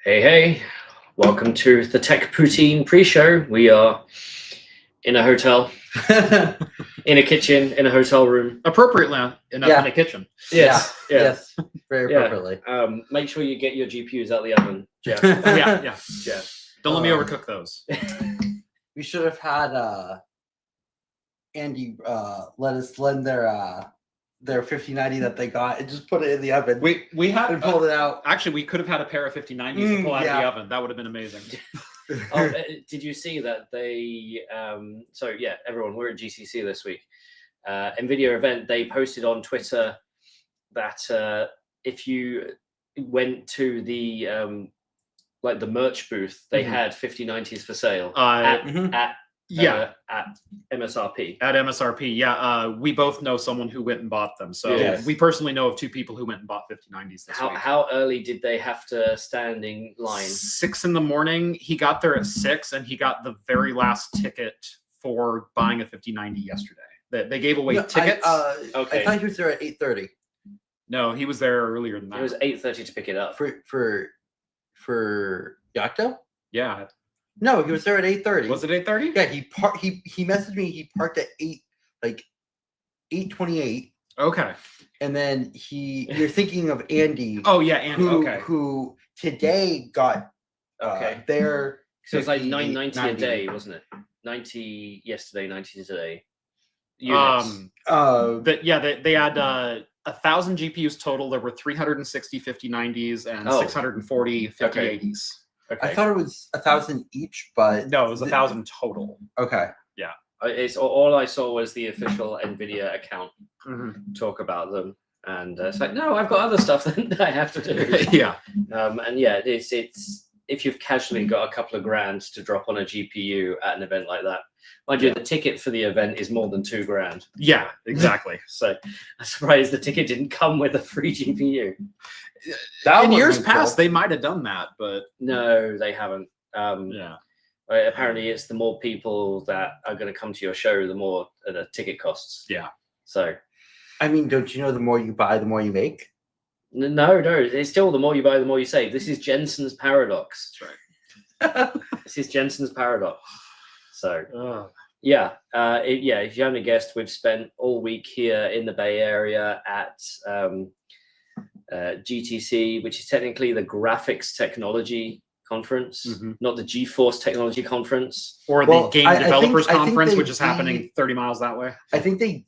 Hey, welcome to the Tech Poutine pre-show. We are in a hotel, in a kitchen, in a hotel room. Appropriately enough in a kitchen. Yes, yes, very appropriately. Make sure you get your GPUs out of the oven, Jeff. yeah. Jeff. Don't let me overcook those. We should have had Andy let us lend their 5090 that they got and just put it in the oven. We had and pulled it out. Actually, we could have had a pair of 5090s to pull out of the oven. That would have been amazing. Did you see that they? Everyone, we're at GCC this week. NVIDIA event. They posted on Twitter that if you went to the the merch booth, they had 5090s for sale at MSRP. At MSRP, yeah. We both know someone who went and bought them. So we personally know of 2 people who went and bought 5090s this week. How early did they have to stand in line? 6 in the morning. He got there at 6, and he got the very last ticket for buying a 5090 yesterday. They gave away tickets. I thought he was there at 8:30. No, he was there earlier than that. It was 8:30 to pick it up. For Yocto? Yeah. No, he was there at 8:30. Was it 8:30? Yeah, he messaged me. He parked at 8:28. Okay. And then you're thinking of Andy. Oh yeah, Andy. Who today got there. So it's like 990 a day, wasn't it? 90 yesterday, 90 today. Units. They had 1,000 GPUs total. There were 360 5090s and 640 5080s. Okay. I thought it was 1,000 each, but no, it was 1,000 total. Okay. Yeah. It's all I saw was the official NVIDIA account talk about them, and it's like, no, I've got other stuff that I have to do. Yeah. It's if you've casually got a couple of grand to drop on a GPU at an event like that. Mind you, the ticket for the event is more than $2,000. Yeah, exactly. So I'm surprised the ticket didn't come with a free GPU. In years past, they might have done that, but no, they haven't. Apparently, it's the more people that are going to come to your show, the more the ticket costs. Yeah. So, I mean, don't you know the more you buy, the more you make? No, it's still the more you buy, the more you save. This is Jensen's paradox. That's right. This is Jensen's paradox. So, if you haven't guessed, we've spent all week here in the Bay Area at GTC, which is technically the Graphics Technology Conference, not the GeForce Technology Conference. Or the Game Developers Conference, which is happening 30 miles that way. I think they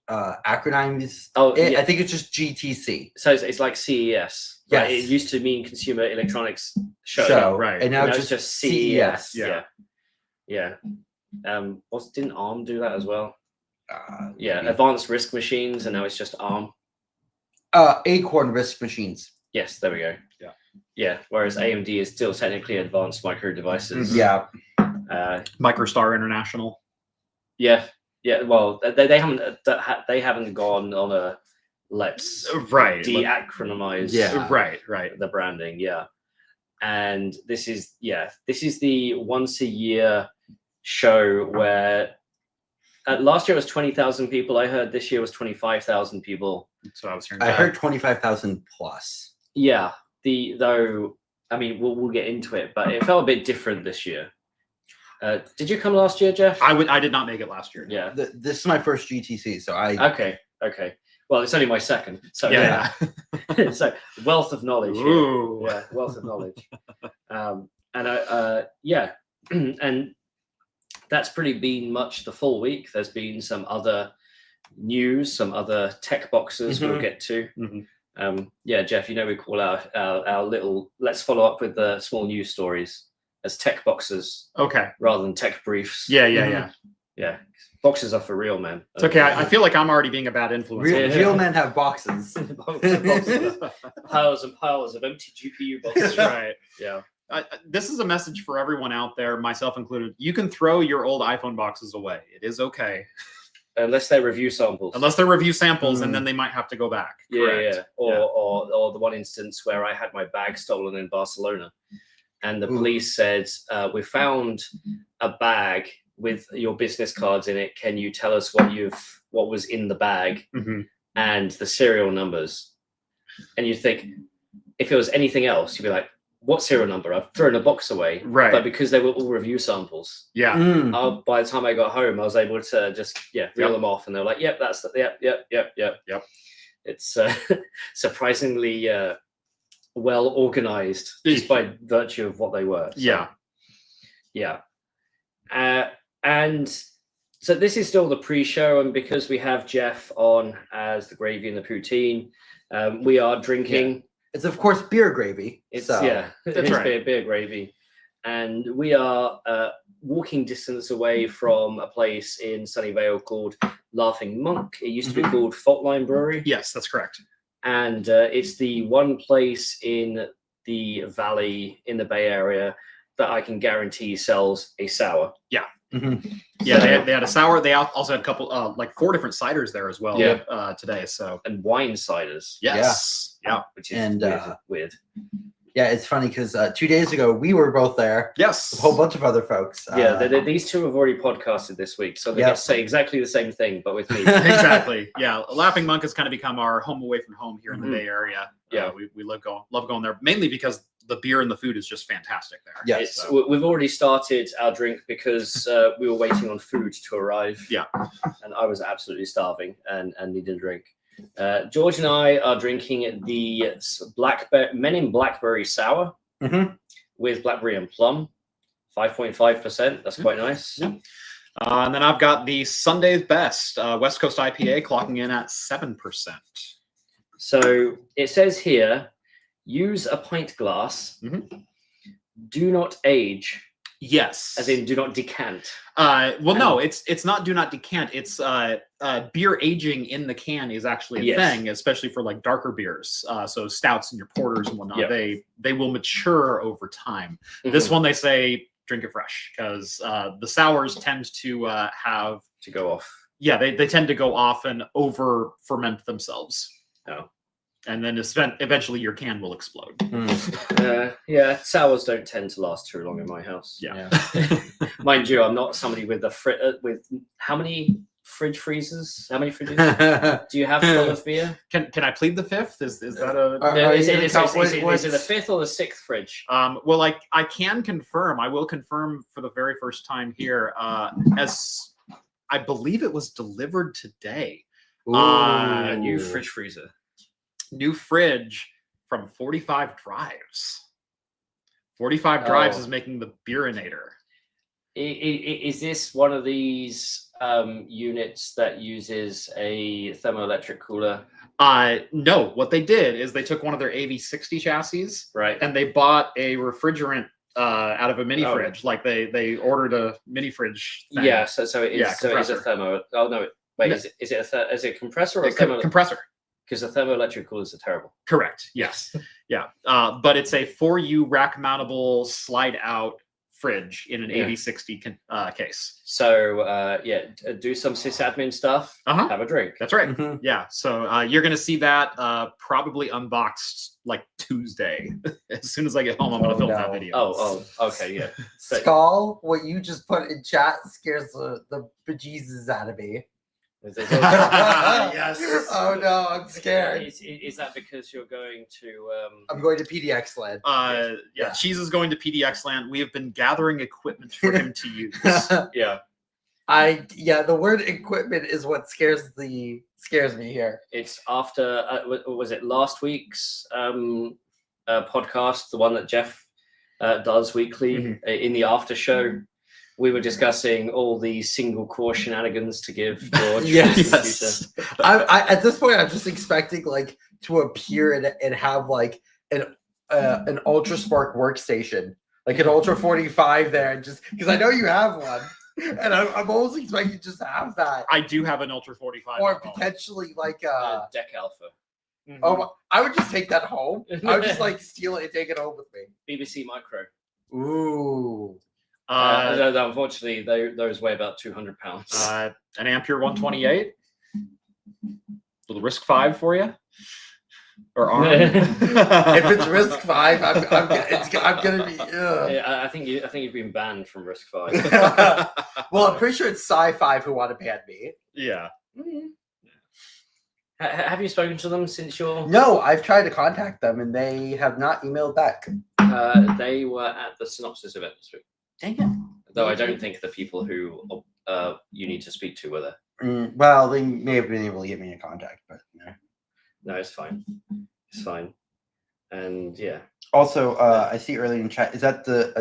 acronyms. I think it's just GTC. So it's like CES. Yes. Right? It used to mean Consumer Electronics Show. Right. And now it's just CES. Yeah. Didn't ARM do that as well? Maybe. Advanced RISC machines, and now it's just ARM. Acorn RISC machines. Yes, there we go. Yeah. Whereas AMD is still technically Advanced Micro Devices. Yeah. Microstar International. Yeah. Well, they haven't gone on a let's de-acronymize. The branding. Yeah. And this is the once a year show where last year was 20,000 people. I heard this year was 25,000 people. That's what I was hearing. I heard 25,000 plus. Yeah. We'll get into it, but it felt a bit different this year. Did you come last year, Jeff? I did not make it last year. Yeah. This is my first GTC, so Okay. Well, it's only my second. So yeah. So wealth of knowledge. Ooh. Yeah, wealth of knowledge. And that's pretty been much the full week. There's been some other news, some other tech boxes we'll get to. Jeff, we call our little, let's follow up with the small news stories as tech boxes. Okay. Rather than tech briefs. Yeah. Boxes are for real, man. It's okay. I feel like I'm already being a bad influence. Real men have boxes. Piles and piles of empty GPU boxes. Right. Yeah. This is a message for everyone out there, myself included. You can throw your old iPhone boxes away. It is okay. Unless they're review samples. And then they might have to go back. Yeah. Or the one instance where I had my bag stolen in Barcelona. And the police said, we found a bag with your business cards in it. Can you tell us what was in the bag and the serial numbers? And you think, if it was anything else, you'd be like, what serial number? I've thrown a box away. Right. But because they were all review samples, Yeah. By the time I got home, I was able to just reel them off, and they're like, yep, that's the yep. It's surprisingly well organized just by virtue of what they were. So, yeah. And so this is still the pre-show, and because we have Jeff on as the gravy and the poutine, we are drinking. Yeah. It's of course beer gravy. It's that's right. beer gravy, and we are walking distance away from a place in Sunnyvale called Laughing Monk. It used to be called Faultline Brewery. Yes, that's correct. And it's the one place in the valley in the Bay Area that I can guarantee sells a sour. Yeah. Yeah, they had a sour. They also had a couple, like 4 different ciders there as well. Today. So and wine ciders. Yes. Yeah. Which is weird. Yeah, it's funny because 2 days ago we were both there. Yes. A whole bunch of other folks. These two have already podcasted this week, so they get to say exactly the same thing, but with me. Exactly. Yeah, Laughing Monk has kind of become our home away from home here in the Bay Area. Yeah, we love going there, mainly because the beer and the food is just fantastic there. Yes. We've already started our drink because we were waiting on food to arrive. Yeah. And I was absolutely starving and needed a drink. George and I are drinking the Men in Blackberry Sour with blackberry and plum, 5.5%. That's quite nice. Yeah. And then I've got the Sunday's Best West Coast IPA clocking in at 7%. So it says here, use a pint glass. Do not age. Yes. As in, do not decant. No, it's not do not decant. It's beer aging in the can is actually a thing, especially for like darker beers. So stouts and your porters and whatnot, they will mature over time. This one, they say drink it fresh because the sours tend to have to go off. Yeah, they tend to go off and over ferment themselves. Oh. And then eventually your can will explode. Sours don't tend to last too long in my house. Yeah. Mind you, I'm not somebody with with how many freezers? How many fridges do you have full of beer? Can I plead the fifth? Is that a? Is it the 5th or the 6th fridge? Well, I can confirm. I will confirm for the very first time here. As I believe it was delivered today. A new fridge freezer. New fridge from 45 Drives. 45 Drives is making the Beerinator. Is this one of these units that uses a thermoelectric cooler? No. What they did is they took one of their AV60 chassis, right, and they bought a refrigerant out of a mini fridge. Like they ordered a mini fridge thing. Yeah. So it is a thermo. Oh no! Wait, is it a compressor or a compressor? Because the thermoelectric coolers are terrible. Correct. Yes. Yeah. But it's a 4U rack mountable slide out fridge in an AV60 case. So do some sysadmin stuff. Have a drink. That's right. Yeah. So you're gonna see that probably unboxed like Tuesday. As soon as I get home, I'm gonna film that video. Oh, okay, yeah. Skull, what you just put in chat scares the bejesus out of me. Yes. Oh no, I'm scared. Is that because you're going to? I'm going to PDX land. Cheese is going to PDX land. We have been gathering equipment for him to use. Yeah. The word equipment is what scares me here. It's after was it last week's podcast, the one that Jeff does weekly in the after show. We were discussing all the single core shenanigans to give George. Yes. I at this point, I'm just expecting like to appear and have like an Ultra Spark workstation, like an Ultra 45 there, and just because I know you have one, and I'm almost expecting just to have that. I do have an Ultra 45, or potentially like a Deck Alpha. Oh, I would just take that home. I would just like steal it and take it home with me. BBC Micro. Ooh. Unfortunately, those weigh about 200 pounds. An Ampere 128. Little RISC-V for you, or ARM. If it's RISC-V, I'm gonna be. Yeah, I think you've been banned from RISC-V. Well, I'm pretty sure it's Sci-Fi who want to ban me. Yeah. Have you spoken to them since your? No, I've tried to contact them and they have not emailed back. They were at the Synopsys event this week. Dang it. Though I don't think the people who you need to speak to were there. Well, they may have been able to get me in contact, but no. No, it's fine. It's fine. And yeah. Also, I see earlier in chat, is that the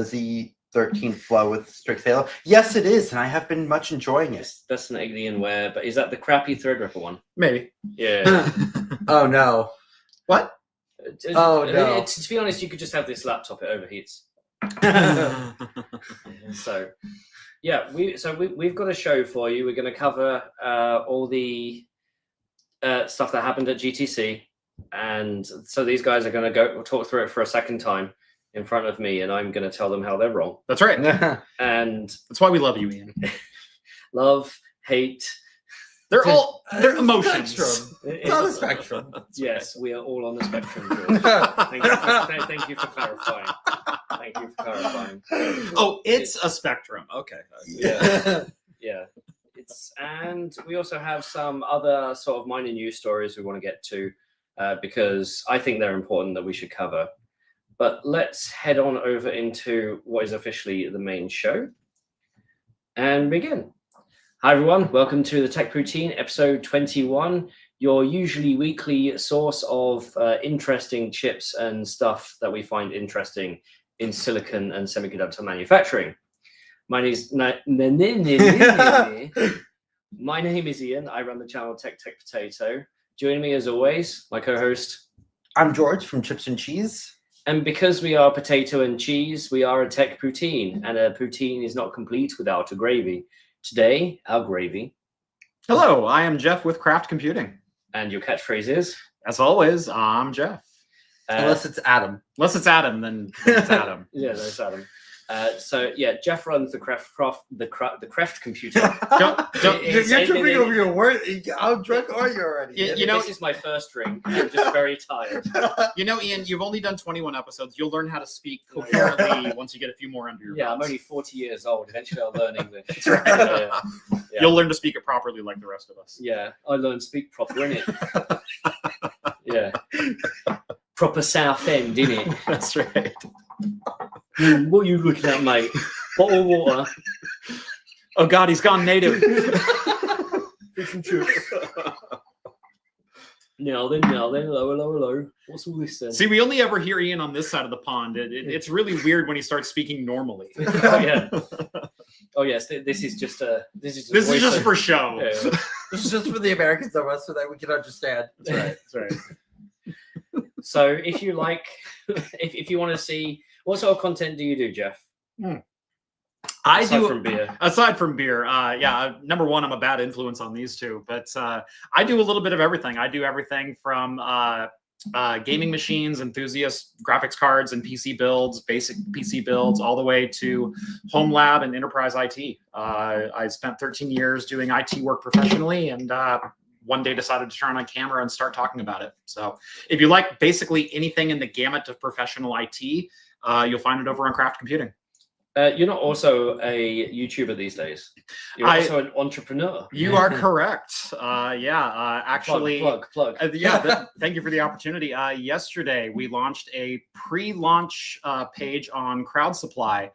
Z13 flow with strict Halo? Yes, it is, and I have been much enjoying it. That's an Alienware, but is that the crappy Threadripper one? Maybe. Yeah. Oh no. What? Oh no. To be honest, you could just have this laptop; it overheats. So, yeah, we've got a show for you. We're going to cover all the stuff that happened at GTC, and so these guys are going to talk through it for a second time in front of me, and I'm going to tell them how they're wrong. That's right. And that's why we love you, Ian. Love, hate. They're emotions. Spectrum. It's on the spectrum. Yes, we are all on the spectrum, George. Thank you for clarifying. Thank you for clarifying. Oh, it's a spectrum. Okay. Yeah. Yeah. And we also have some other sort of minor news stories we want to get to because I think they're important that we should cover. But let's head on over into what is officially the main show and begin. Hi, everyone. Welcome to the Tech Poutine, episode 21, your usually weekly source of interesting chips and stuff that we find interesting in silicon and semiconductor manufacturing. My name is Ian. I run the channel Tech Potato. Joining me, as always, my co-host. I'm George from Chips and Cheese. And because we are potato and cheese, we are a Tech Poutine, and a poutine is not complete without a gravy. Today, our gravy. Hello, I am Jeff with Craft Computing. And your catchphrase is? As always, I'm Jeff. Unless it's Adam. Unless it's Adam, then it's Adam. Yeah, that's Adam. So yeah, Jeff runs the craft computer. You're tripping over your word. How drunk are you already? You know, this is my first drink. I'm just very tired. You know, Ian, you've only done 21 episodes. You'll learn how to speak coherently once you get a few more under your belt. Yeah, I'm only 40 years old. Eventually, I'll learn English. That's right. Yeah. You'll learn to speak it properly like the rest of us. Yeah, I learned to speak proper, innit? Yeah. Proper South End, innit? That's right. What are you looking at, mate? Bottle of water. Oh God, he's gone native. Fish and chips. Now then, hello. What's all this then? See, we only ever hear Ian on this side of the pond. It's really weird when he starts speaking normally. Oh yeah. Oh yes, this is just for show. Yeah. This is just for the Americans of us so that we can understand. That's right. That's right. So if you like, if you want to see, what sort of content do you do, Jeff? Aside from beer, yeah. Number one, I'm a bad influence on these two, but I do a little bit of everything. I do everything from gaming machines, enthusiast graphics cards and PC builds, basic PC builds, all the way to home lab and enterprise IT. I spent 13 years doing IT work professionally, and one day decided to turn on camera and start talking about it. So if you like basically anything in the gamut of professional IT, you'll find it over on Craft Computing. You're not also a YouTuber these days. You're also an entrepreneur. You are correct. Actually, plug. Thank you for the opportunity. Yesterday, we launched a pre-launch page on Crowd Supply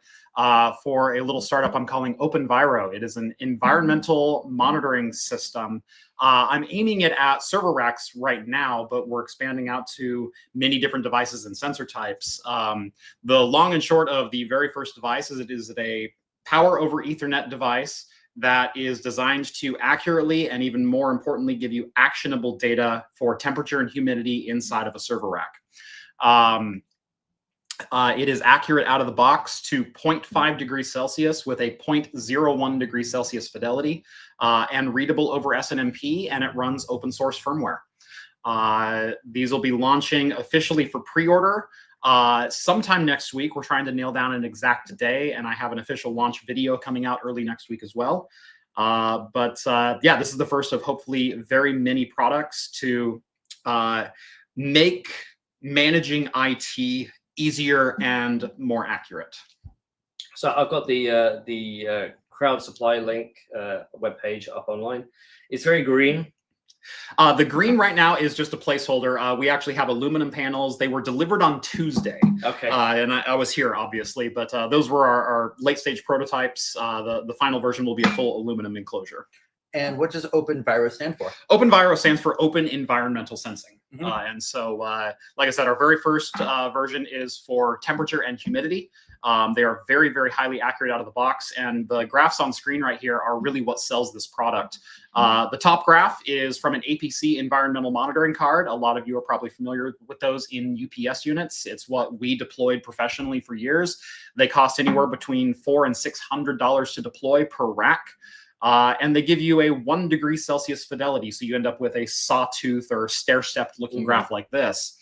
for a little startup I'm calling Virro. It is an environmental monitoring system. I'm aiming it at server racks right now, but we're expanding out to many different devices and sensor types. The long and short of the very first device is it is a power over Ethernet device that is designed to accurately and even more importantly give you actionable data for temperature and humidity inside of a server rack. It is accurate out of the box to 0.5 degrees Celsius with a 0.01 degrees Celsius fidelity and readable over SNMP, and it runs open source firmware. These will be launching officially for pre-order sometime next week. We're trying to nail down an exact day, and I have an official launch video coming out early next week as well. Yeah, this is the first of hopefully very many products to make managing IT easier and more accurate. So I've got the Crowd Supply link webpage up online. It's very green. The green right now is just a placeholder. We actually have aluminum panels. They were delivered on Tuesday. Okay. And I was here, obviously, but those were our late-stage prototypes. The final version will be a full aluminum enclosure. And what does OpenViro stand for? OpenViro stands for Open Environmental Sensing. And so, like I said, our very first version is for temperature and humidity. They are very, very highly accurate out of the box. And the graphs on screen right here are really what sells this product. The top graph is from an APC environmental monitoring card. A lot of you are probably familiar with those in UPS units. It's what we deployed professionally for years. They cost anywhere between $400 and $600 to deploy per rack. And they give you a 1 degree Celsius fidelity. So you end up with a sawtooth or stair-stepped looking graph like this.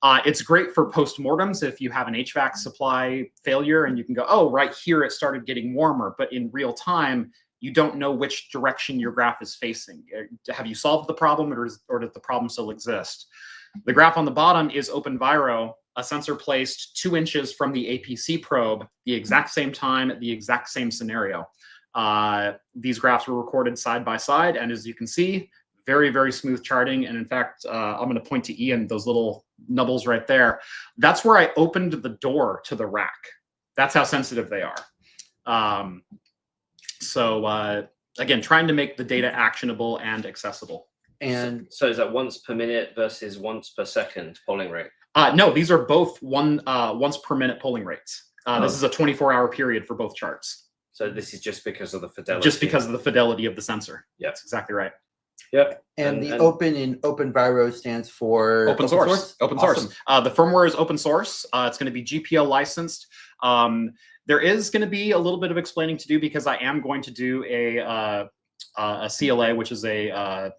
It's great for postmortems if you have an HVAC supply failure and you can go, oh, right here it started getting warmer. But in real time, you don't know which direction your graph is facing. Have you solved the problem or does the problem still exist? The graph on the bottom is OpenViro, a sensor placed 2 inches from the APC probe, the exact same time, the exact same scenario. These graphs were recorded side by side, and as you can see, very, very smooth charting. And in fact, I'm going to point to Ian, those little nubbles right there. That's where I opened the door to the rack. That's how sensitive they are. Again, trying to make the data actionable and accessible. And so is that once per minute versus once per second polling rate? No, these are both once per minute polling rates. This is a 24-hour period for both charts. So this is just because of the fidelity. Just because of the fidelity of the sensor. Yeah, that's exactly right. Yep. And the open in OpenViro stands for open source. Open source. The firmware is open source. It's going to be GPL licensed. There is going to be a little bit of explaining to do because I am going to do a CLA, which is a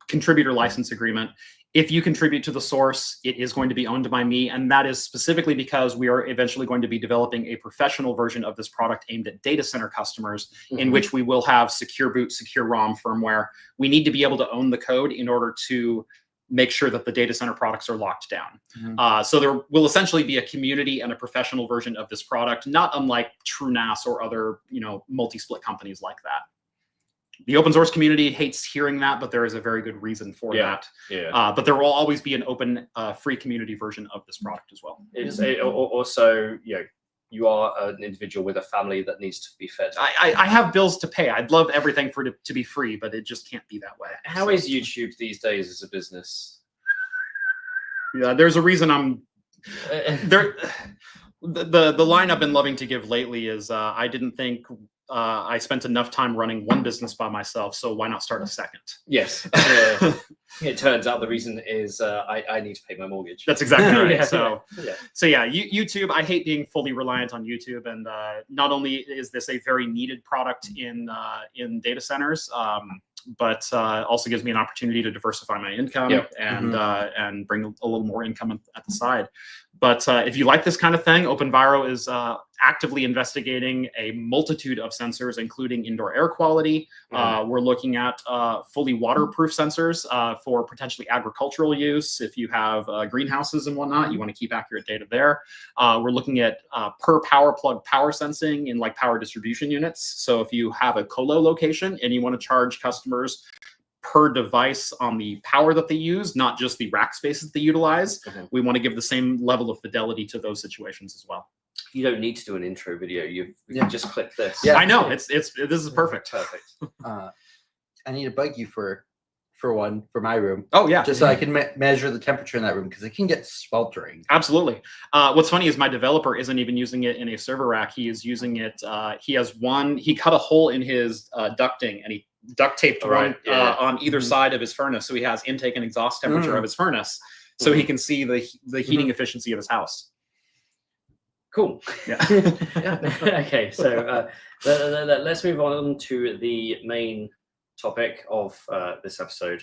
contributor license agreement. If you contribute to the source, it is going to be owned by me. And that is specifically because we are eventually going to be developing a professional version of this product aimed at data center customers, in which we will have secure boot, secure ROM firmware. We need to be able to own the code in order to make sure that the data center products are locked down. So there will essentially be a community and a professional version of this product, not unlike TrueNAS or other, multi-split companies like that. The open source community hates hearing that, but there is a very good reason for that. But there will always be an open, free community version of this product as well. It's also, you are an individual with a family that needs to be fed. I have bills to pay. I'd love everything for it to be free, but it just can't be that way. How is YouTube these days as a business? Yeah, there's a reason I'm there. The line I've been loving to give lately is I didn't think I spent enough time running one business by myself, so why not start a second? Yes. It turns out the reason is I need to pay my mortgage. That's exactly right. So YouTube, I hate being fully reliant on YouTube. And not only is this a very needed product in data centers, but also gives me an opportunity to diversify my income and bring a little more income at the side. But if you like this kind of thing, OpenViro is actively investigating a multitude of sensors, including indoor air quality. We're looking at fully waterproof sensors for potentially agricultural use. If you have greenhouses and whatnot, you want to keep accurate data there. We're looking at per power plug power sensing in like power distribution units. So if you have a colo location and you want to charge customers per device on the power that they use, not just the rack space that they utilize, we want to give the same level of fidelity to those situations as well. You don't need to do an intro video. You can just click this. Yeah, I know. This is perfect. Perfect. I need to bug you for one for my room. Oh yeah, just so I can measure the temperature in that room because it can get sweltering. Absolutely. What's funny is my developer isn't even using it in a server rack. He is using it. He cut a hole in his ducting and he duct taped one on either side of his furnace, so he has intake and exhaust temperature of his furnace, so he can see the heating efficiency of his house. Cool. Yeah. Okay, so let's move on to the main topic of this episode.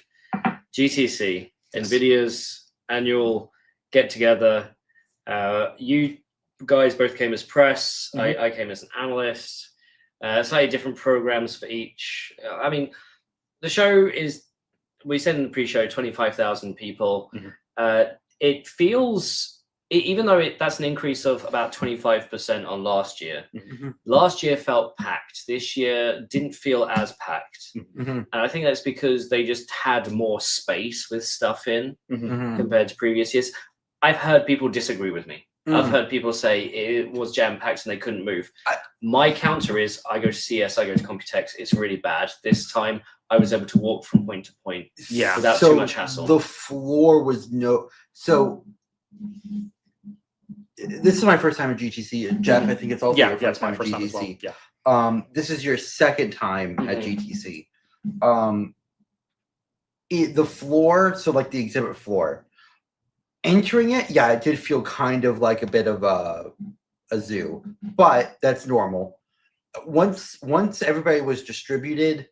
GTC, NVIDIA's annual get-together. You guys both came as press. I came as an analyst. Slightly different programs for each. I mean, the show is, we said in the pre-show, 25,000 people. It feels even though that's an increase of about 25% on last year. Mm-hmm. Last year felt packed. This year didn't feel as packed. Mm-hmm. And I think that's because they just had more space with stuff in Mm-hmm. compared to previous years. I've heard people disagree with me. Mm. I've heard people say it was jam-packed and they couldn't move. My counter is, I go to CS, I go to Computex, it's really bad. This time, I was able to walk from point to point without too much hassle. The floor was so this is my first time at GTC. Jeff, I think it's also your first time at GTC. Well. This is your second time at GTC. The floor, so like the exhibit floor, entering it, it did feel kind of like a bit of a zoo, but that's normal. Once everybody was distributed,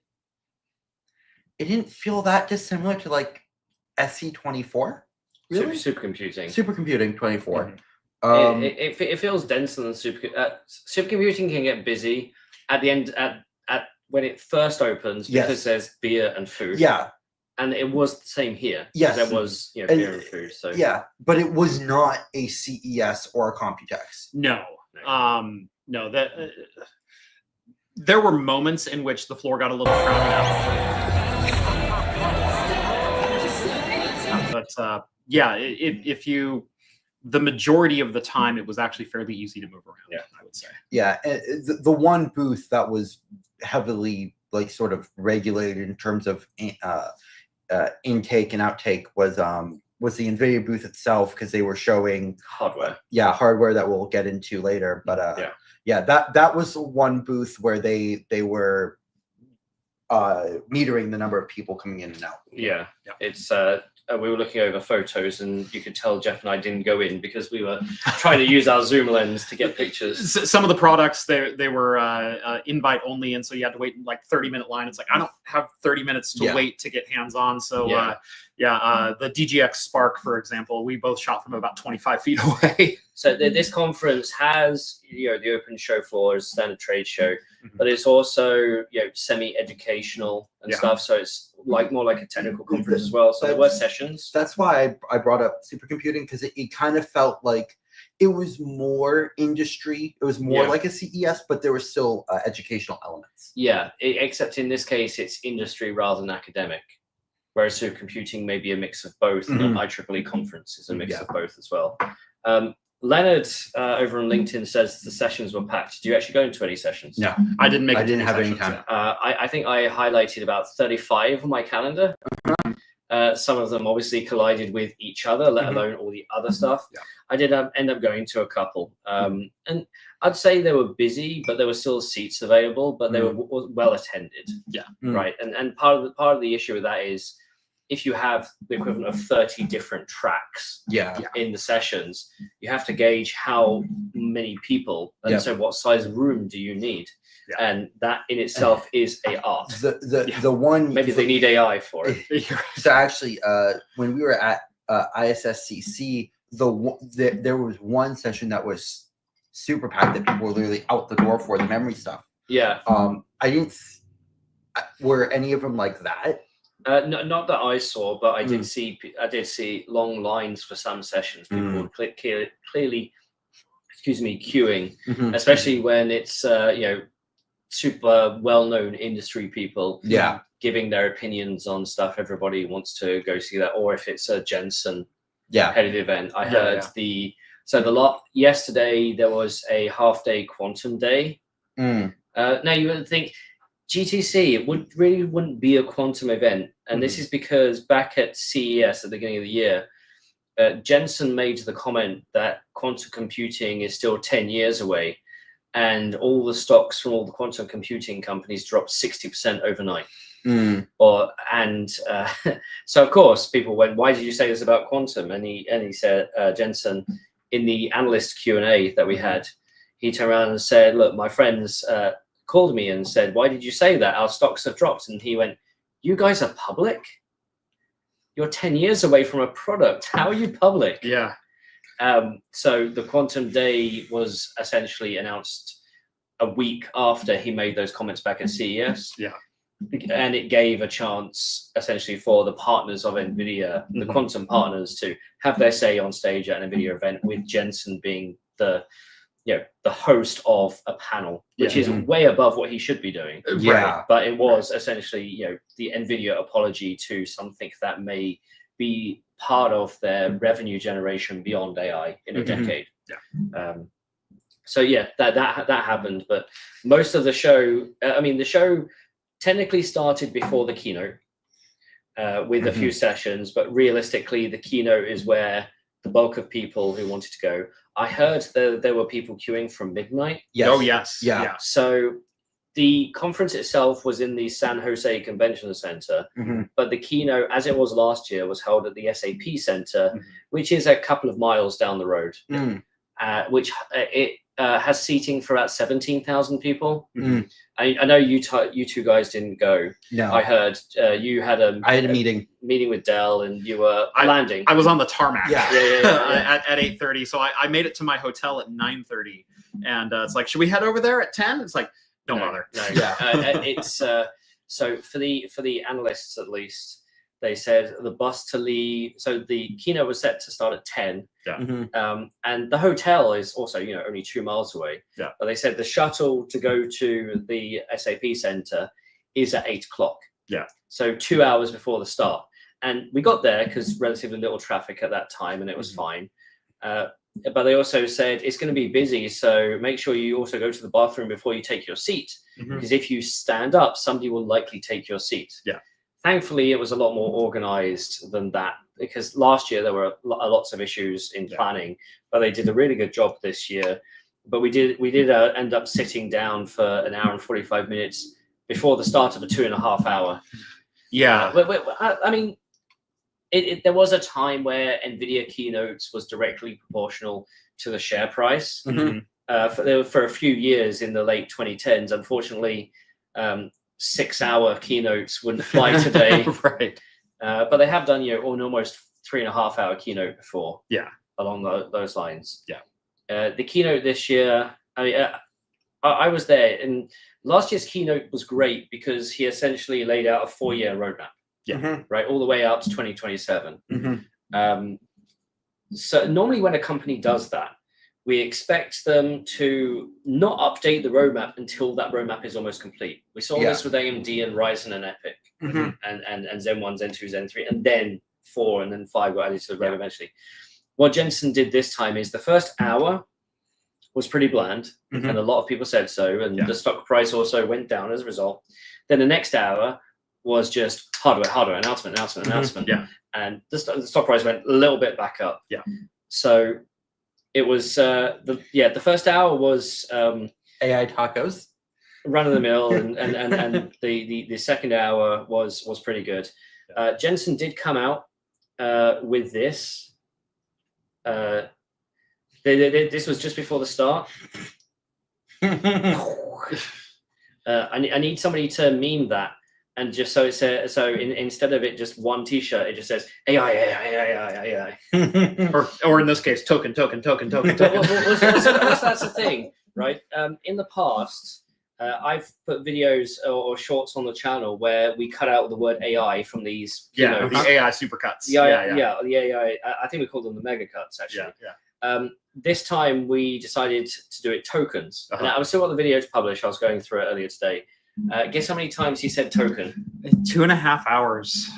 it didn't feel that dissimilar to like SC24. Really? Supercomputing 24. It feels denser than supercomputing can get busy at the end at when it first opens because there's beer and food. Yeah. And it was the same here. Yes. There was beer and food. So but it was not a CES or a Computex. No. No, that there were moments in which the floor got a little crowded out. But if you, the majority of the time, it was actually fairly easy to move around. Yeah, I would say. Yeah, the one booth that was heavily like sort of regulated in terms of intake and outtake was the NVIDIA booth itself, because they were showing hardware. Hardware that we'll get into later. But that was one booth where they were metering the number of people coming in and out. Yeah. It's we were looking over photos, and you could tell Jeff and I didn't go in because we were trying to use our zoom lens to get pictures. Some of the products, they were invite only, and so you had to wait in like 30-minute line. It's like, I don't have 30 minutes to wait to get hands on. So the DGX Spark, for example, we both shot from about 25 feet away. So this conference has the open show floor as standard trade show, but it's also semi-educational and stuff. So it's more like a technical conference as well. So there were sessions. That's why I brought up supercomputing, because it kind of felt like it was more industry. It was more like a CES, but there were still educational elements. Yeah, except in this case, it's industry rather than academic. Whereas supercomputing may be a mix of both. And the IEEE conference is a mix of both as well. Leonard over on LinkedIn says the sessions were packed. Did you actually go into any sessions? No, I didn't make. I didn't have any time. I think I highlighted about 35 on my calendar. Some of them obviously collided with each other, let alone all the other stuff. I did end up going to a couple, and I'd say they were busy, but there were still seats available, but they were well attended. Right. And part of the issue with that is, if you have the equivalent of 30 different tracks in the sessions, you have to gauge how many people, and so what size room do you need? And that in itself is a art. The one, maybe they need AI for it. So actually, when we were at ISSCC, there was one session that was super packed that people were literally out the door for, the memory stuff. Were any of them like that? No, not that I saw, but I did see long lines for some sessions. People were clearly, queuing, especially when it's super well-known industry people giving their opinions on stuff. Everybody wants to go see that, or if it's a Jensen headed event. I heard yesterday there was a half-day quantum day. Now you would think GTC, it wouldn't be a quantum event. And this is because back at CES at the beginning of the year, Jensen made the comment that quantum computing is still 10 years away, and all the stocks from all the quantum computing companies dropped 60% overnight. So of course people went, why did you say this about quantum? And he said, Jensen, in the analyst Q&A that we had, he turned around and said, look, my friends called me and said, why did you say that? Our stocks have dropped. And he went, you guys are public? You're 10 years away from a product. How are you public? So the quantum day was essentially announced a week after he made those comments back at CES. and it gave a chance essentially for the partners of NVIDIA, the quantum partners, to have their say on stage at an NVIDIA event, with Jensen being the host of a panel, which is way above what he should be doing. Yeah. But it was essentially, the NVIDIA apology to something that may be part of their revenue generation beyond AI in a decade. So yeah, that happened. But most of the show, the show technically started before the keynote with a few sessions, but realistically, the keynote is where the bulk of people who wanted to go. I heard there were people queuing from midnight. Yes. Oh, yes. Yeah. So the conference itself was in the San Jose Convention Center, but the keynote, as it was last year, was held at the SAP Center, which is a couple of miles down the road, which it has seating for about 17,000 people. I know you two guys didn't go. No. I heard you had I had a meeting with Dell, and you were landing. I was on the tarmac Yeah. at 8:30. So I made it to my hotel at 9:30, and it's like, should we head over there at 10? It's like, don't bother. No. It's so for the analysts at least, they said the bus to leave. So the keynote was set to start at 10. And the hotel is also, only 2 miles away. But they said the shuttle to go to the SAP Center is at 8 o'clock. So 2 hours before the start. And we got there because relatively little traffic at that time, and it was fine. But they also said it's going to be busy, so make sure you also go to the bathroom before you take your seat, because if you stand up, somebody will likely take your seat. Thankfully, it was a lot more organized than that, because last year there were lots of issues in planning, but they did a really good job this year. But we did end up sitting down for an hour and 45 minutes before the start of a 2.5 hour. There was a time where NVIDIA keynotes was directly proportional to the share price. For a few years in the late 2010s. Unfortunately, 6-hour keynotes wouldn't fly today. But they have done an almost 3.5 hour keynote before. Along those lines. The keynote this year, I was there, and last year's keynote was great because he essentially laid out a 4-year roadmap. Right, all the way out to 2027. So normally when a company does that, we expect them to not update the roadmap until that roadmap is almost complete. We saw this with AMD and Ryzen and Epic, and Zen 1, Zen 2, Zen 3, and then 4 and then 5 got added to the road eventually. What Jensen did this time is the first hour was pretty bland, and a lot of people said so, and the stock price also went down as a result. Then the next hour was just hardware, announcement. And the stock price went a little bit back up. So it was the first hour was AI tacos, run of the mill, and the second hour was pretty good. Jensen did come out with this. This was just before the start. I need somebody to meme that. And just so it says, instead of it just one T-shirt, it just says AI. or in this case, token. Well, that's the thing, right? In the past, I've put videos or shorts on the channel where we cut out the word AI from these. The AI supercuts. The AI. I think we call them the mega cuts, actually. This time we decided to do it tokens. Now, I still got the video to publish. I was going through it earlier today. Guess how many times he said token? 2.5 hours.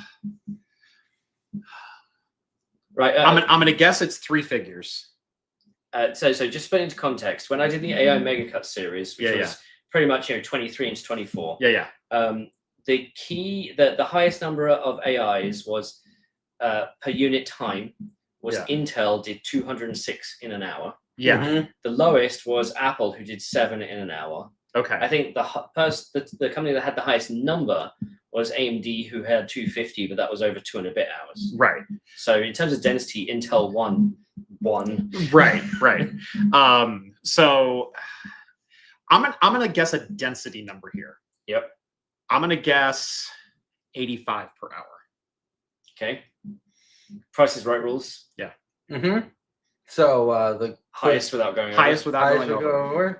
Right. I'm gonna guess it's 3 figures. So just to put it into context, when I did the AI Mega Cut series, which was pretty much 23 into 24. The highest number of AIs was per unit time was Intel did 206 in an hour. The lowest was Apple, who did 7 in an hour. I think the company that had the highest number was AMD, who had 250, but that was over 2 and a bit hours. So in terms of density, Intel won. So I'm gonna guess a density number here. I'm gonna guess 85 per hour. Okay. Price is Right rules. So the highest without going over.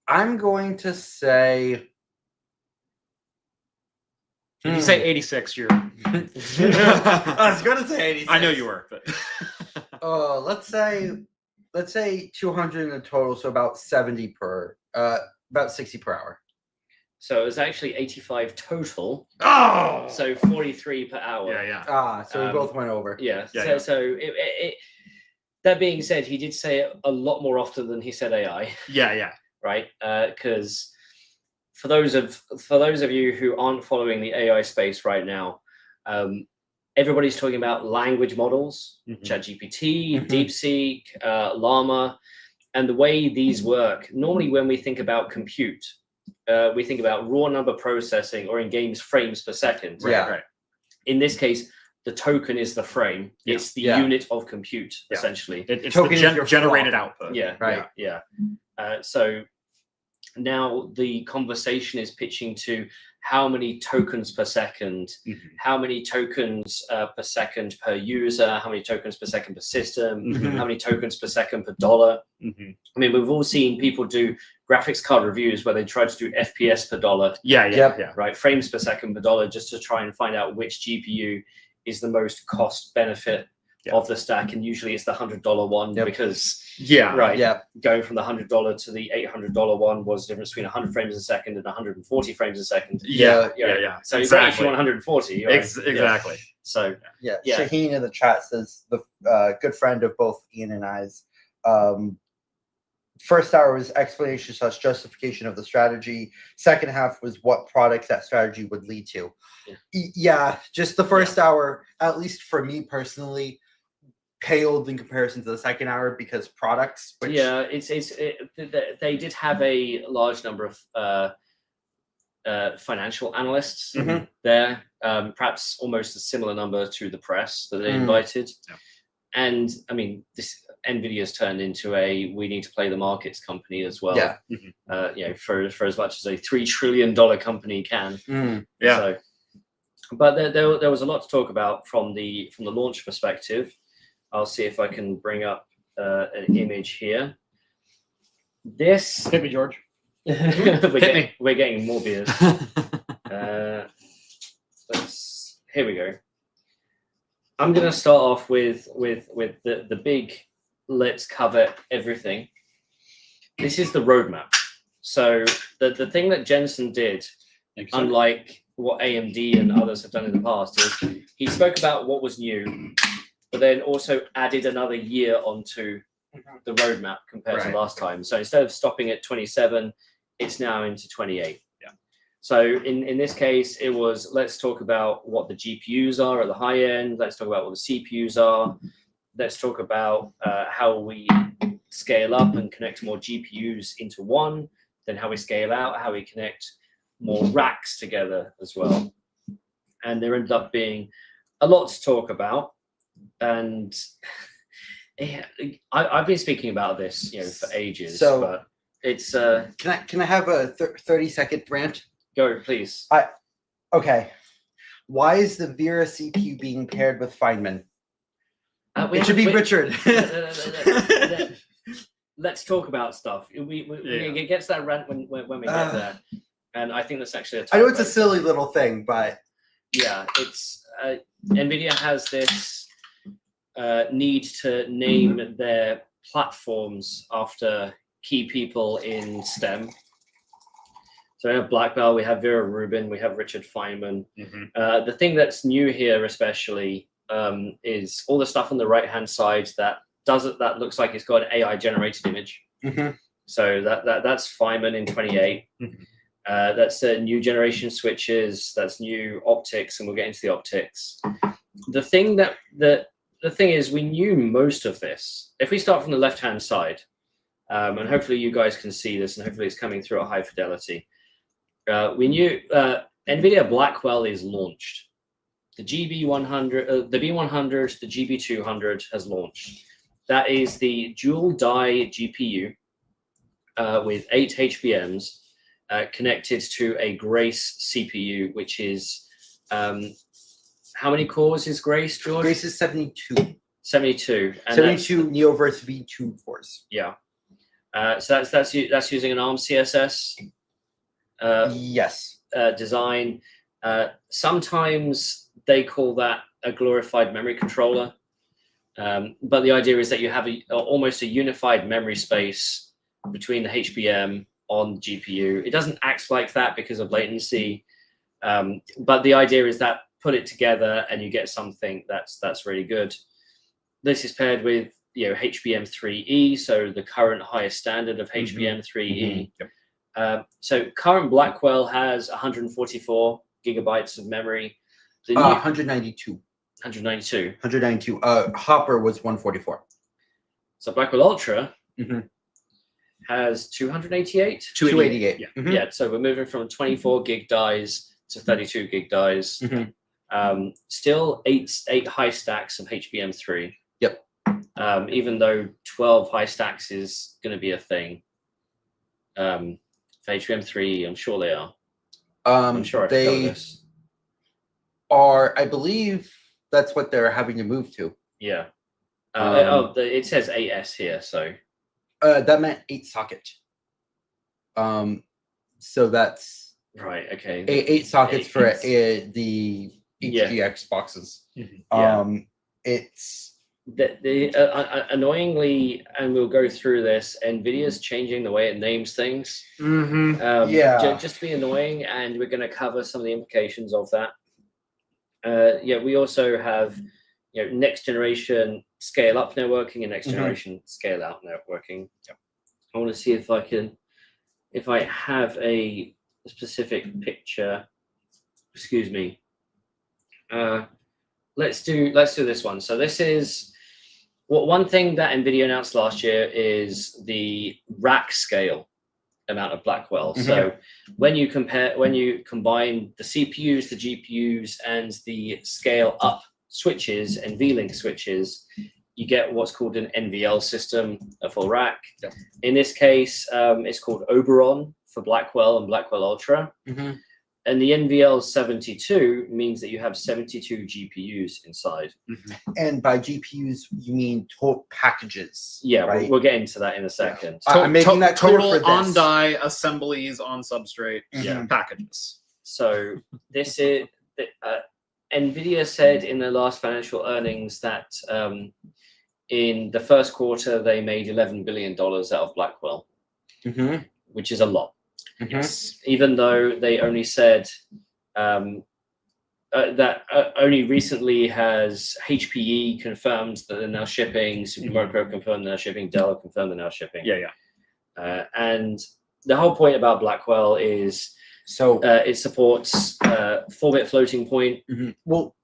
I'm going to say If you say 86, you're. I was gonna say 86. I know you were, but. Let's say 200 in a total, so about 70 per, about 60 per hour. So it was actually 85 total. Oh. So 43 per hour. Yeah. So we both went over. Yeah. Yeah, So that being said, he did say it a lot more often than he said AI. Yeah. Right. Because for those of you who aren't following the AI space right now, everybody's talking about language models, ChatGPT, DeepSeek, Llama, and the way these work. Normally, when we think about compute, we think about raw number processing, or in games, frames per second. Right. In this case, the token is the frame. Yeah. It's the unit of compute, essentially. It's the generated output. Yeah. So now the conversation is pitching to how many tokens per second, how many tokens per second per user, how many tokens per second per system, how many tokens per second per dollar. I mean, we've all seen people do graphics card reviews where they try to do FPS per dollar. Yeah. Right, frames per second per dollar, just to try and find out which GPU is the most cost benefit of the stack, and usually it's the $100 one because going from the $100 to the $800 one was the difference between 100 frames a second and 140 frames a second. Yeah. So exactly. If you want 140, exactly. So Shaheen in the chat says the good friend of both Ian and I's. First hour was explanation / justification of the strategy. Second half was what products that strategy would lead to. Just the first hour, at least for me personally, paled in comparison to the second hour because products. Which... they did have a large number of financial analysts there, perhaps almost a similar number to the press that they invited. And I mean, this NVIDIA's turned into we need to play the markets company as well. For as much as a $3 trillion company can. So, but there was a lot to talk about from the launch perspective. I'll see if I can bring up an image here. This. Hit me, George. We're getting more beers. Here we go. I'm going to start off with the big, let's cover everything. This is the roadmap. So the thing that Jensen did, unlike what AMD and others have done in the past, is he spoke about what was new, but then also added another year onto the roadmap compared to last time. So instead of stopping at 27, it's now into 28. So in this case, it was, let's talk about what the GPUs are at the high end. Let's talk about what the CPUs are. Let's talk about how we scale up and connect more GPUs into one. Then how we scale out, how we connect more racks together as well. And there ended up being a lot to talk about. And I've been speaking about this, for ages. So but it's can I have a 30-second rant? Go, please. Okay. Why is the Vera CPU being paired with Fineman? It should be Richard. Let's talk about stuff. We get to that rant when we get there, and I think that's actually I know it's a silly little thing, but it's NVIDIA has this need to name their platforms after key people in STEM. So we have Blackwell, we have Vera Rubin, we have Richard Fineman. The thing that's new here, especially, is all the stuff on the right-hand side that looks like it's got an AI-generated image. So that's Fineman in 28. That's new generation switches. That's new optics, and we'll get into the optics. The thing is, we knew most of this. If we start from the left-hand side, and hopefully you guys can see this, and hopefully it's coming through at high fidelity. We knew NVIDIA Blackwell is launched. The GB100, the B100, the GB200 has launched. That is the dual die GPU with 8 HBMs connected to a Grace CPU, which is how many cores is Grace, George? Grace is 72. 72. And 72 Neoverse V2 cores. Yeah. So that's using an ARM CSS. Yes. Design. Sometimes they call that a glorified memory controller. But the idea is that you have almost a unified memory space between the HBM on the GPU. It doesn't act like that because of latency, but the idea is that put it together and you get something that's really good. This is paired with HBM3E, so the current highest standard of HBM3E. So current Blackwell has 144 gigabytes of memory. 192. 192. 192. Hopper was 144. So Blackwell Ultra has 288. 288. Yeah. Yeah. So we're moving from 24 gig dies to 32 gig dies. Still eight high stacks of HBM3. Yep. Even though 12 high stacks is going to be a thing. For HBM3, I'm sure they are. I'm sure they are. I believe that's what they're having to move to. Yeah. It says 8S here, so. That meant 8 socket. So that's right. Okay. 8 sockets for the DGX boxes. It's annoyingly, and we'll go through this. NVIDIA's changing the way it names things. Just to be annoying, and we're going to cover some of the implications of that. We also have next generation scale up networking and next generation scale out networking. I want to see if I have a specific picture. Excuse me. Let's do this one. So this is one thing that NVIDIA announced last year is the rack scale amount of Blackwell. So when you combine the CPUs, the GPUs, and the scale up switches and V-Link switches, you get what's called an NVL system, a full rack. In this case, it's called Oberon for Blackwell and Blackwell Ultra. And the NVL 72 means that you have 72 GPUs inside. And by GPUs, you mean total packages. Yeah, right? we'll get into that in a second. I'm making that clear total for this. on die assemblies on substrate packages. So this is NVIDIA said in their last financial earnings that in the first quarter they made $11 billion out of Blackwell, which is a lot. Yes. Even though they only said that only recently has HPE confirmed that they're now shipping, Supermicro confirmed they're shipping, Dell confirmed they're now shipping. And the whole point about Blackwell is it supports 4-bit floating point. Well,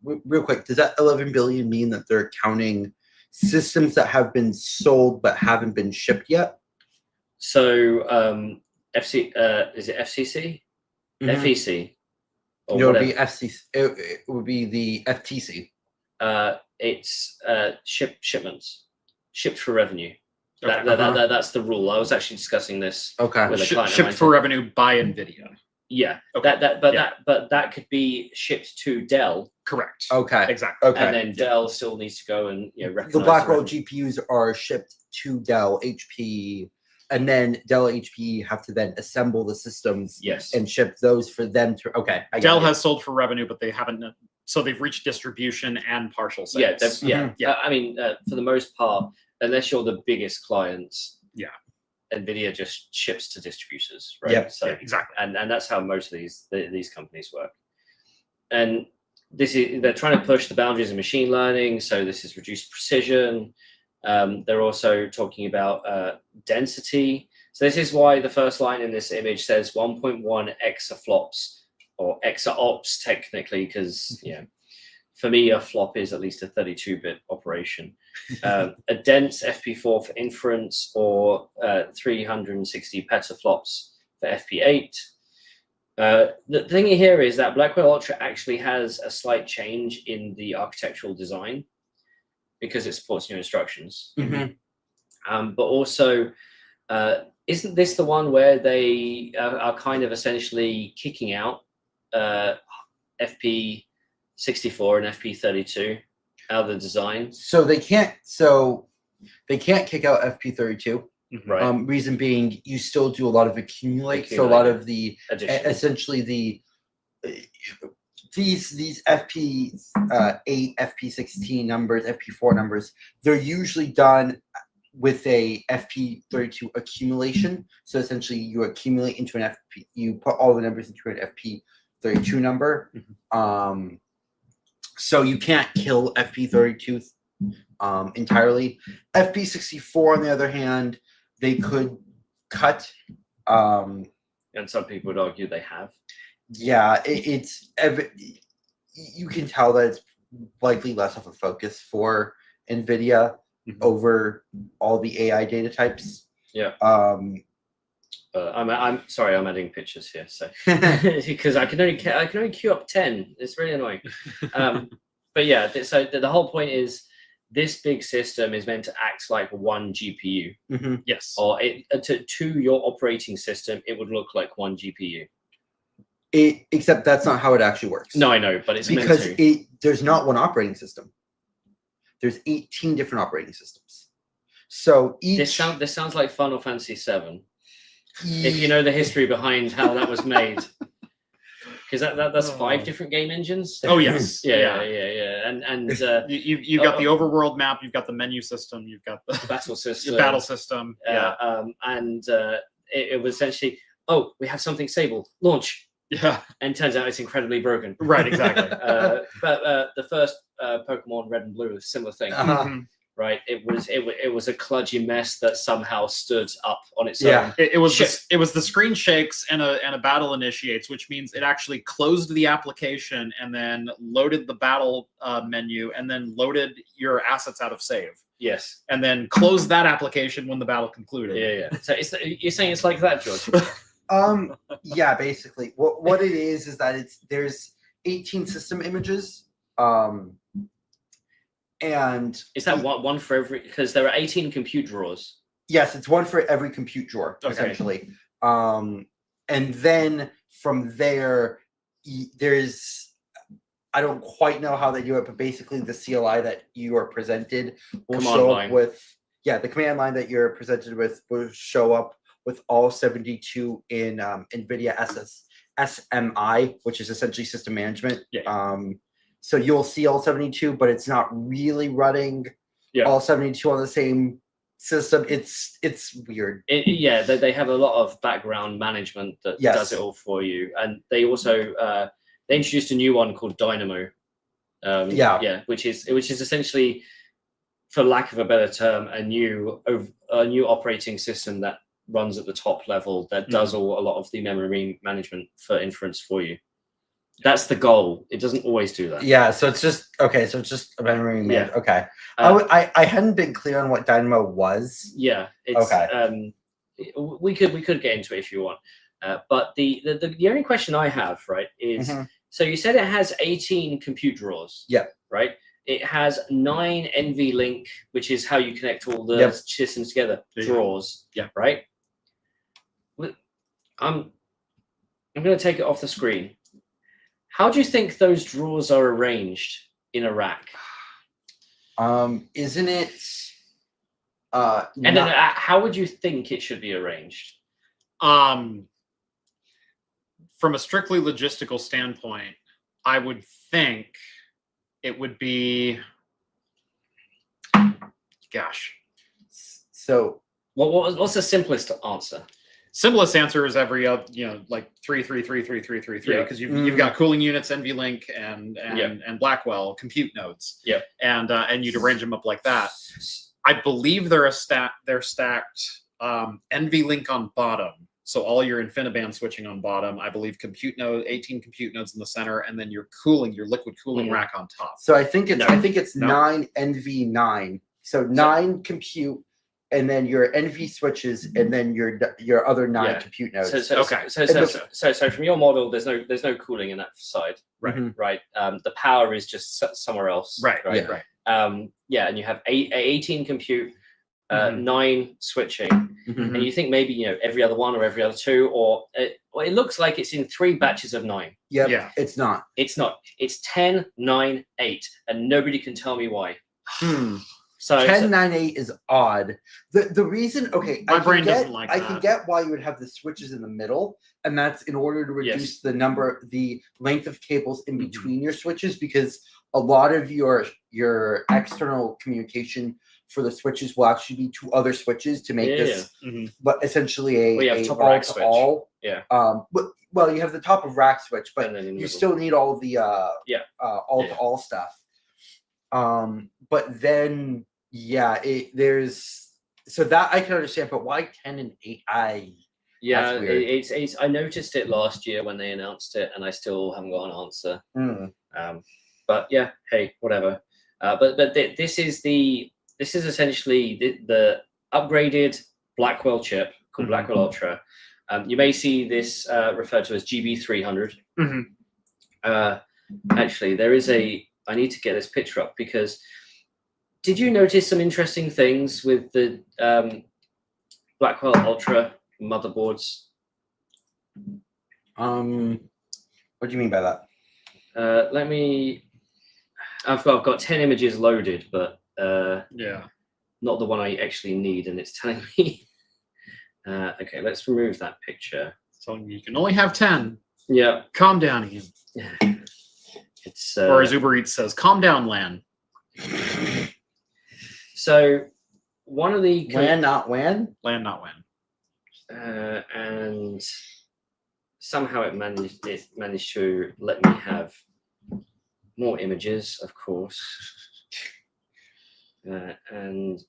real quick, does that 11 billion mean that they're counting systems that have been sold but haven't been shipped yet? So is it FCC? FEC? No, it would be FCC. It would be the FTC. It's shipments, shipped for revenue. That's the rule. I was actually discussing this. With a client shipped for revenue by NVIDIA. Yeah. But that could be shipped to Dell. Correct. Okay. Exactly. Okay. And then Dell still needs to go and recognize the Blackwell GPUs are shipped to Dell, HP. And then Dell HPE have to then assemble the systems and ship those for them to. Okay. Dell has sold for revenue, but they haven't. So they've reached distribution and partial sales. I mean, for the most part, unless you're the biggest clients, NVIDIA just ships to distributors, right? Exactly. And that's how most of these companies work. And they're trying to push the boundaries of machine learning. So this is reduced precision. They're also talking about density. So this is why the first line in this image says 1.1 exaflops or exaops technically, because for me a flop is at least a 32-bit operation. A dense FP4 for inference, or 360 petaflops for FP8. The thing here is that Blackwell Ultra actually has a slight change in the architectural design, because it supports new instructions. But also, isn't this the one where they are kind of essentially kicking out FP64 and FP32 out of the design? So they can't kick out FP32. Right. Reason being, you still do a lot of accumulate. So a lot of the essentially the these FP8, FP16 numbers, FP4 numbers, they're usually done with a FP32 accumulation. So essentially, you accumulate into an FP. You put all the numbers into an FP32 number. So you can't kill FP32 entirely. FP64, on the other hand, they could cut. And some people would argue they have. Yeah, you can tell that it's likely less of a focus for NVIDIA over all the AI data types. Yeah. I'm sorry, I'm adding pictures here, so because I can only queue up 10. It's really annoying. But yeah, so the whole point is this big system is meant to act like one GPU. Yes. Or to your operating system, it would look like one GPU. Except that's not how it actually works. No, I know, but it's because meant to. There's not one operating system. There's 18 different operating systems. So each this sounds like Final Fantasy VII. If you know the history behind how that was made, because that's 5 different game engines. Oh yes, yeah. And you've got the overworld map, you've got the menu system, you've got the battle system. It was essentially, we have something stable, launch. Yeah, and turns out it's incredibly broken. Right, exactly. But the first Pokemon Red and Blue, similar thing. Right, it was a kludgy mess that somehow stood up on its own. It was the screen shakes and a battle initiates, which means it actually closed the application and then loaded the battle menu and then loaded your assets out of save. Yes, and then closed that application when the battle concluded. Yeah. So you're saying it's like that, George? Yeah, basically, what it is that there's 18 system images. And is that one for every? Because there are 18 compute drawers. Yes, it's one for every compute drawer, essentially. And then from there, there's, I don't quite know how they do it, but basically the CLI that you are presented will show up with, the command line that you're presented with will show up with all 72 in NVIDIA SMI, which is essentially system management. So you'll see all 72, but it's not really running all 72 on the same system. It's weird. They have a lot of background management that does it all for you, and they also they introduced a new one called Dynamo. Which is essentially, for lack of a better term, a new operating system that runs at the top level that does a lot of the memory management for inference for you. That's the goal. It doesn't always do that. Yeah, so it's just So it's just a memory management. Okay. I hadn't been clear on what Dynamo was. Yeah. It's, we could get into it if you want. But the only question I have, right, is so you said it has 18 compute drawers. Yeah. Right. It has 9 NVLink, which is how you connect all the systems together. Drawers. Yeah. Right. I'm going to take it off the screen. How do you think those drawers are arranged in a rack? Isn't it? And then how would you think it should be arranged? From a strictly logistical standpoint, I would think it would be. Gosh. So what's the simplest answer? Simplest answer is every like 3 because you've got cooling units, NVLink, and Blackwell compute nodes. Yeah, and you'd arrange them up like that. I believe they're stacked NVLink on bottom, so all your InfiniBand switching on bottom. I believe 18 compute nodes in the center, and then your liquid cooling rack on top. So I think it's 9 NV9. So 9 compute. And then your NV switches, and then your other 9 compute nodes. So from your model, there's no cooling in that side, right? Right. The power is just somewhere else, right. And you have 18 compute, 9 switching, and you think maybe every other one or every other 2, or it looks like it's in 3 batches of 9. Yeah, it's not. It's not. It's 10, 9, 8, and nobody can tell me why. So 1098 is odd. The reason, okay, My brain doesn't like I that. can get why you would have the switches in the middle, and that's in order to reduce the length of cables in between your switches, because a lot of your external communication for the switches will actually be two other switches to make this, but essentially a all-to-all. Yeah. Well, you have the top of rack switch, but you still need all the all-to-all stuff. But then there's so that I can understand, but why 10 and 8? It's I noticed it last year when they announced it, and I still haven't got an answer. But yeah, hey, whatever. But this is essentially the upgraded Blackwell chip called Blackwell Ultra. You may see this referred to as GB300. Actually, there is I need to get this picture up, because did you notice some interesting things with the Blackwell Ultra motherboards? What do you mean by that? I've got 10 images loaded, but not the one I actually need, and it's telling me. Okay, let's remove that picture. So you can only have 10. Yeah. Calm down, Ian. It's or as Uber Eats says, calm down, Lan. So one of the Lan, not Wan? Lan, not Wan. And somehow it managed to let me have more images, of course. And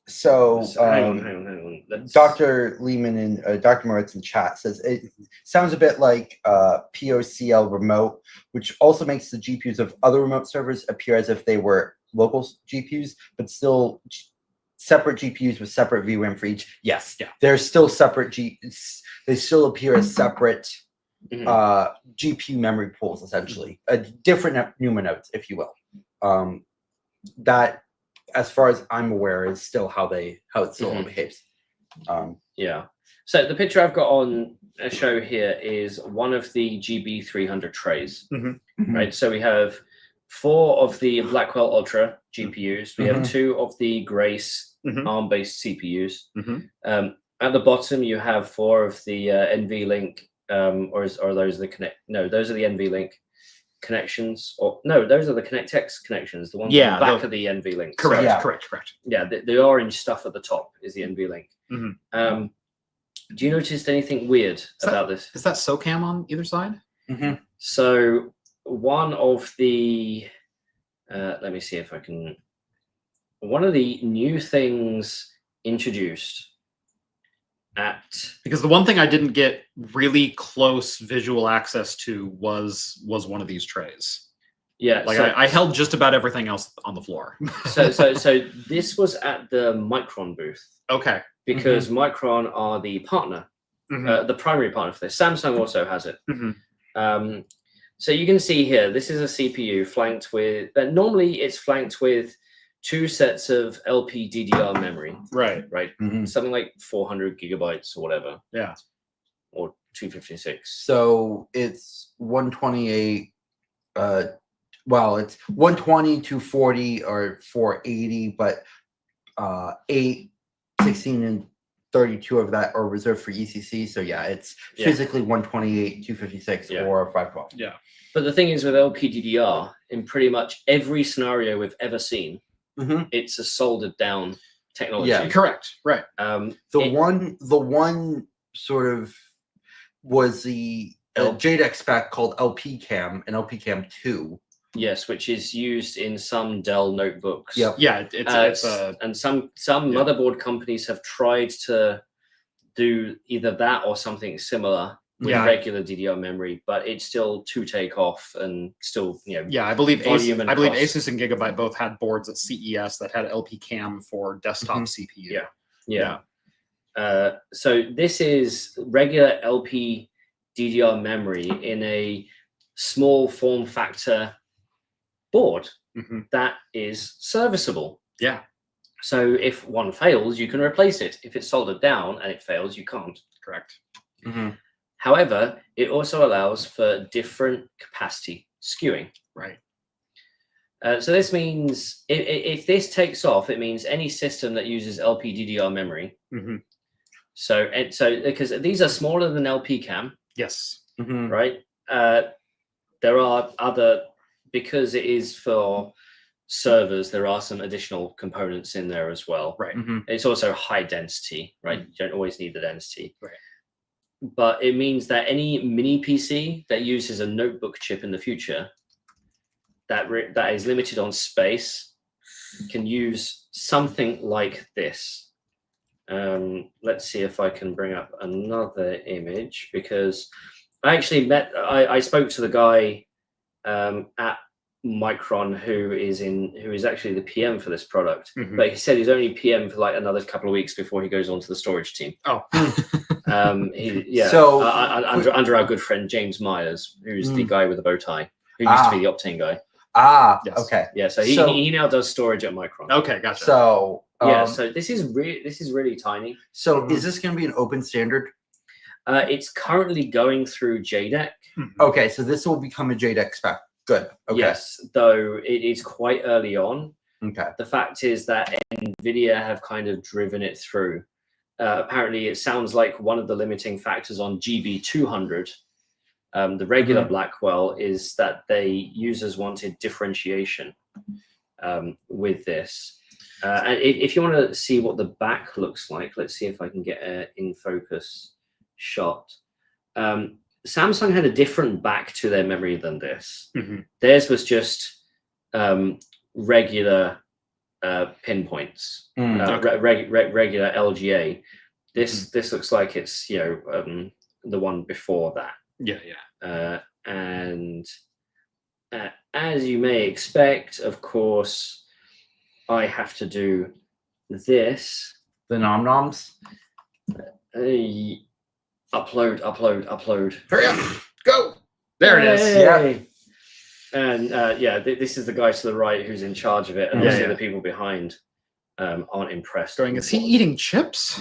so hang on. Dr. Lehman and Dr. Moritz in chat says it sounds a bit like POCL remote, which also makes the GPUs of other remote servers appear as if they were local GPUs, but still separate GPUs with separate VRAM for each. Yes, they're still separate. They still appear as separate GPU memory pools, essentially, different NUMA nodes, if you will. That, as far as I'm aware, is still how it still behaves. Yeah. So the picture I've got on a show here is one of the GB300 trays. Right. So we have 4 of the Blackwell Ultra GPUs. We have 2 of the Grace ARM-based CPUs. At the bottom, you have 4 of the NVLink, or are those the Connect? No, those are the NVLink connections. Or no, those are the ConnectX connections. The ones on the back of the NVLink. Correct. So, correct. Yeah, the orange stuff at the top is the NVLink. Do you notice anything weird about this? Is that SOCAM on either side? So one of the, let me see if I can, one of the new things introduced because the one thing I didn't get really close visual access to was one of these trays. Yeah, like I held just about everything else on the floor. so this was at the Micron booth. Okay. Because Micron are the partner, the primary partner for this. Samsung also has it. So you can see here, this is a CPU flanked with, normally it's flanked with 2 sets of LP-DDR memory. Right. Something like 400 gigabytes or whatever. Yeah. Or 256. So it's 128, well, it's 120, 240, or 480, but 8, 16, and 32 of that are reserved for ECC. So yeah, it's physically 128, 256, or 512. Yeah. But the thing is, with LPDDR, in pretty much every scenario we've ever seen, it's a soldered down technology. Yeah, correct. Right. The one sort of was the JEDEC spec called LPCAM and LPCAM 2. Yes, which is used in some Dell notebooks. Yep. Yeah, it's and some motherboard companies have tried to do either that or something similar with regular DDR memory, but it's still to take off and still, Yeah, I believe Asus and Gigabyte both had boards at CES that had LPCAM for desktop CPU. Yeah. So this is regular LP-DDR memory in a small form factor board that is serviceable. Yeah. So if one fails, you can replace it. If it's soldered down and it fails, you can't. Correct. However, it also allows for different capacity skewing. Right. So this means if this takes off, it means any system that uses LP-DDR memory. So because these are smaller than LP-CAM. Yes. Right. There are other, because it is for servers, there are some additional components in there as well. Right. It's also high density, right? You don't always need the density. Right. But it means that any mini PC that uses a notebook chip in the future that is limited on space can use something like this. Let's see if I can bring up another image, because I actually I spoke to the guy at Micron who is actually the PM for this product, but he said he's only PM for like another couple of weeks before he goes on to the storage team. So under our good friend James Myers, who's the guy with the bow tie, who used to be the Optane guy. Yes. Okay. Yeah, so he now does storage at Micron. Okay, gotcha. So so this is really tiny. So is this going to be an open standard? It's currently going through JDEC. Okay, so this will become a JDEC spec. Good. Okay. Yes, though it is quite early on. Okay. The fact is that NVIDIA have kind of driven it through. Apparently, it sounds like one of the limiting factors on GB200, the regular Blackwell, is that users wanted differentiation with this. And if you want to see what the back looks like, let's see if I can get an in focus shot. Samsung had a different back to their memory than this. Theirs was just regular pinpoints, regular LGA. This looks like it's the one before that. And as you may expect, of course, I have to do this. The nom noms. Upload. Hurry up! Go! There it is. Yeah. And this is the guy to the right who's in charge of it, and obviously the people behind aren't impressed. Going, is he eating chips?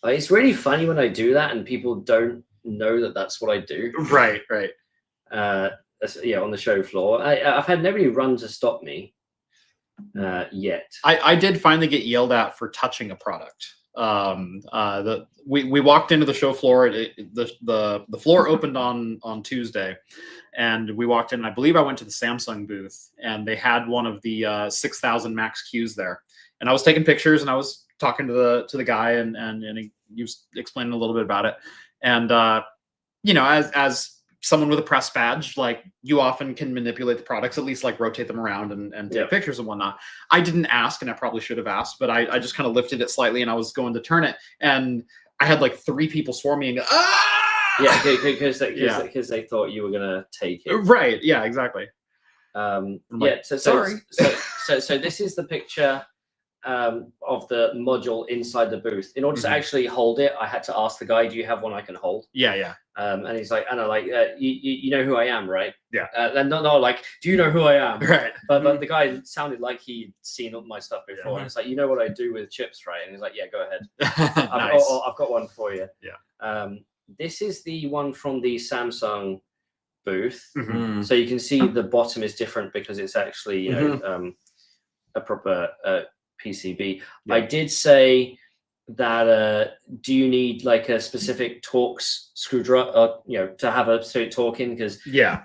It's really funny when I do that and people don't know that that's what I do. Right. On the show floor. I've had nobody run to stop me yet. I did finally get yelled at for touching a product. We walked into the show floor. The floor opened on Tuesday, and we walked in. And I believe I went to the Samsung booth, and they had one of the 6,000 Max Qs there. And I was taking pictures, and I was talking to the guy, and he was explaining a little bit about it. And as someone with a press badge, like, you often can manipulate the products, at least like rotate them around and take pictures and whatnot. I didn't ask, and I probably should have asked, but I just kind of lifted it slightly, and I was going to turn it, and I had like 3 people swarm me and go, ah! Yeah, because they thought you were gonna take it. Right. Yeah. Exactly. Sorry. So this is the picture of the module inside the booth. In order to actually hold it, I had to ask the guy, "Do you have one I can hold?" Yeah. And he's like, "Anna, like, you know who I am, right?" Yeah. And no, like, "Do you know who I am?" Right. But the guy sounded like he'd seen all my stuff before. And it's like, "You know what I do with chips, right?" And he's like, "Yeah, go ahead. Nice. I've got one for you." Yeah. This is the one from the Samsung booth. So you can see the bottom is different because it's actually a proper PCB. Yeah. I did say that do you need like a specific Torx screwdriver, to have a straight torque in? Because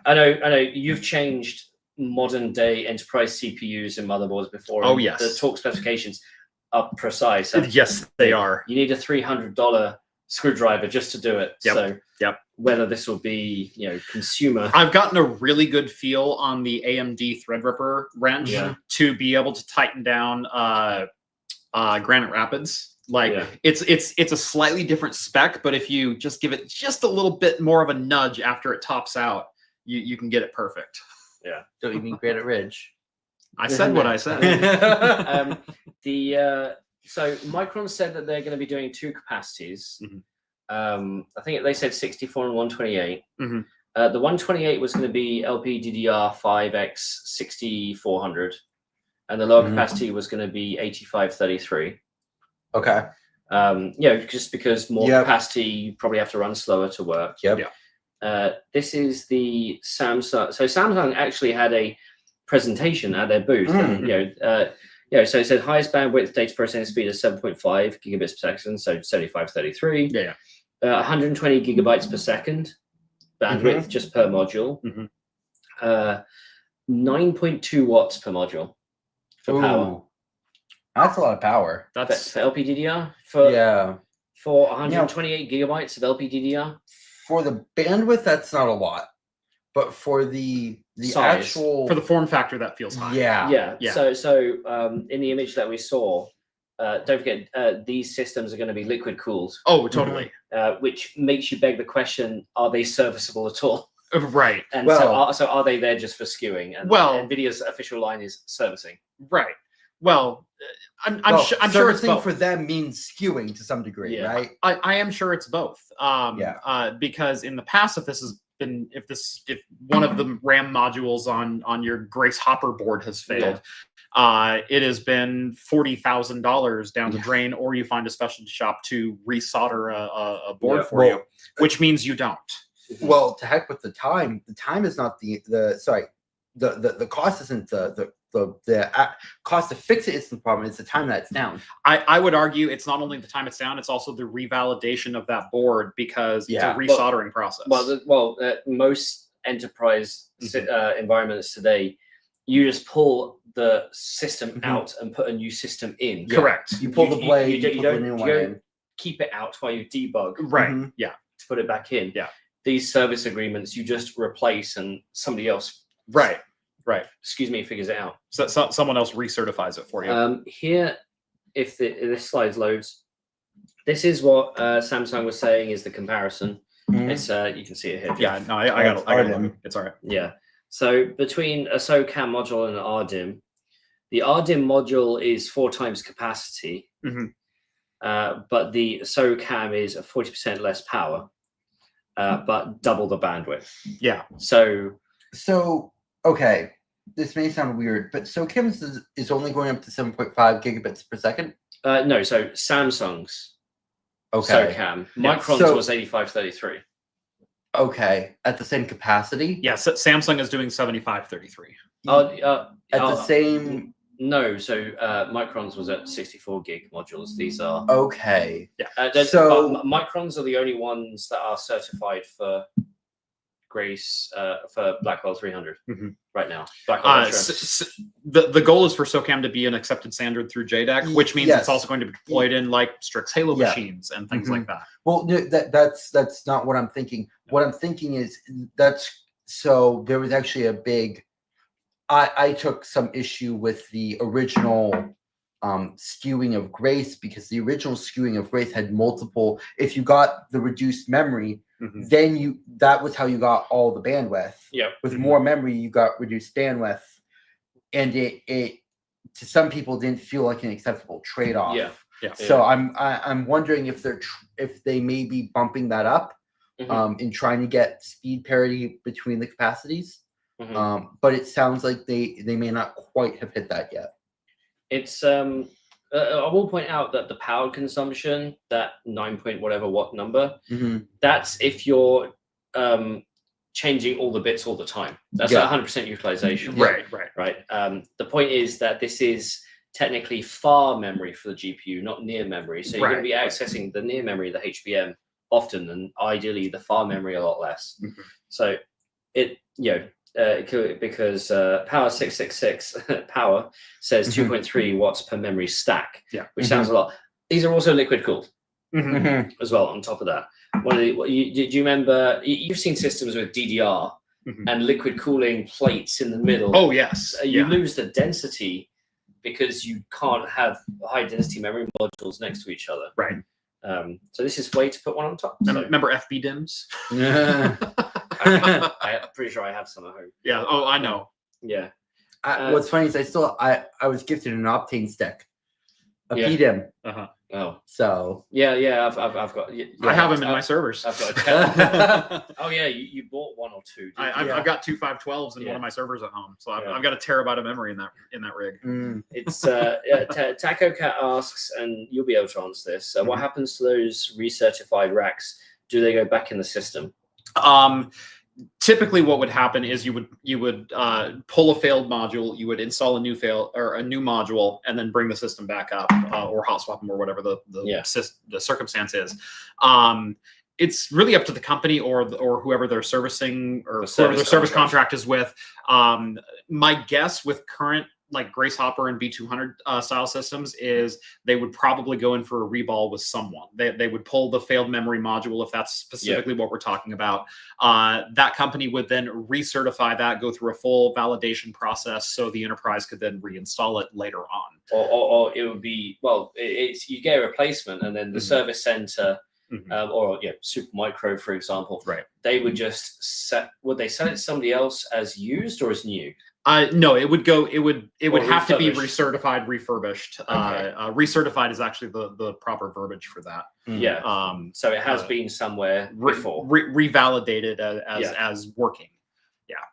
I know you've changed modern day enterprise CPUs and motherboards before. Oh yes, the torque specifications are precise. Yes, they are. You need a $300 screwdriver just to do it. So whether this will be consumer, I've gotten a really good feel on the AMD Threadripper wrench to be able to tighten down Granite Rapids. Like it's a slightly different spec, but if you just give it just a little bit more of a nudge after it tops out, you can get it perfect. Yeah. Don't you mean Granite Ridge? I said what I said. So Micron said that they're going to be doing 2 capacities. I think they said 64 and 128. The 128 was going to be LP-DDR 5x 6400, and the lower capacity was going to be 8533. Okay. Just because more capacity, you probably have to run slower to work. Yep. This is the Samsung. So Samsung actually had a presentation at their booth. And, so it said highest bandwidth data processing speed is 7.5 gigabits per second, so 7533. 120 gigabytes per second bandwidth just per module. 9.2 watts per module for power. That's a lot of power. That's for LPDDR. For 128 gigabytes of LPDDR. For the bandwidth, that's not a lot. But for the size. actual for the form factor, that feels high. Yeah. So in the image that we saw, don't forget these systems are going to be liquid cooled. Oh, totally. Which makes you beg the question: are they serviceable at all? Right. And so are they there just for skewing? And NVIDIA's official line is servicing. Right. Well, I'm sure it's both. For them means skewing to some degree, right? I am sure it's both. Because in the past, if one of the RAM modules on your Grace Hopper board has failed, it has been $40,000 down the drain, or you find a specialty shop to resolder a board for you, which means you don't. Well, to heck with the time. The time is not the cost isn't the cost to fix it is the problem. It's the time that it's down. I would argue it's not only the time it's down, it's also the revalidation of that board, because it's a resoldering process. Most enterprise environments today, you just pull the system out and put a new system in. Correct. You pull the blade. You don't keep it out while you debug. Right. To put it back in. These service agreements you just replace, and somebody else. Right. Excuse me, figures it out. So someone else recertifies it for you. Here, if this slide loads, this is what Samsung was saying is the comparison. It's you can see it here. Yeah, no, I got it. It's all right. Yeah. So between a SOCAM module and an RDIMM, the RDIMM module is 4 times capacity, but the SOCAM is 40% less power, but double the bandwidth. Yeah. So okay, this may sound weird, but SOCAM is only going up to 7.5 gigabits per second? No, so Samsung's SOCAM. Micron's was 8533. Okay, at the same capacity? Yeah, Samsung is doing 7533. At the same... No, so Micron's was at 64 gig modules. These are... Okay. Yeah. So Micron's are the only ones that are certified for Grace for Blackwell 300 right now. Blackwell Ultra. The goal is for SOCAM to be an accepted standard through JDEC, which means it's also going to be deployed in like Strix Halo machines and things like that. Well, that's not what I'm thinking. What I'm thinking is so there was actually a big. I took some issue with the original skewing of Grace, because the original skewing of Grace had multiple. If you got the reduced memory, then that was how you got all the bandwidth. With more memory, you got reduced bandwidth, and it to some people didn't feel like an acceptable trade-off. So I'm wondering if they may be bumping that up in trying to get speed parity between the capacities. But it sounds like they may not quite have hit that yet. It's I will point out that the power consumption, that 9 point whatever watt number, that's if you're changing all the bits all the time. That's 100% utilization. Right. The point is that this is technically far memory for the GPU, not near memory. So you're going to be accessing the near memory, the HBM, often, and ideally the far memory a lot less. So it, because Power 666 Power says 2.3 watts per memory stack, which sounds a lot. These are also liquid cooled as well. On top of that, do you remember? You've seen systems with DDR and liquid cooling plates in the middle. Oh yes, you lose the density because you can't have high density memory modules next to each other. Right. So this is way to put one on top. Remember FB DIMMs? I'm pretty sure I have some at home. Yeah. Oh, I know. Yeah. What's funny is I was gifted an Optane stick, a PDIMM. Oh. So. Yeah. I've got. I have them in my servers. I've got. Oh yeah, you bought one or two. I've got two 512s in one of my servers at home, so I've got a terabyte of memory in that rig. It's TacoCat asks, and you'll be able to answer this. What happens to those recertified racks? Do they go back in the system? typically what would happen is you would pull a failed module, you would install a new module, and then bring the system back up, or hot swap them, or whatever the circumstance is. It's really up to the company or whoever they're servicing, or whoever their service contract is with. My guess with current like Grace Hopper and B200 style systems is they would probably go in for a reball with someone. They would pull the failed memory module, if that's specifically what we're talking about. That company would then recertify that, go through a full validation process, so the enterprise could then reinstall it later on. Or it would be, well, it's you get a replacement, and then the service center, or Supermicro, for example, right? They would just would they sell it to somebody else as used or as new? No, it would go. It would have to be recertified, refurbished. Okay. Recertified is actually the proper verbiage for that. Yeah. So it has been somewhere before. Revalidated as working. Yeah.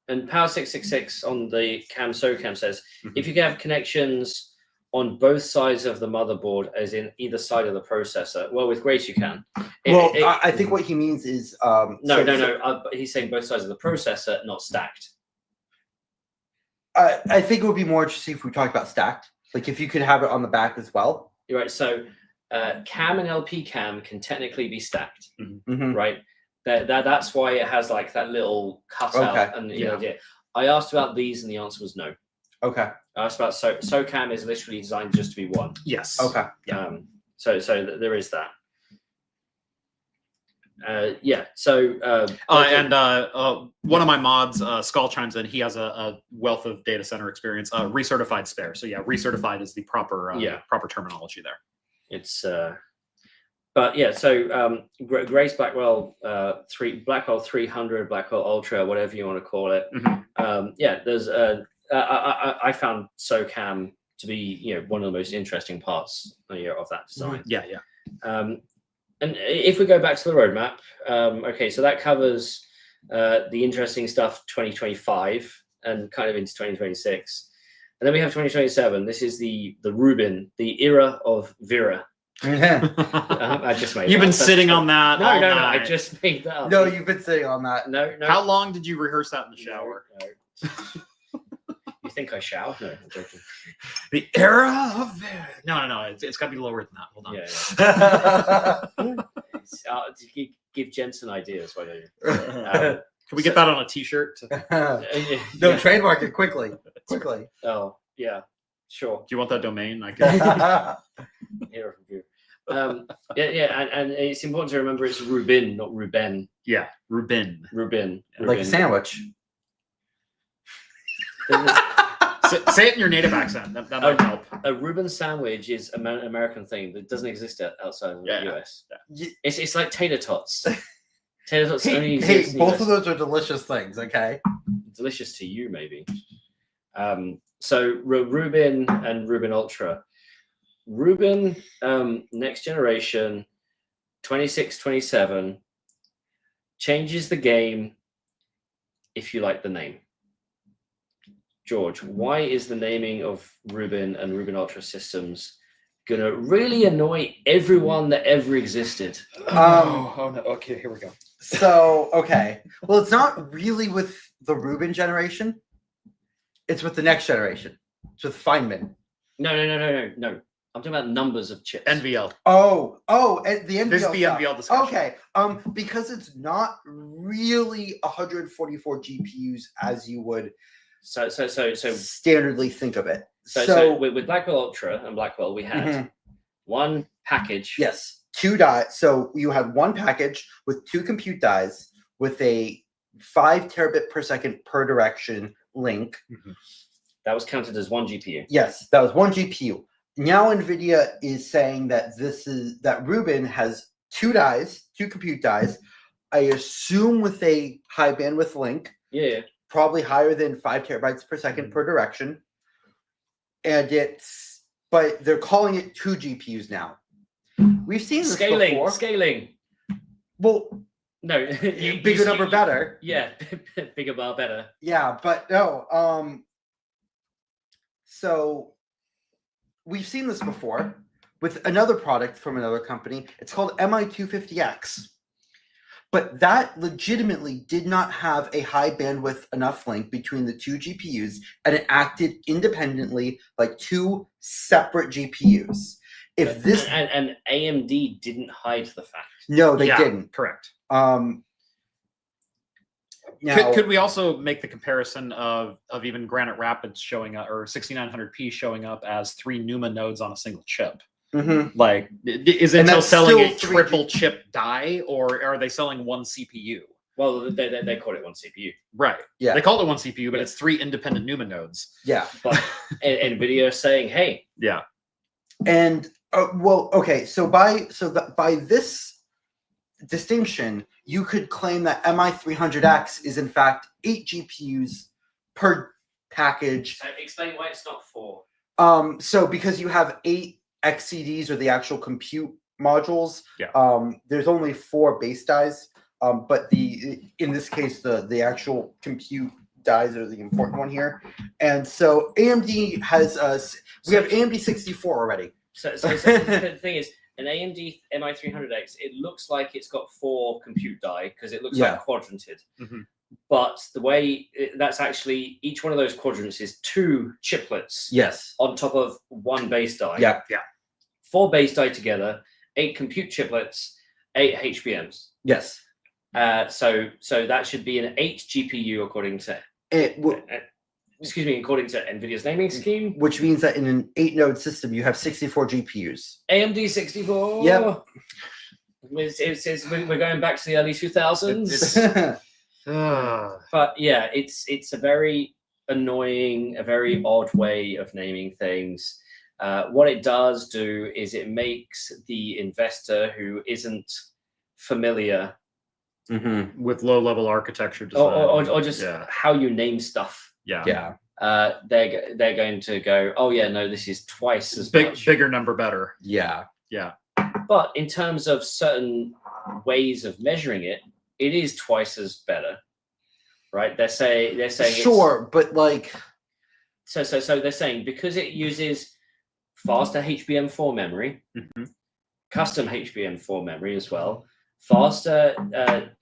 And Power 666 on the SOCAM says if you can have connections on both sides of the motherboard, as in either side of the processor. Well, with Grace you can. I think what he means is no. He's saying both sides of the processor, not stacked. I think it would be more interesting if we talked about stacked. Like if you could have it on the back as well. You're right. So CAM and LP CAM can technically be stacked, right? That's why it has like that little cutout. And I asked about these, and the answer was no. Okay. I asked about SOCAM is literally designed just to be one. Yes. Okay. So there is that. One of my mods, Skull, chimes in. He has a wealth of data center experience. Recertified spare. So yeah, recertified is the proper proper terminology there. It's but yeah. So Grace Blackwell Blackwell 300, Blackwell Ultra, whatever you want to call it. There's I found SOCAM to be one of the most interesting parts of that design. And if we go back to the roadmap, okay, so that covers the interesting stuff 2025 and kind of into 2026. And then we have 2027. This is the Rubin, the era of Vera. I just made You've been sitting on that. No, I just made that up. No, you've been sitting on that. No. How long did you rehearse that in the shower? No. You think I shower? No, I'm joking. The era of Vera. No. It's got to be lower than that. Hold on. Yeah. Give Jensen ideas. Why don't you? Can we get that on a T-shirt? No, trademark it quickly. Oh yeah, sure. Do you want that domain? I can. Here from you. And it's important to remember it's Rubin, not Ruben. Yeah, Rubin. Like a sandwich. Say it in your native accent. That might help. A Reuben sandwich is an American thing that doesn't exist outside of the US. Yeah. It's like tater tots. Tater tots only exist in the both US. of those are delicious things. Okay. Delicious to you, maybe. So Ruben and Ruben Ultra. Ruben, next generation, 26, 27, changes the game if you like the name. George, why is the naming of Ruben and Ruben Ultra systems going to really annoy everyone that ever existed? Oh no. Okay, here we go. So, okay. Well, it's not really with the Ruben generation. It's with the next generation. It's with Fineman. No. I'm talking about numbers of chips. NVL. Oh, and the NVL. This is the NVL discussion. Okay. Because it's not really 144 GPUs as you would so standardly think of it. So with Blackwell Ultra and Blackwell, we had one package. Yes, 2 die. So you had one package with 2 compute dies with a 5 terabit per second per direction link. That was counted as one GPU. Yes, that was one GPU. Now NVIDIA is saying that Ruben has 2 dies, 2 compute dies. I assume with a high bandwidth link. Yeah. Probably higher than 5 terabytes per second per direction. And but they're calling it 2 GPUs now. We've seen this before. Scaling. Well, no, bigger number better. Yeah, bigger bar better. Yeah, but no. So we've seen this before with another product from another company. It's called MI250X. but that legitimately did not have a high bandwidth enough link between the two GPUs, and it acted independently like two separate GPUs. If this and AMD didn't hide the fact. No, they didn't. Correct. Now, could we also make the comparison of even Granite Rapids showing up, or 6900P showing up as 3 NUMA nodes on a single chip? Like, is Intel selling a triple chip die, or are they selling one CPU? Well, they call it one CPU. Right. Yeah. They call it one CPU, but it's 3 independent NUMA nodes. Yeah. But NVIDIA is saying, hey. Yeah. And well, okay. So by this distinction, you could claim that MI300X is in fact 8 GPUs per package. So explain why it's not 4. So because you have 8 XCDs, or the actual compute modules, there's only 4 base dies. But in this case, the actual compute dies are the important one here. And so AMD has we have AMD 64 already. So the thing is, an AMD MI300X, it looks like it's got 4 compute die because it looks like quadranted. But the way that's actually, each one of those quadrants is 2 chiplets. Yes. On top of 1 base die. Yeah. 4 base die together, 8 compute chiplets, 8 HBMs. Yes. So that should be an 8 GPU according to according to NVIDIA's naming scheme. Which means that in an 8-node system, you have 64 GPUs. AMD 64. Yep. We're going back to the early 2000s. But yeah, it's a very annoying, a very odd way of naming things. What it does do is it makes the investor who isn't familiar with low-level architecture design, or just how you name stuff. They're going to go, oh yeah, no, this is twice as much. Bigger number better. Yeah. But in terms of certain ways of measuring it, it is twice as better, right? They're saying sure, but like so they're saying because it uses faster HBM4 memory, custom HBM4 memory as well, faster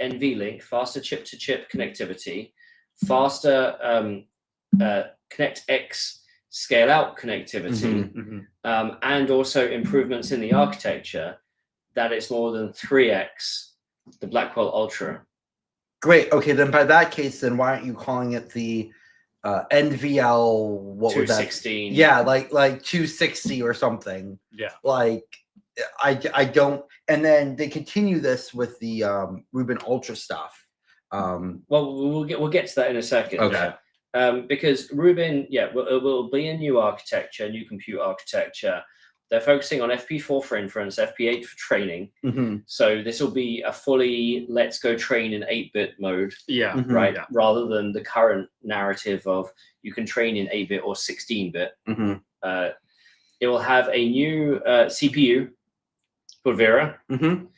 NVLink, faster chip-to-chip connectivity, faster ConnectX scale-out connectivity, and also improvements in the architecture, that it's more than 3x the Blackwell Ultra. Great. Okay, then by that case, then why aren't you calling it the NVL? What was that? 216. Yeah, like 260 or something. Yeah. Like I don't. And then they continue this with the Ruben Ultra stuff. Well, we'll get to that in a second. Okay. Because Ruben, will be a new architecture, new compute architecture. They're focusing on FP4 for inference, FP8 for training. So this will be a fully let's go train in 8-bit mode. Right? Yeah. Rather than the current narrative of you can train in 8-bit or 16-bit. It will have a new CPU called Vera. And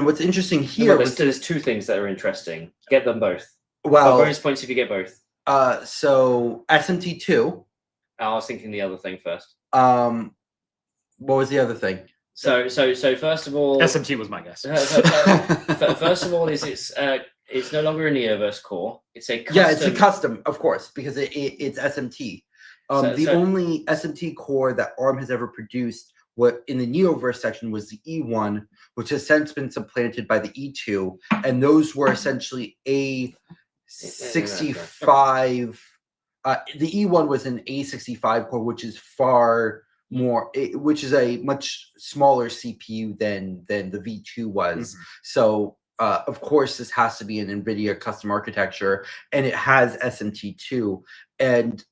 what's interesting here, there's 2 things that are interesting. Get them both. Well, bonus points if you get both. So SMT2. I was thinking the other thing first. What was the other thing? So first of all, SMT was my guess. First of all, is it's no longer a Neoverse core. It's a custom. Yeah, it's a custom, of course, because it's SMT. The only SMT core that ARM has ever produced, what in the Neoverse section, was the E1, which has since been supplanted by the E2, and those were essentially A65. The E1 was an A65 core, which is which is a much smaller CPU than the V2 was. So of course this has to be an NVIDIA custom architecture, and it has SMT2. And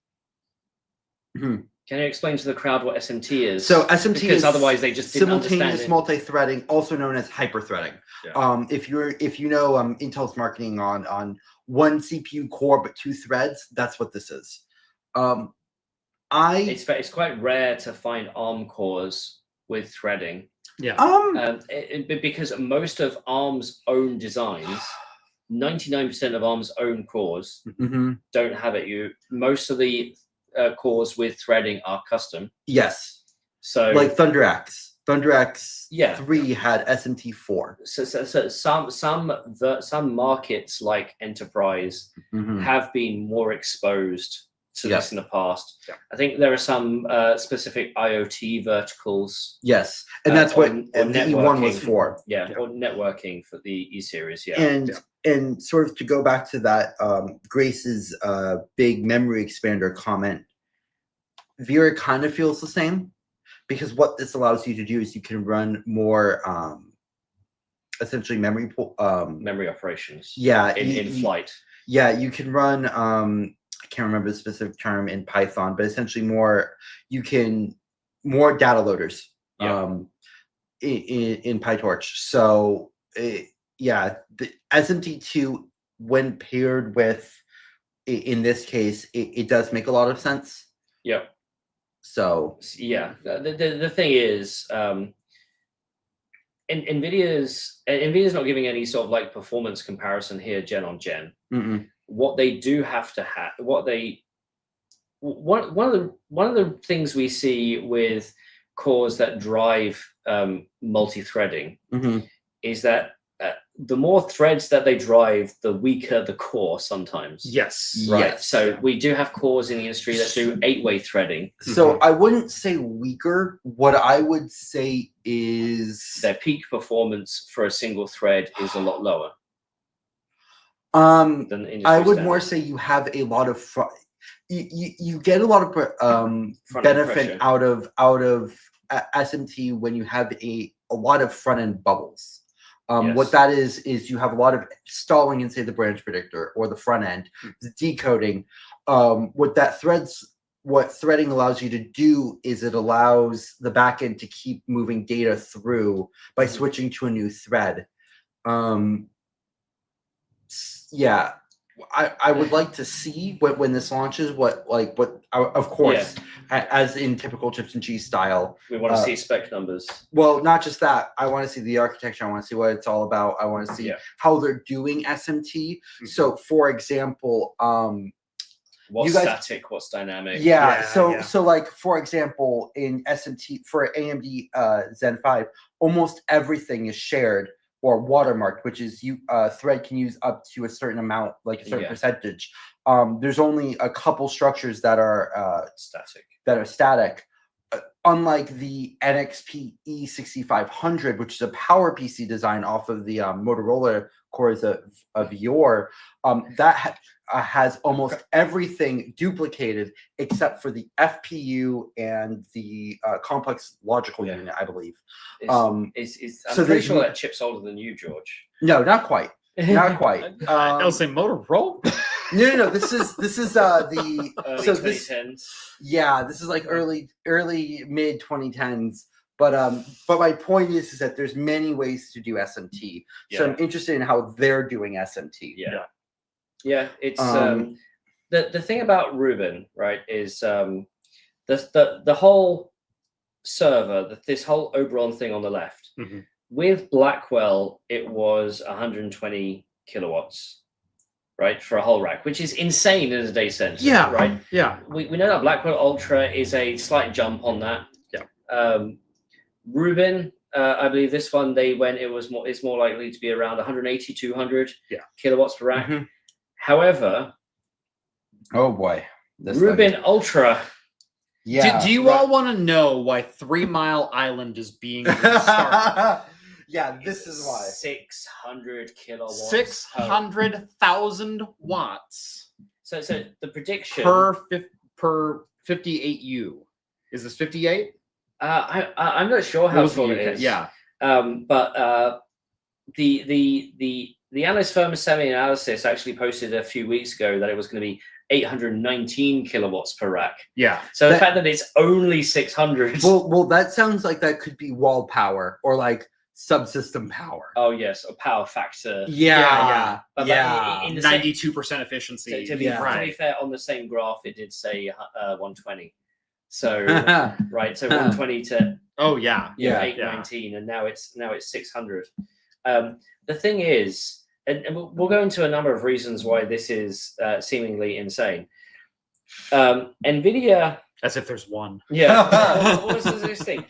can you explain to the crowd what SMT is? So SMT because is otherwise they just didn't simultaneous understand multi-threading, also known as hyper-threading. If you know Intel's marketing on one CPU core but 2 threads, that's what this is. It's quite rare to find ARM cores with threading. Because most of ARM's own designs, 99% of ARM's own cores don't have it. Most of the cores with threading are custom. Yes. So like Thunder X. Thunder X3 had SMT4. So some markets like enterprise have been more exposed to this in the past. Yeah. I think there are some specific IoT verticals. Yes, and that's what the networking. E1 was for. Yeah, or networking for the E series. Yeah, and sort of to go back to that, Grace's big memory expander comment. Vera kind of feels the same. Because what this allows you to do is you can run more, essentially memory operations. Yeah, in flight. Yeah, you can run. I can't remember the specific term in Python, but essentially more data loaders. In PyTorch. So the SMT2 when paired with, in this case, it does make a lot of sense. Yep. So yeah, the thing is, NVIDIA's not giving any sort of like performance comparison here, gen on gen. What they do have to have, one of the things we see with cores that drive multi-threading is that the more threads that they drive, the weaker the core sometimes. Yes. Right. Yes. So we do have cores in the industry that do 8-way threading. So I wouldn't say weaker. What I would say is their peak performance for a single thread is a lot lower. Than I would more say you have a lot of you get a lot of benefit out of SMT when you have a lot of front end bubbles. What that is you have a lot of stalling in, say, the branch predictor or the front end, the decoding. What threading allows you to do is it allows the back end to keep moving data through by switching to a new thread. Yeah, I would like to see when this launches of course, as in typical chips and cheese style, we want to see spec numbers. Well, not just that. I want to see the architecture. I want to see what it's all about. I want to see how they're doing SMT. So, for example, what's static, what's dynamic? So like, for example, in SMT for AMD Zen 5, almost everything is shared or watermarked, which is thread can use up to a certain amount, like a certain percentage. There's only a couple structures that are static. Unlike the NXP E6500, which is a power PC design off of the Motorola cores of yore, that has almost everything duplicated except for the FPU and the complex logical unit, I believe. I'm pretty sure that chip's older than you, George. No, not quite. Not quite. I'll say Motorola. No. This is the early so 2010s. This is like early mid 2010s. But my point is that there's many ways to do SMT. So I'm interested in how they're doing SMT. Yeah. It's the thing about Ruben, right, is the whole server, this whole Oberon thing on the left. With Blackwell, it was 120 kilowatts, right, for a whole rack, which is insane as a data center. Yeah. Right. Yeah. We know that Blackwell Ultra is a slight jump on that. Yeah. Ruben, I believe this one it's more likely to be around 180, 200 kilowatts per rack. However, oh boy, Ruben Ultra. Yeah. Do you all want to know why 3 Mile Island is being restarted? This is why. 600 kilowatts. 600,000 watts. So the prediction per 58U. Is this 58? I'm not sure how tall it is. Yeah. But the analyst firm Semi-Analysis actually posted a few weeks ago that it was going to be 819 kilowatts per rack. Yeah. So the fact that it's only 600. Well, that sounds like that could be wall power or like subsystem power. Oh yes, a power factor. Yeah. But 92% efficiency. To be fair, on the same graph, it did say 120. So right, so 120 to 819, and now it's 600. The thing is, and we'll go into a number of reasons why this is seemingly insane. NVIDIA, as if there's one. Yeah. What was this thing?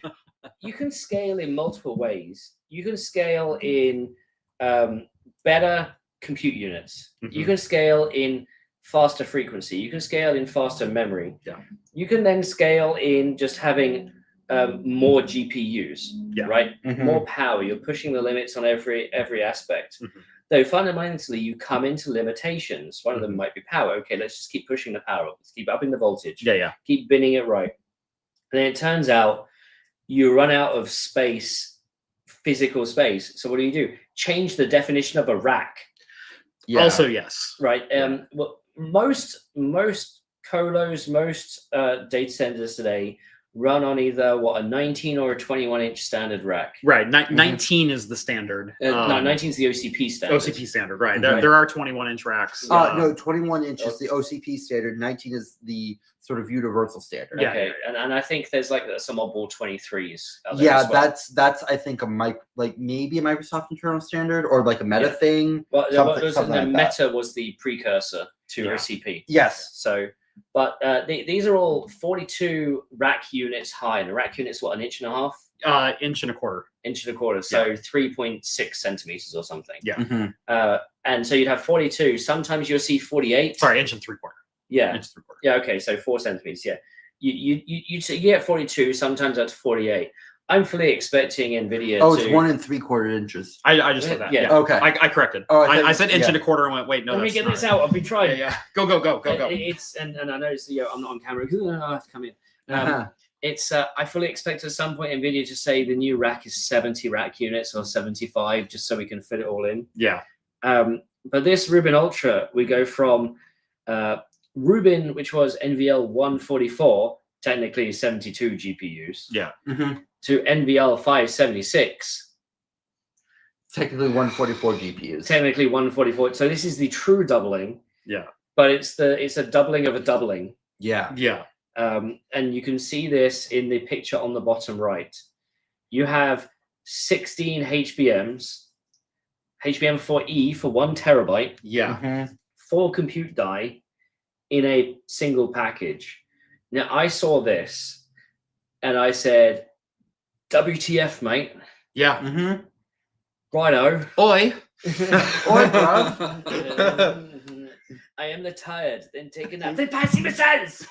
you can scale in multiple ways. You can scale in better compute units. You can scale in faster frequency. You can scale in faster memory. You can then scale in just having more GPUs, right? More power. You're pushing the limits on every aspect. Though fundamentally, you come into limitations. One of them might be power. Okay, let's just keep pushing the power up. Let's keep upping the voltage. Keep binning it right. And then it turns out you run out of space, physical space. So what do? Change the definition of a rack. Also, yes. Right. Well, most colos, most data centers today run on either a 19 or a 21-inch standard rack. Right. 19 is the standard. No, 19 is the OCP standard. OCP standard, right. There are 21-inch racks. No, 21-inch is the OCP standard. 19 is the sort of universal standard. Okay. And I think there's like some oddball 23s out there Yeah, as well. that's I think maybe a Microsoft internal standard or like a Meta thing. Well, something like Meta was the precursor to OCP. Yes. So, but these are all 42 rack units high, and a rack unit's what, an inch and a half? Inch and a quarter. Inch and a quarter, so 3.6 centimeters or something. Yeah. And so you'd have 42. Sometimes you'll see 48. Sorry, inch and three-quarter. Yeah. Inch and three-quarter. Yeah. Okay. So 4 centimeters. Yeah. You get 42. Sometimes that's 48. I'm fully expecting NVIDIA. Oh, it's 1 3/4 inches. I just said that. Yeah. Okay. I corrected. Oh, I said inch and a quarter and went, wait, no. Let me get this out. I've been trying. Yeah. Go. It's and I know it's, I'm not on camera because I have to come in. It's I fully expect at some point NVIDIA to say the new rack is 70 rack units or 75, just so we can fit it all in. Yeah. But this Ruben Ultra, we go from Ruben, which was NVL 144, technically 72 GPUs. Yeah. To NVL 576. Technically 144 GPUs. Technically 144. So this is the true doubling. Yeah. But it's a doubling of a doubling. Yeah. Yeah. And you can see this in the picture on the bottom right. You have 16 HBMs, HBM4E for 1 terabyte. Yeah. 4 compute die in a single package. Now, I saw this and I said, WTF, mate. Yeah. Righto. Oi. Oi, bruv. I am the tired, then take a nap. Then fancy missiles!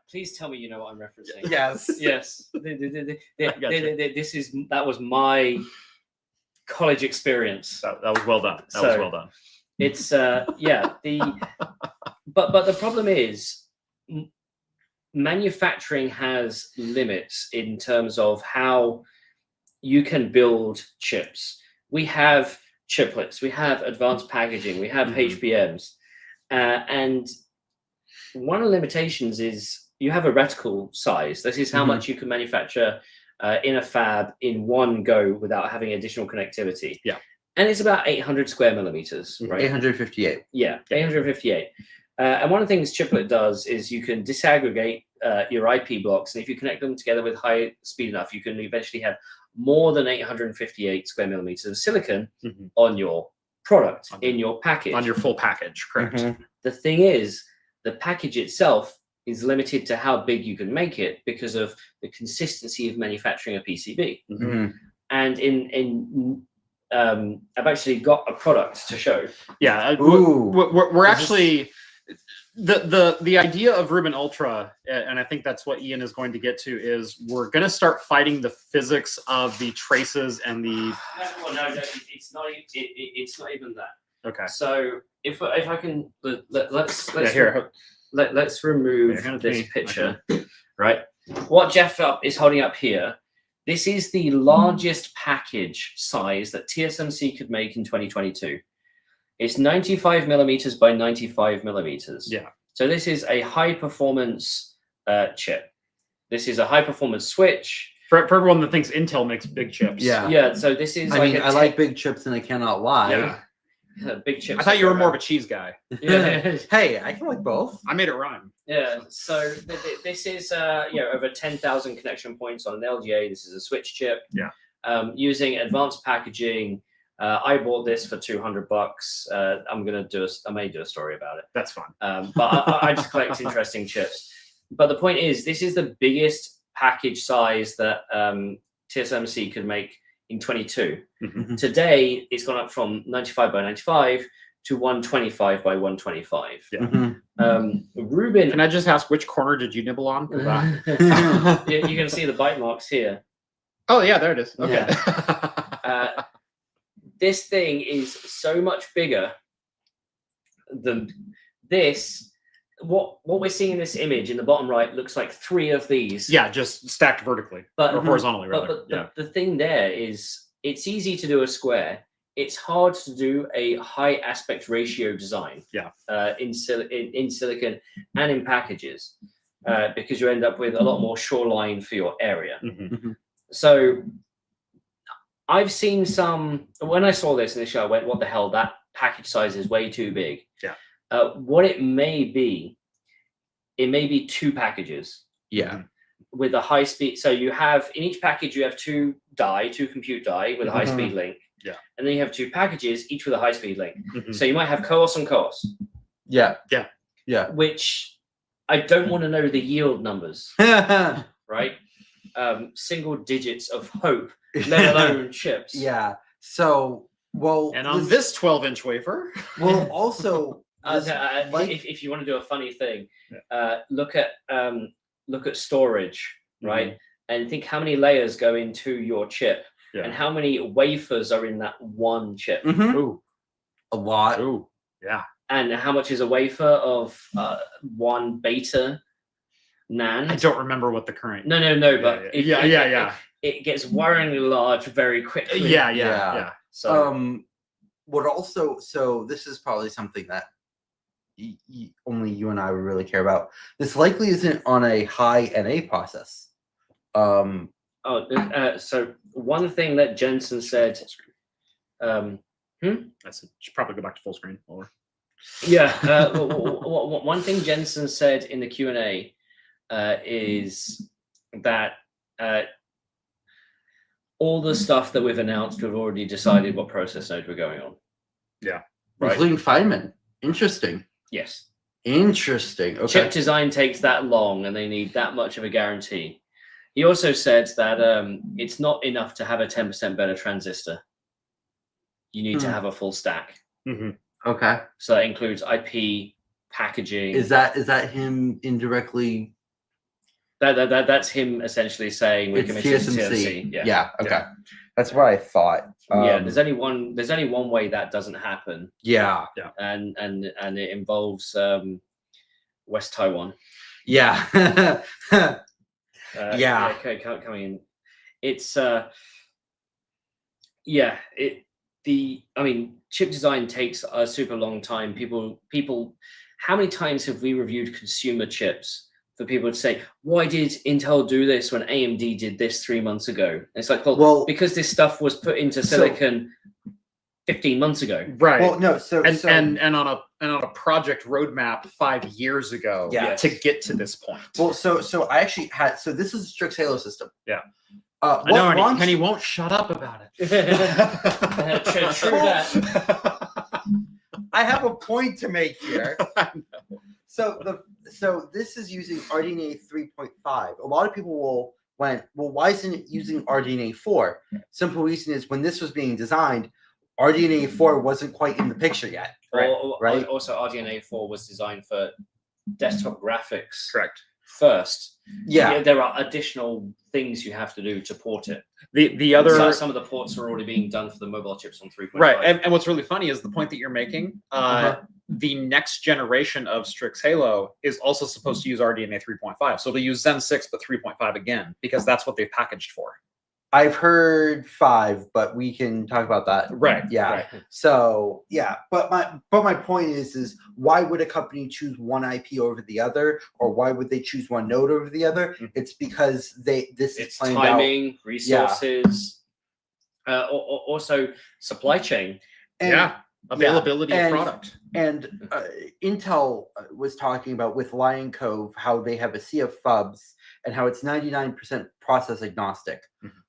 Please tell me you know what I'm referencing. Yes. Yes. That was my college experience. That was well done. That was well done. It's but the problem is manufacturing has limits in terms of how you can build chips. We have chiplets, we have advanced packaging, we have HBMs, and one of the limitations is you have a reticle size. This is how much you can manufacture in a fab in one go without having additional connectivity. Yeah. And it's about 800 square millimeters, right? 858. Yeah, 858. And one of the things chiplet does is you can disaggregate your IP blocks, and if you connect them together with high speed enough, you can eventually have more than 858 square millimeters of silicon on your product, in your package. On your full package, correct. The thing is, the package itself is limited to how big you can make it because of the consistency of manufacturing a PCB. And I've actually got a product to show. Yeah, we're actually the idea of Ruben Ultra, and I think that's what Ian is going to get to, is we're going to start fighting the physics of the traces and the. Well, no, it's not. It's not even that. Okay. So if I can let's remove Here, this picture, right? What Jeff is holding up here. This is the largest package size that TSMC could make in 2022. It's 95 millimeters by 95 millimeters. Yeah. So this is a high performance chip. This is a high performance switch. For everyone that thinks Intel makes big chips. Yeah. Yeah. So this is. I like big chips and I cannot lie. Yeah. Big chips. I thought you were more of a cheese guy. Yeah. Hey, I can like both. I made it rhyme. Yeah. So this is over 10,000 connection points on an LGA. This is a switch chip. Yeah. Using advanced packaging. I bought this for $200. I may do a story about it. That's fun. But I just collect interesting chips. But the point is, this is the biggest package size that TSMC could make in 22. Mm-hmm. Today, it's gone up from 95 by 95 to 125 by 125. Yeah. Ruben, can I just ask, which corner did you nibble on? you can see the bite marks here. Oh yeah, there it is. Okay. Yeah. This thing is so much bigger than this. What we're seeing in this image in the bottom right looks like 3 of these. Yeah, just stacked vertically, but or horizontally rather. But the thing there is, it's easy to do a square. It's hard to do a high aspect ratio design. Yeah. In silicon and in packages, because you end up with a lot more shoreline for your area. So I've seen some. When I saw this in the show, I went, "What the hell? That package size is way too big." Yeah. What it may be 2 packages. Yeah. With a high speed. So you have in each package you have 2 compute die with a high speed link. Yeah. And then you have 2 packages, each with a high speed link. So you might have CoWoS and CoWoS. Yeah. Yeah. Yeah. Which I don't want to know the yield numbers. Right? Single digits of hope, let alone chips. Yeah. So, well, and on this 12-inch wafer. Well, also, if you want to do a funny thing, look at storage, right? And think how many layers go into your chip, and how many wafers are in that one chip. Ooh, a lot. Ooh, yeah. And how much is a wafer of one beta NAND? I don't remember what the current. No. But it gets worryingly large very quickly. Yeah. So so this is probably something that only you and I would really care about. This likely isn't on a high NA process. So one thing that Jensen said. I should probably go back to full screen. Yeah. One thing Jensen said in the Q&A is that all the stuff that we've announced, we've already decided what process node we're going on. Yeah. Right. Including Fineman. Interesting. Yes. Interesting. Okay. Chip design takes that long, and they need that much of a guarantee. He also said that it's not enough to have a 10% better transistor. You need to have a full stack. Okay. So that includes IP, packaging. Is that him indirectly? That's him essentially saying we're committed to TSMC. Yeah. Okay. That's what I thought. There's only one way that doesn't happen. Yeah. And it involves West Taiwan. Yeah. Coming in. It's chip design takes a super long time. People, how many times have we reviewed consumer chips for people to say, why did Intel do this when AMD did this 3 months ago? And it's like, well, because this stuff was put into silicon 15 months ago. Right. Well, no. And on a project roadmap 5 years ago. To get to this point. Well, so I actually had. So this is a Strix Halo system. Yeah. I know, and he won't shut up about it. True that. I have a point to make here. So this is using RDNA 3.5. A lot of people went, well, why isn't it using RDNA 4? Simple reason is when this was being designed, RDNA 4 wasn't quite in the picture yet. Right. Also, RDNA 4 was designed for desktop graphics. Correct. First. Yeah. There are additional things you have to do to port it. The other some of the ports are already being done for the mobile chips on 3.5. Right. And what's really funny is the point that you're making. The next generation of Strix Halo is also supposed to use RDNA 3.5. So they'll use Zen 6, but 3.5 again, because that's what they've packaged for. I've heard 5, but we can talk about that. Right. Yeah. Right. So yeah, but my point is why would a company choose one IP over the other, or why would they choose one node over the other? It's because it's timing, resources, also supply chain. Availability of product. And Intel was talking about with Lion Cove how they have a sea of FUBs and how it's 99% process agnostic.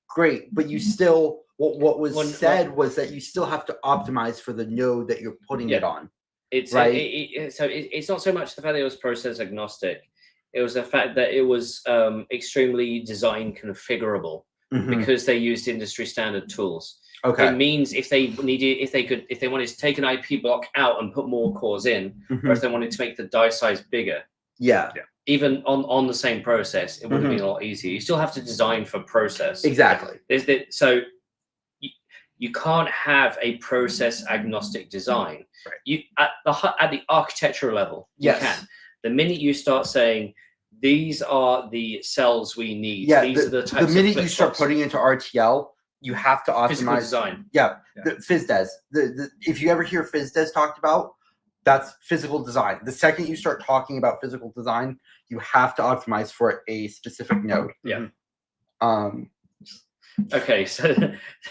Great, but you still what was said was that you still have to optimize for the node that you're putting it on. It's right. So it's not so much the fact that it was process agnostic. It was the fact that it was extremely design configurable because they used industry standard tools. Okay. It means if they wanted to take an IP block out and put more cores in, or if they wanted to make the die size bigger, even on the same process, it would have been a lot easier. You still have to design for process. Exactly. So you can't have a process agnostic design. Right. You at the architectural level, you can. The minute you start saying these are the cells we need, these are the types. The minute you start putting into RTL, you have to optimize physical design. The FizDes. If you ever hear FizDes talked about, that's physical design. The second you start talking about physical design, you have to optimize for a specific node. Okay, so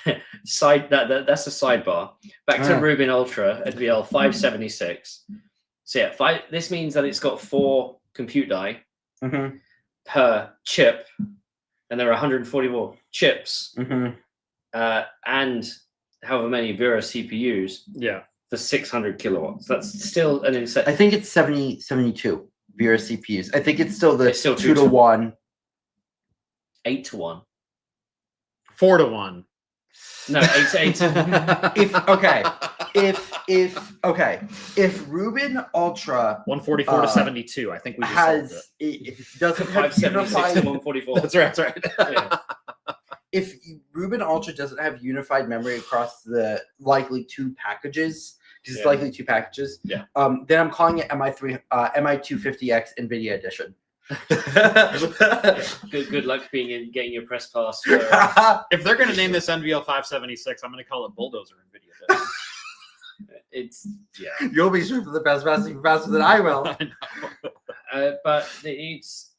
that's a sidebar. Back to Ruben Ultra at VL 576. So this means that it's got 4 compute die per chip, and there are 144 chips, and however many Vera CPUs. For 600 kilowatts. That's still an insane. I think it's 72 Vera CPUs. I think it's still It's still 2 to 1. 8 to 1. 4 to 1. No, 8 to 8. If Ruben Ultra 144 to 72, I think we just it doesn't have 576 to unified. 144. That's right. Yeah. If Ruben Ultra doesn't have unified memory across the likely 2 packages, because it's likely 2 packages, then I'm calling it MI250X NVIDIA Edition. Good luck getting your press pass. For, if they're going to name this NVL 576, I'm going to call it Bulldozer NVIDIA. It's You'll be sure for the best faster than I will. But it's.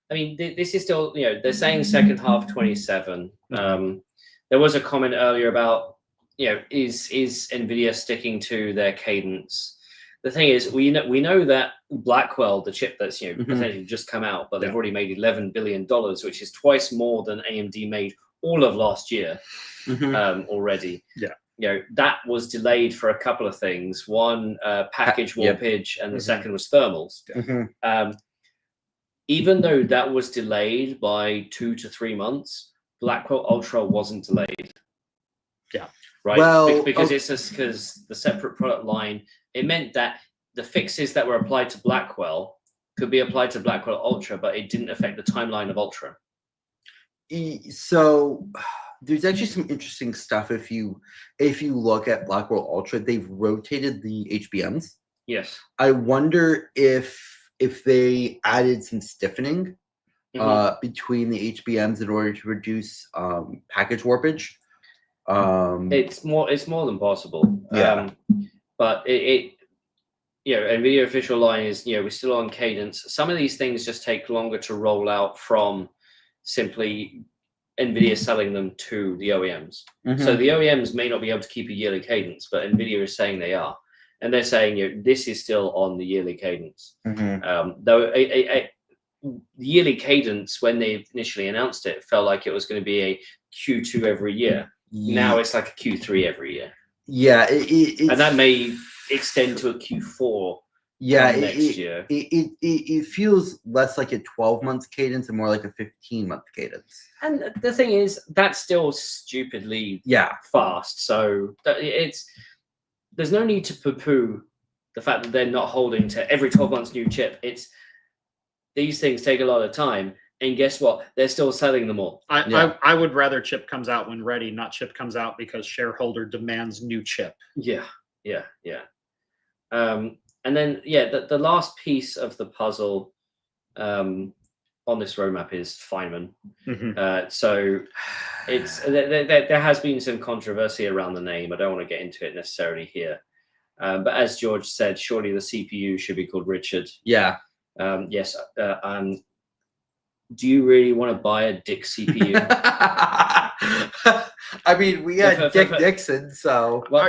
I mean, this is still, they're saying second half 27. There was a comment earlier about, is NVIDIA sticking to their cadence? The thing is, we know that Blackwell, the chip that's potentially just come out, but they've already made $11 billion, which is twice more than AMD made all of last year already. That was delayed for a couple of things. One, package warpage, and the second was thermals. Even though that was delayed by 2 to 3 months, Blackwell Ultra wasn't delayed. Right? Well, because because the separate product line, it meant that the fixes that were applied to Blackwell could be applied to Blackwell Ultra, but it didn't affect the timeline of Ultra. So there's actually some interesting stuff if you look at Blackwell Ultra, they've rotated the HBMs. Yes. I wonder if they added some stiffening between the HBMs in order to reduce package warpage. It's more than possible. But NVIDIA official line is, we're still on cadence. Some of these things just take longer to roll out from simply NVIDIA selling them to the OEMs. So the OEMs may not be able to keep a yearly cadence, but NVIDIA is saying they are. And they're saying, this is still on the yearly cadence. Though the yearly cadence, when they initially announced it, felt like it was going to be a Q2 every year. Now it's like a Q3 every year. And that may extend to a Q4 next year. It feels less like a 12-month cadence and more like a 15-month cadence. And the thing is, that's still stupidly fast. So there's no need to poo-poo the fact that they're not holding to every 12 months new chip. These things take a lot of time. And guess what? They're still selling them all. I would rather chip comes out when ready, not chip comes out because shareholder demands new chip. And then, the last piece of the puzzle on this roadmap is Fineman. So there has been some controversy around the name. I don't want to get into it necessarily here. But as George said, surely the CPU should be called Richard. Yes. Do you really want to buy a Dick CPU? I mean, we had Dick Dixon, so. Well,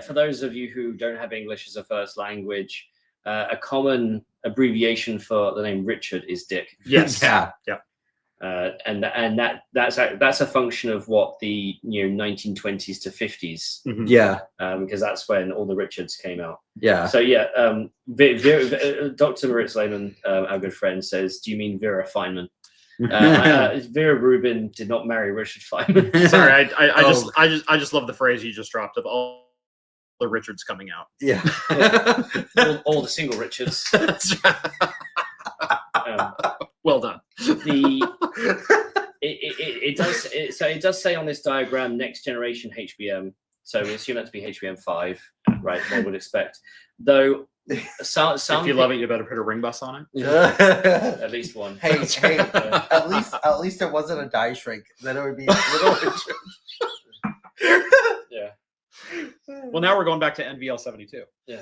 for those of you who don't have English as a first language, a common abbreviation for the name Richard is Dick. Yes. And that's a function of what the 1920s to 50s. Yeah. Because that's when all the Richards came out. Yeah. So yeah, Dr. Moritz Lehmann, our good friend, says, "Do you mean Vera Fineman?" Vera Rubin did not marry Richard Fineman. Sorry, I just love the phrase you just dropped of all the Richards coming out. Yeah. all the single Richards. Well done. It does say on this diagram next generation HBM. So we assume that to be HBM5, right? One would expect. Though some if you love it, you better put a ring bus on it. At least one. Hey, at least it wasn't a die shrink. Then it would be a little. Yeah. Well, now we're going back to NVL72. Yeah.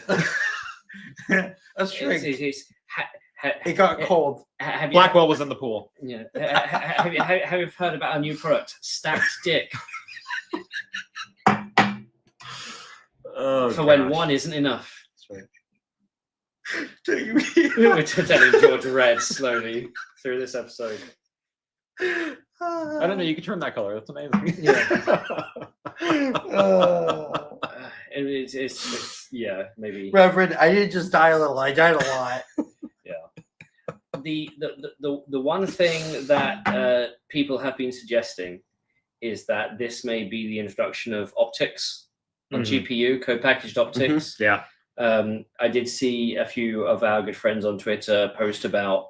A shrink. It got cold. Blackwell was in the pool. Yeah. Have you heard about our new product, Stacked Dick? For when one isn't enough. We're telling George Red slowly through this episode. I don't know. You can turn that color. That's amazing. Yeah. It's yeah, maybe. Reverend, I didn't just die a little. I died a lot. Yeah. The one thing that people have been suggesting is that this may be the introduction of optics on GPU, co-packaged optics. Yeah. I did see a few of our good friends on Twitter post about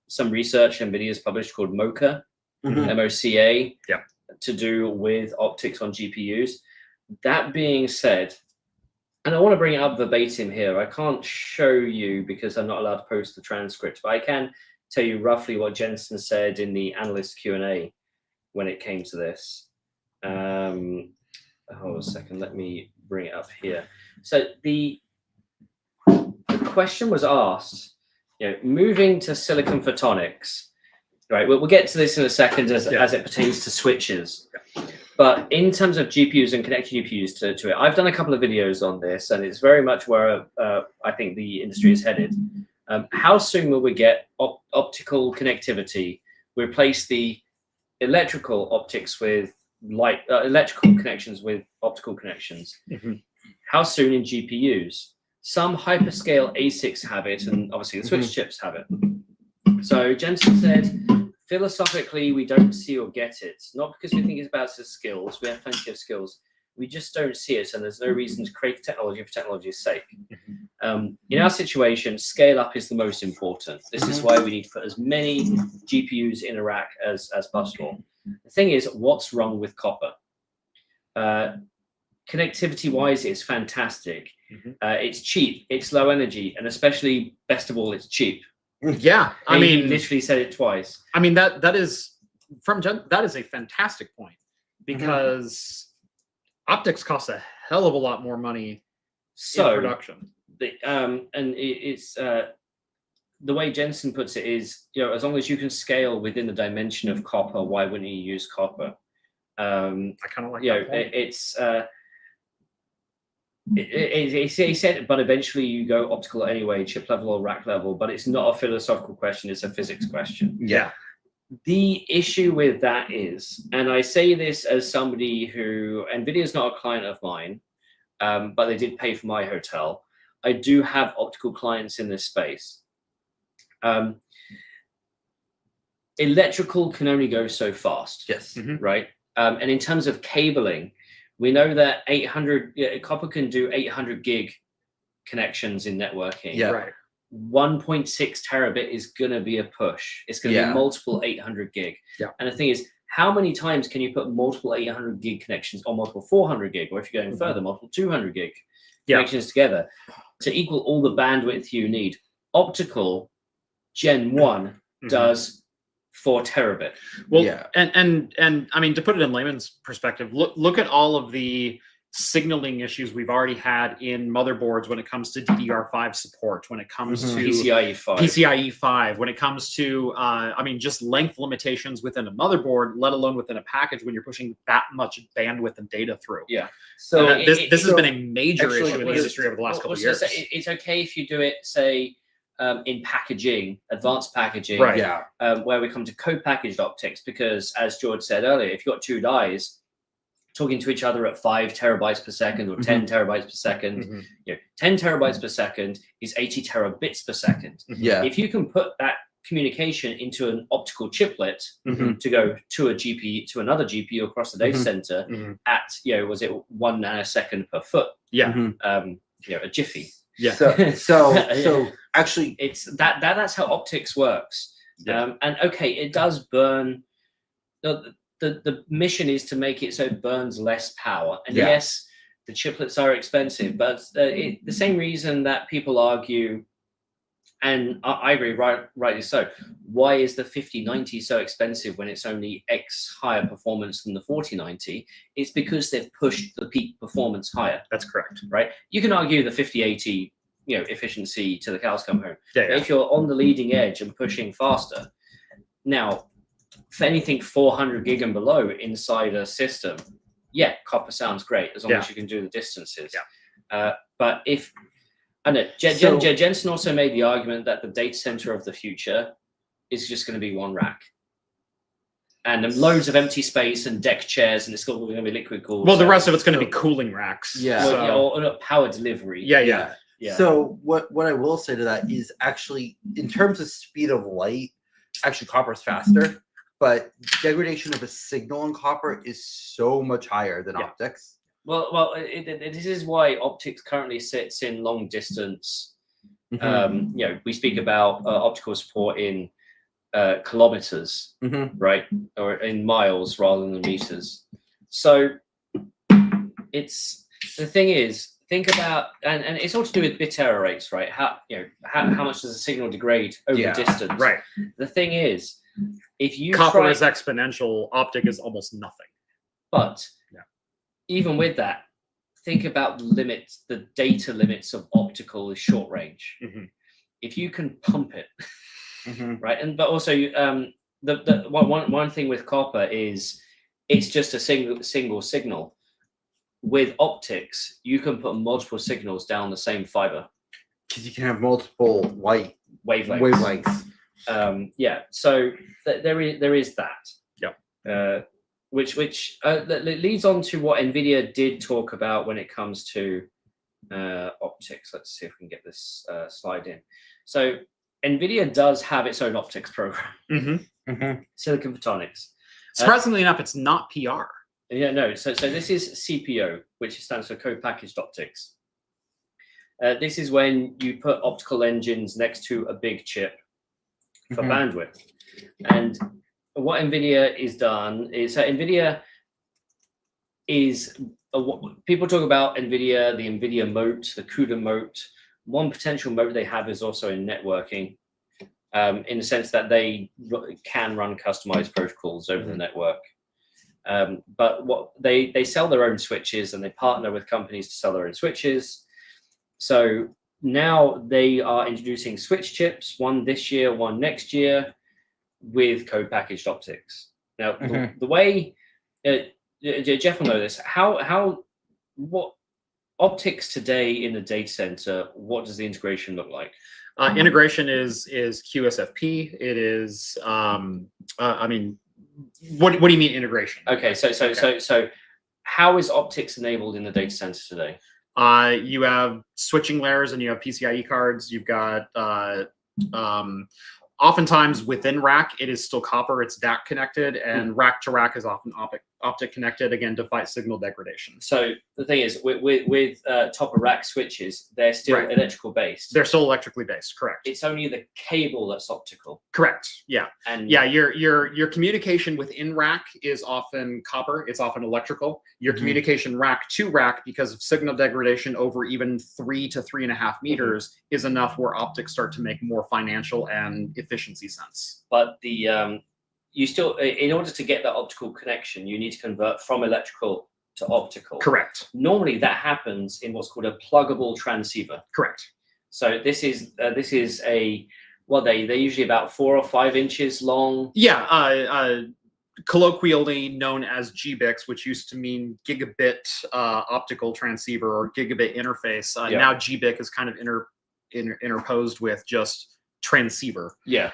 some research NVIDIA's published called MoCA, MoCA, to do with optics on GPUs. That being said, and I want to bring it up verbatim here. I can't show you because I'm not allowed to post the transcript, but I can tell you roughly what Jensen said in the analyst Q&A when it came to this. Hold a second, let me bring it up here. So the question was asked, moving to silicon photonics, right? We'll get to this in a second as it pertains to switches. But in terms of GPUs and connecting GPUs to it, I've done a couple of videos on this, and it's very much where I think the industry is headed. How soon will we get optical connectivity, replace the electrical optics with electrical connections with optical connections? How soon in GPUs? Some hyperscale ASICs have it, and obviously the switch chips have it. So Jensen said, philosophically, we don't see or get it. Not because we think it's about the skills. We have plenty of skills. We just don't see it, and there's no reason to create technology for technology's sake. In our situation, scale up is the most important. This is why we need to put as many GPUs in a rack as possible. The thing is, what's wrong with copper? Connectivity-wise, it's fantastic. It's cheap, it's low energy, and especially, best of all, it's cheap. Yeah, I mean, he literally said it twice. I mean, that is a fantastic point, because optics costs a hell of a lot more money in production. It's the way Jensen puts it is, as long as you can scale within the dimension of copper, why wouldn't you use copper? I kind of like that point. He said, but eventually you go optical anyway, chip level or rack level, but it's not a philosophical question, it's a physics question. Yeah. The issue with that is, and I say this as somebody who, NVIDIA is not a client of mine, but they did pay for my hotel. I do have optical clients in this space. Electrical can only go so fast. Yes. Right? And in terms of cabling, we know that copper can do 800 gig connections in networking. Yeah. Right. 1.6 terabit is going to be a push. It's going to be multiple 800 gig. Yeah. And the thing is, how many times can you put multiple 800 gig connections or multiple 400 gig, or if you're going further, multiple 200 gig connections together to equal all the bandwidth you need? Optical Gen 1 does 4 terabit. Well, and I mean, to put it in layman's perspective, look at all of the signaling issues we've already had in motherboards when it comes to DDR5 support, when it comes to PCIe 5, when it comes to I mean, just length limitations within a motherboard, let alone within a package when you're pushing that much bandwidth and data through. Yeah. So this has been a major issue in the industry over the last couple of years. It's okay if you do it, say, in packaging, advanced packaging, right? Yeah. Where we come to co-packaged optics, because as George said earlier, if you've got two dies talking to each other at 5 terabytes per second or 10 terabytes per second, 10 terabytes per second is 80 terabits per second. Yeah. If you can put that communication into an optical chiplet to go to a GPU, to another GPU across the data center at, was it 1 nanosecond per foot? Yeah. A jiffy. Yeah. So actually, it's that's how optics works. Yeah. And okay, it does burn. The mission is to make it so it burns less power. And yes, the chiplets are expensive, but the same reason that people argue, and I agree, rightly so, why is the 5090 so expensive when it's only X higher performance than the 4090? It's because they've pushed the peak performance higher. That's correct. Right? You can argue the 5080, efficiency to the cows come home. Yeah. If you're on the leading edge and pushing faster, now, for anything 400 gig and below inside a system, copper sounds great as long as you can do the distances. But if I know Jensen also made the argument that the data center of the future is just going to be one rack, and loads of empty space and deck chairs, and it's going to be liquid cooled. Well, the rest of it's going to be cooling racks. Yeah. Or power delivery. Yeah. So what I will say to that is actually, in terms of speed of light, actually copper is faster, but degradation of a signal in copper is so much higher than optics. Well, this is why optics currently sits in long distance. We speak about optical support in kilometers, right, or in miles rather than meters. So it's the thing is, think about, and it's all to do with bit error rates, right? How much does a signal degrade over distance? Right. The thing is, if you copper is exponential, optic is almost nothing. But even with that, think about the data limits of optical is short range. If you can pump it, right, but also the one thing with copper is it's just a single signal. With optics, you can put multiple signals down the same fiber because you can have multiple light wavelengths. So there is that. Which leads on to what NVIDIA did talk about when it comes to optics. Let's see if we can get this slide in. So NVIDIA does have its own optics program, Silicon Photonics. Surprisingly enough, it's not PR. No. So this is CPO, which stands for co-packaged optics. This is when you put optical engines next to a big chip for bandwidth. And what NVIDIA is done is that NVIDIA is people talk about NVIDIA, the NVIDIA moat, the CUDA moat. One potential moat they have is also in networking, in the sense that they can run customized protocols over the network. But what they sell their own switches, and they partner with companies to sell their own switches. So now they are introducing switch chips, one this year, one next year, with co-packaged optics. Now, the way Jeff will know this, what optics today in the data center, what does the integration look like? Integration is QSFP. It is, what do you mean integration? Okay, so how is optics enabled in the data center today? You have switching layers and you have PCIe cards. You've got oftentimes within rack, it is still copper. It's DAC connected, and rack to rack is often optic connected, again, to fight signal degradation. So the thing is, with top of rack switches, they're still electrical based. They're still electrically based, correct. It's only the cable that's optical. Correct, yeah. And your communication within rack is often copper. It's often electrical. Your communication rack to rack, because of signal degradation over even 3 to 3.5 meters, is enough where optics start to make more financial and efficiency sense. But you still, in order to get that optical connection, you need to convert from electrical to optical. Correct. Normally that happens in what's called a pluggable transceiver. Correct. So this is a, well, they're usually about 4 or 5 inches long. Yeah, colloquially known as GBICs, which used to mean gigabit optical transceiver or gigabit interface. Now GBIC is kind of interposed with just transceiver. Yeah.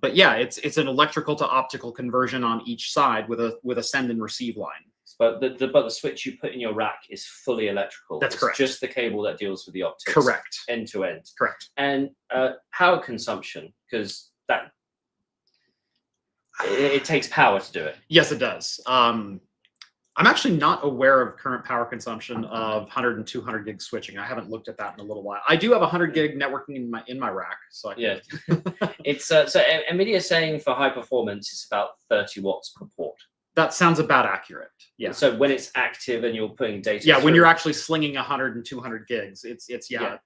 But yeah, it's an electrical to optical conversion on each side with a send and receive line. But the switch you put in your rack is fully electrical. That's correct. Just the cable that deals with the optics. Correct. End to end. Correct. And power consumption, because that it takes power to do it. Yes, it does. I'm actually not aware of current power consumption of 100 and 200 gig switching. I haven't looked at that in a little while. I do have 100 gig networking in my rack, so I can... Yeah. It's so NVIDIA is saying for high performance, it's about 30 watts per port. That sounds about accurate. Yeah. So when it's active and you're putting data, yeah, when you're actually slinging 100 and 200 gigs, it's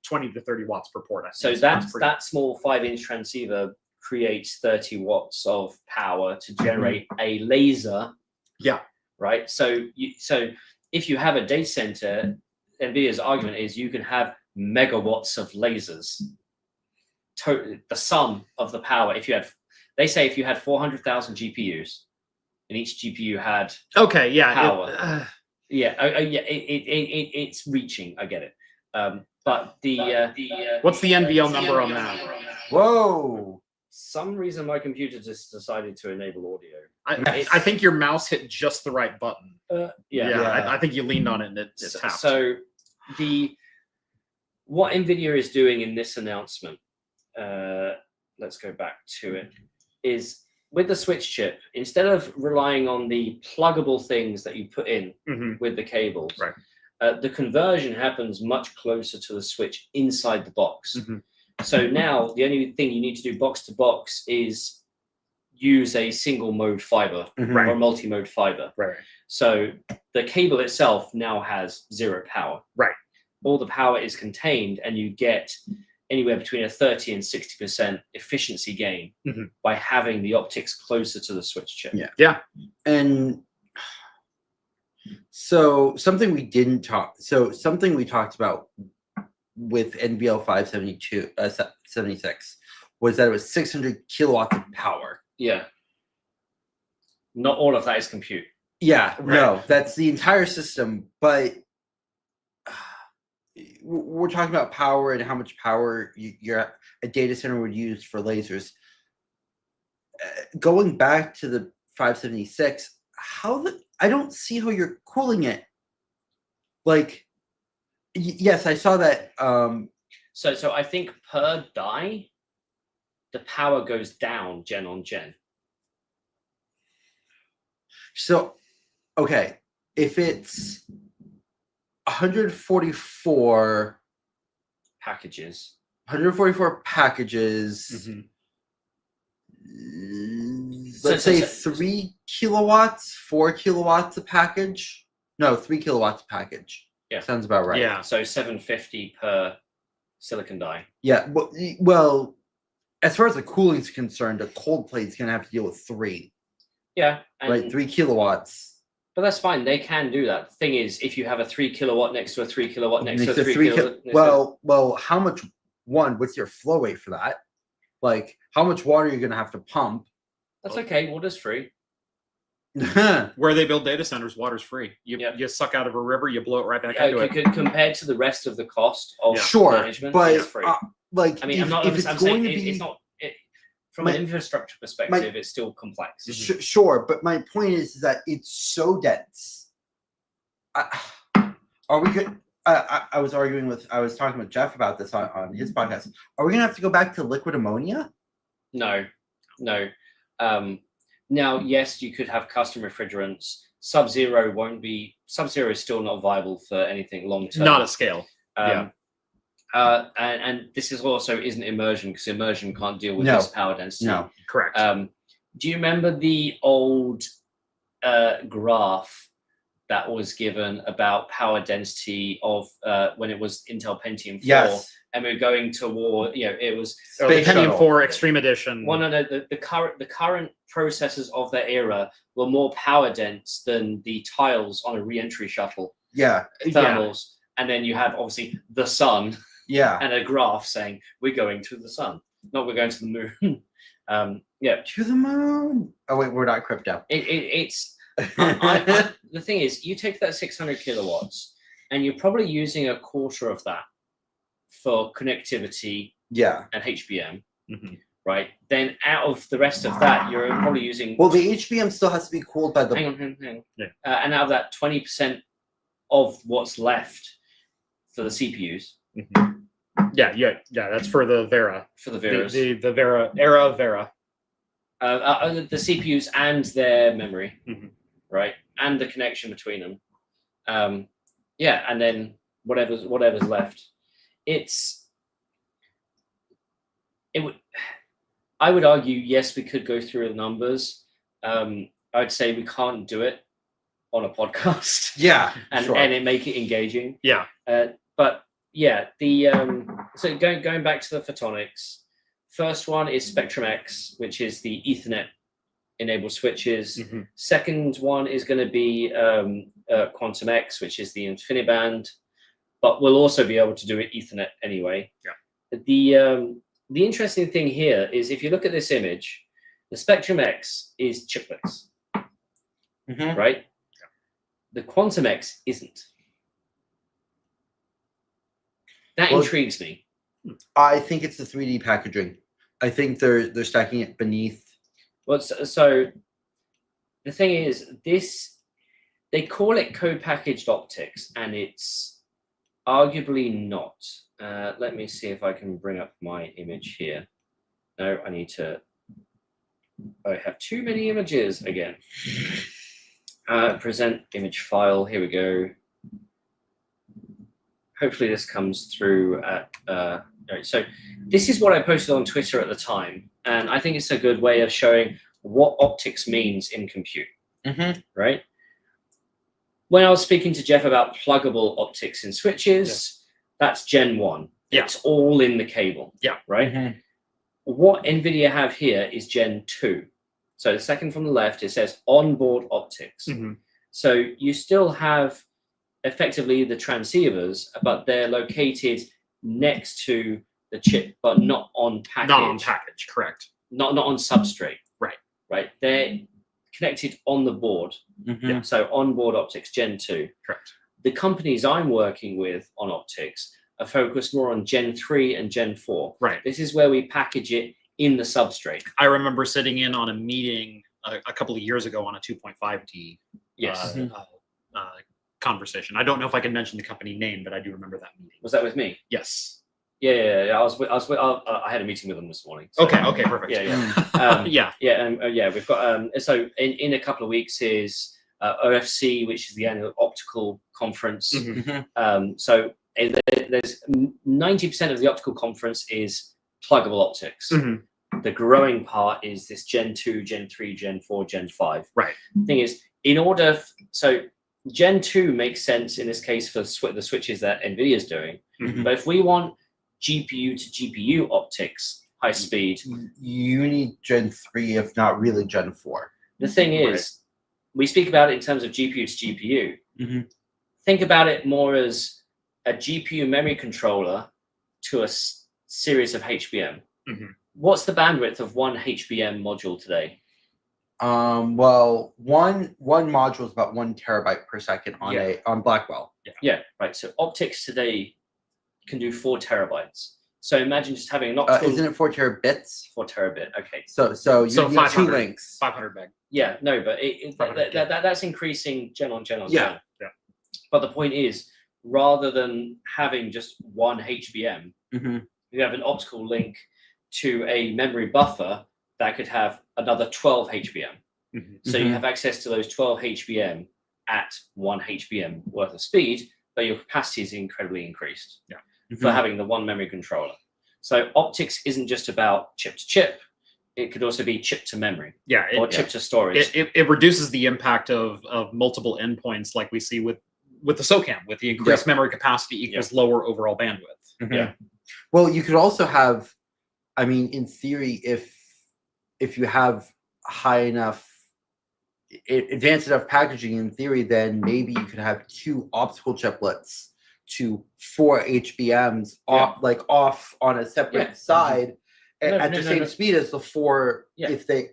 20 to 30 watts per port. So that small 5-inch transceiver creates 30 watts of power to generate a laser. Yeah. Right. So if you have a data center, NVIDIA's argument is you can have megawatts of lasers. The sum of the power. They say if you had 400,000 GPUs, and each GPU had power. It's reaching. I get it. But what's the NVL number on that? Whoa. Some reason my computer just decided to enable audio. I think your mouse hit just the right button. I think you leaned on it and it tapped. So what NVIDIA is doing in this announcement, let's go back to it, is with the switch chip, instead of relying on the pluggable things that you put in with the cables, the conversion happens much closer to the switch inside the box. So now the only thing you need to do box to box is use a single mode fiber or multi-mode fiber. So the cable itself now has zero power. All the power is contained, and you get anywhere between a 30 and 60% efficiency gain by having the optics closer to the switch chip. And so something we talked about with NVL 76 was that it was 600 kilowatts of power. Yeah. Not all of that is compute. Yeah, no, that's the entire system. But we're talking about power and how much power a data center would use for lasers. Going back to the 576, I don't see how you're cooling it. Like, yes, I saw that. So I think per die, the power goes down gen on gen. So, okay, if it's 144 packages, let's say 3 kilowatts, 4 kilowatts a package. No, 3 kilowatts a package. Yeah, sounds about right. Yeah, so 750 per silicon die. Yeah, well, as far as the cooling is concerned, a cold plate is going to have to deal with 3. Yeah, right, 3 kilowatts. But that's fine. They can do that. The thing is, if you have a 3 kilowatt next to a 3 kilowatt next to a 3 kilowatt. Well, how much? What's your flow rate for that? Like, how much water are you going to have to pump? That's okay. Water's free. Where they build data centers, water's free. You suck out of a river, you blow it right back into it. Compared to the rest of the cost of management, but it's free. Like, I mean, from an infrastructure perspective, it's still complex. Sure, but my point is that it's so dense. Are we good? I was talking with Jeff about this on his podcast. Are we gonna have to go back to liquid ammonia? No. Now, yes, you could have custom refrigerants. Sub-zero Sub-zero is still not viable for anything long term. Not at scale. And this isn't immersion, because immersion can't deal with this power density. No, correct. Do you remember the old graph that was given about power density of when it was Intel Pentium 4? Yes. And we were going toward, it was Pentium 4 Extreme Edition. The current processors of their era were more power dense than the tiles on a re-entry shuttle. Yeah. Thermals. And then you have obviously the sun. Yeah. And a graph saying we're going to the sun, not we're going to the moon. To the moon. Oh wait, we're not crypto. It's the thing is, you take that 600 kilowatts, and you're probably using a quarter of that for connectivity Yeah. and HBM, right? Then out of the rest of that, you're probably using... Well, the HBM still has to be cooled by the... Hang on. Yeah. And out of that, 20% of what's left for the CPUs. Yeah, that's for the Vera. For the Veras. The Vera, era of Vera. The CPUs and their memory, right? And the connection between them. Yeah, and then whatever's left. I would argue, yes, we could go through the numbers. I'd say we can't do it on a podcast. Yeah, and sure. and it make it engaging. Yeah. But yeah, so going back to the photonics, first one is Spectrum X, which is the Ethernet enabled switches. Second one is going to be Quantum X, which is the InfiniBand, but we'll also be able to do it Ethernet anyway. Yeah. The interesting thing here is if you look at this image, the Spectrum X is chiplets, right? Yeah. The Quantum X isn't. That intrigues me. I think it's the 3D packaging. I think they're stacking it beneath. Well, so the thing is, they call it co-packaged optics, and it's arguably not. Let me see if I can bring up my image here. No, I have too many images again. Present image file. Here we go. Hopefully this comes through at... right, so this is what I posted on Twitter at the time, and I think it's a good way of showing what optics means in compute, right? When I was speaking to Jeff about pluggable optics in switches, that's Gen 1. Yeah. It's all in the cable, right? What NVIDIA have here is Gen 2. So the second from the left, it says onboard optics. So you still have effectively the transceivers, but they're located next to the chip, but not on package. Not on package, correct. Not on substrate. Right. They're connected on the board. So onboard optics, Gen 2. Correct. The companies I'm working with on optics are focused more on Gen 3 and Gen 4. Right. This is where we package it in the substrate. I remember sitting in on a meeting a couple of years ago on a 2.5D conversation. I don't know if I can mention the company name, but I do remember that meeting. Was that with me? Yes. Yeah. I had a meeting with them this morning. So, okay, perfect. We've got so in a couple of weeks is OFC, which is the annual optical conference. So there's 90% of the optical conference is pluggable optics. The growing part is this Gen 2, Gen 3, Gen 4, Gen 5. Right. Thing is, so Gen 2 makes sense in this case for the switches that NVIDIA is doing. But if we want GPU to GPU optics, high speed, you need Gen 3, if not really Gen 4. The thing is, we speak about it in terms of GPU to GPU. Think about it more as a GPU memory controller to a series of HBM. What's the bandwidth of one HBM module today? Well, one module is about 1 terabyte per second on Blackwell. Yeah, right. So optics today can do 4 terabytes. So imagine just having an optical. Isn't it 4 terabits? 4 terabit. Okay. So you need 2 links. 500 meg. Yeah, no, but that's increasing gen on gen on gen. Yeah. But the point is, rather than having just one HBM, you have an optical link to a memory buffer that could have another 12 HBM. So you have access to those 12 HBM at 1 HBM worth of speed, but your capacity is incredibly increased for having the one memory controller. So optics isn't just about chip to chip. It could also be chip to memory, or chip to storage. It reduces the impact of multiple endpoints, like we see with the SOCAM, with the increased memory capacity equals lower overall bandwidth. Well, you could also have, I mean, in theory, if you have high enough, advanced enough packaging, in theory, then maybe you could have 2 optical chiplets to 4 HBMs off on a separate side at the same speed as the 4. If they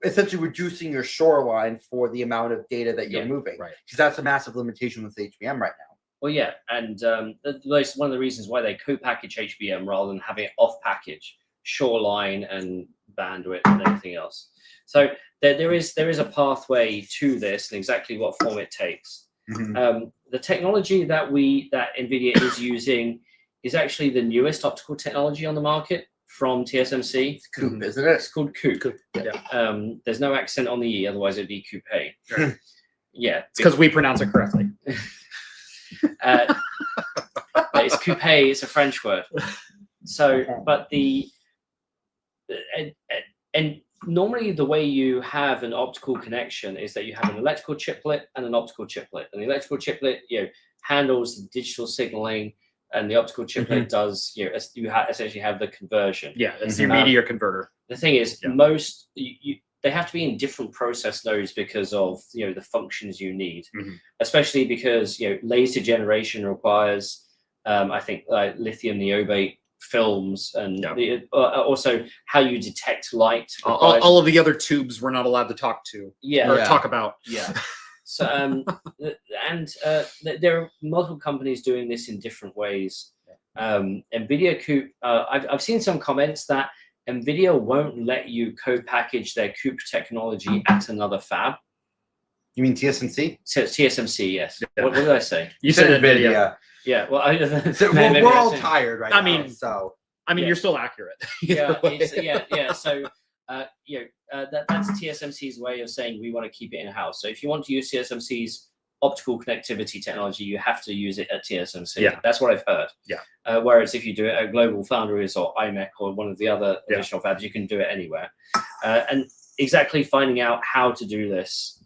essentially reducing your shoreline for the amount of data that you're moving, because that's a massive limitation with HBM right now. Well, yeah, and one of the reasons why they co-package HBM rather than having it off-package, shoreline and bandwidth and everything else. So there is a pathway to this and exactly what form it takes. The technology that NVIDIA is using is actually the newest optical technology on the market from TSMC. It's COUPE, isn't it? It's called COUPE. Yeah. There's no accent on the E, otherwise it'd be coupe. Right. Yeah. It's because we pronounce it correctly. It's coupe, it's a French word. So, but and normally the way you have an optical connection is that you have an electrical chiplet and an optical chiplet. And the electrical chiplet, handles the digital signaling, and the optical chiplet does, you essentially have the conversion. Yeah, it's your media converter. The thing is, they have to be in different process nodes because of the functions you need, especially because laser generation requires, I think, lithium niobate films, and also how you detect light. All of the other tubes we're not allowed to talk to. Talk about. Yeah. So there are multiple companies doing this in different ways. NVIDIA COUPE. I've seen some comments that NVIDIA won't let you co-package their COUPE technology at another fab. You mean TSMC? TSMC, yes. What did I say? You said NVIDIA. Yeah. Well, we're all tired right now. I mean, you're still accurate. Yeah. So, that's TSMC's way of saying we want to keep it in-house. So if you want to use TSMC's optical connectivity technology, you have to use it at TSMC. Yeah. That's what I've heard. Yeah. Whereas if you do it at Global Foundries or IMEC or one of the other additional fabs, you can do it anywhere. And exactly finding out how to do this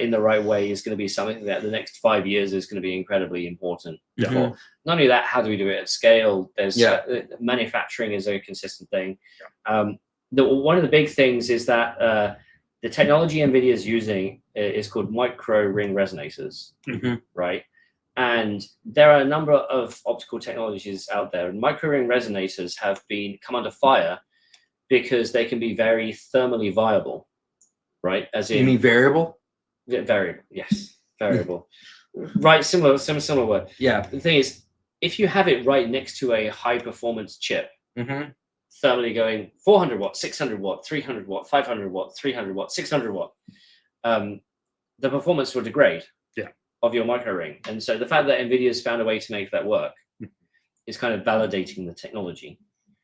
in the right way is going to be something that the next 5 years is going to be incredibly important. Not only that, how do we do it at scale? There's manufacturing is a consistent thing. One of the big things is that the technology NVIDIA is using is called micro ring resonators, right? And there are a number of optical technologies out there, and micro ring resonators have come under fire because they can be very thermally viable, right? As in, you mean variable? Variable, yes, variable. Right, similar word. Yeah. The thing is, if you have it right next to a high performance chip, thermally going 400 watt, 600 watt, 300 watt, 500 watt, 300 watt, 600 watt, the performance will degrade of your micro ring. And so the fact that NVIDIA's found a way to make that work is kind of validating the technology.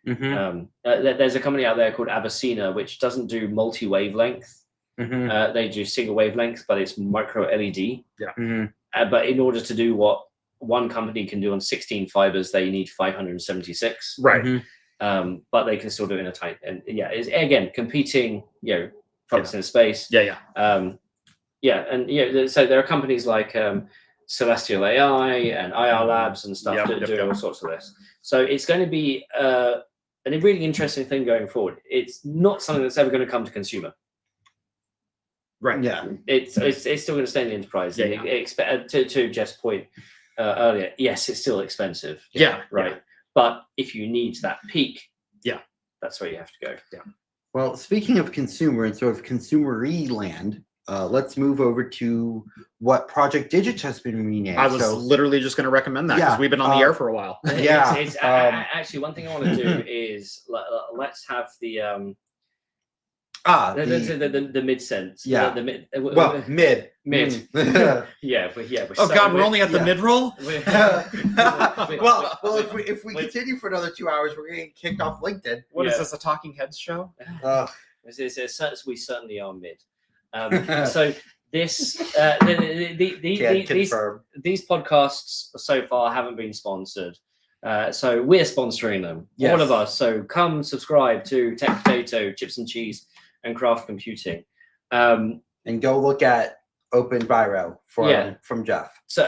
There's a company out there called Avicina, which doesn't do multi-wavelength. They do single wavelength, but it's micro LED. But in order to do what one company can do on 16 fibers, they need 576. Right. But they can still do it in a tight, and it's again competing, products in space. So there are companies like Celestial AI and IR Labs and stuff that do all sorts of this. So it's going to be a really interesting thing going forward. It's not something that's ever going to come to consumer. Right. Yeah. It's still going to stay in the enterprise. To Jeff's point earlier, yes, it's still expensive. Right. But if you need that peak, that's where you have to go. Well, speaking of consumer and sort of consumer-y land, let's move over to what Project Digit has been renamed. I was literally just going to recommend that because we've been on the air for a while. Actually, one thing I want to do is let's have the mid sense. Mid. Mid. We're only at the mid roll. Well, if we continue for another 2 hours, we're getting kicked off LinkedIn. What is this, a Talking Heads show? We certainly are mid. So this these podcasts so far haven't been sponsored. So we're sponsoring them, all of us. So come subscribe to Tech Potato, Chips and Cheese, and Craft Computing, and go look at Open Virro from Jeff. So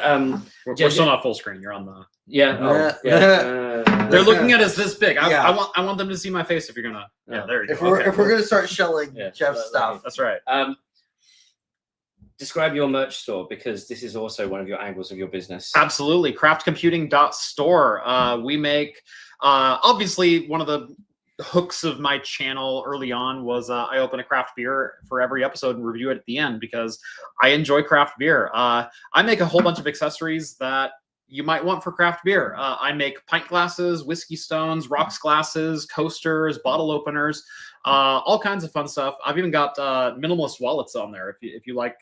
we're still not full screen. You're on the they're looking at us this big. I want them to see my face. If you're gonna there you go. If we're gonna start showing Jeff's stuff, that's right. Describe your merch store, because this is also one of your angles of your business. Absolutely. Craftcomputing.store. We make obviously one of the hooks of my channel early on was I open a craft beer for every episode and review it at the end because I enjoy craft beer. I make a whole bunch of accessories that you might want for craft beer. I make pint glasses, whiskey stones, rocks glasses, coasters, bottle openers, all kinds of fun stuff. I've even got minimalist wallets on there. If you like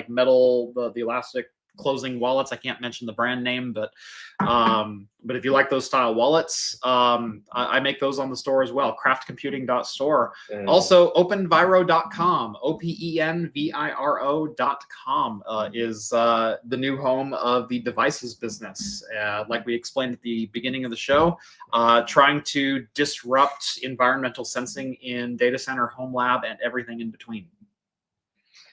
metal, the elastic closing wallets. I can't mention the brand name, but if you like those style wallets, I make those on the store as well. Craftcomputing.store. Also, openviro.com. OPENVIRO.com is the new home of the devices business. Like we explained at the beginning of the show, trying to disrupt environmental sensing in data center, home lab, and everything in between.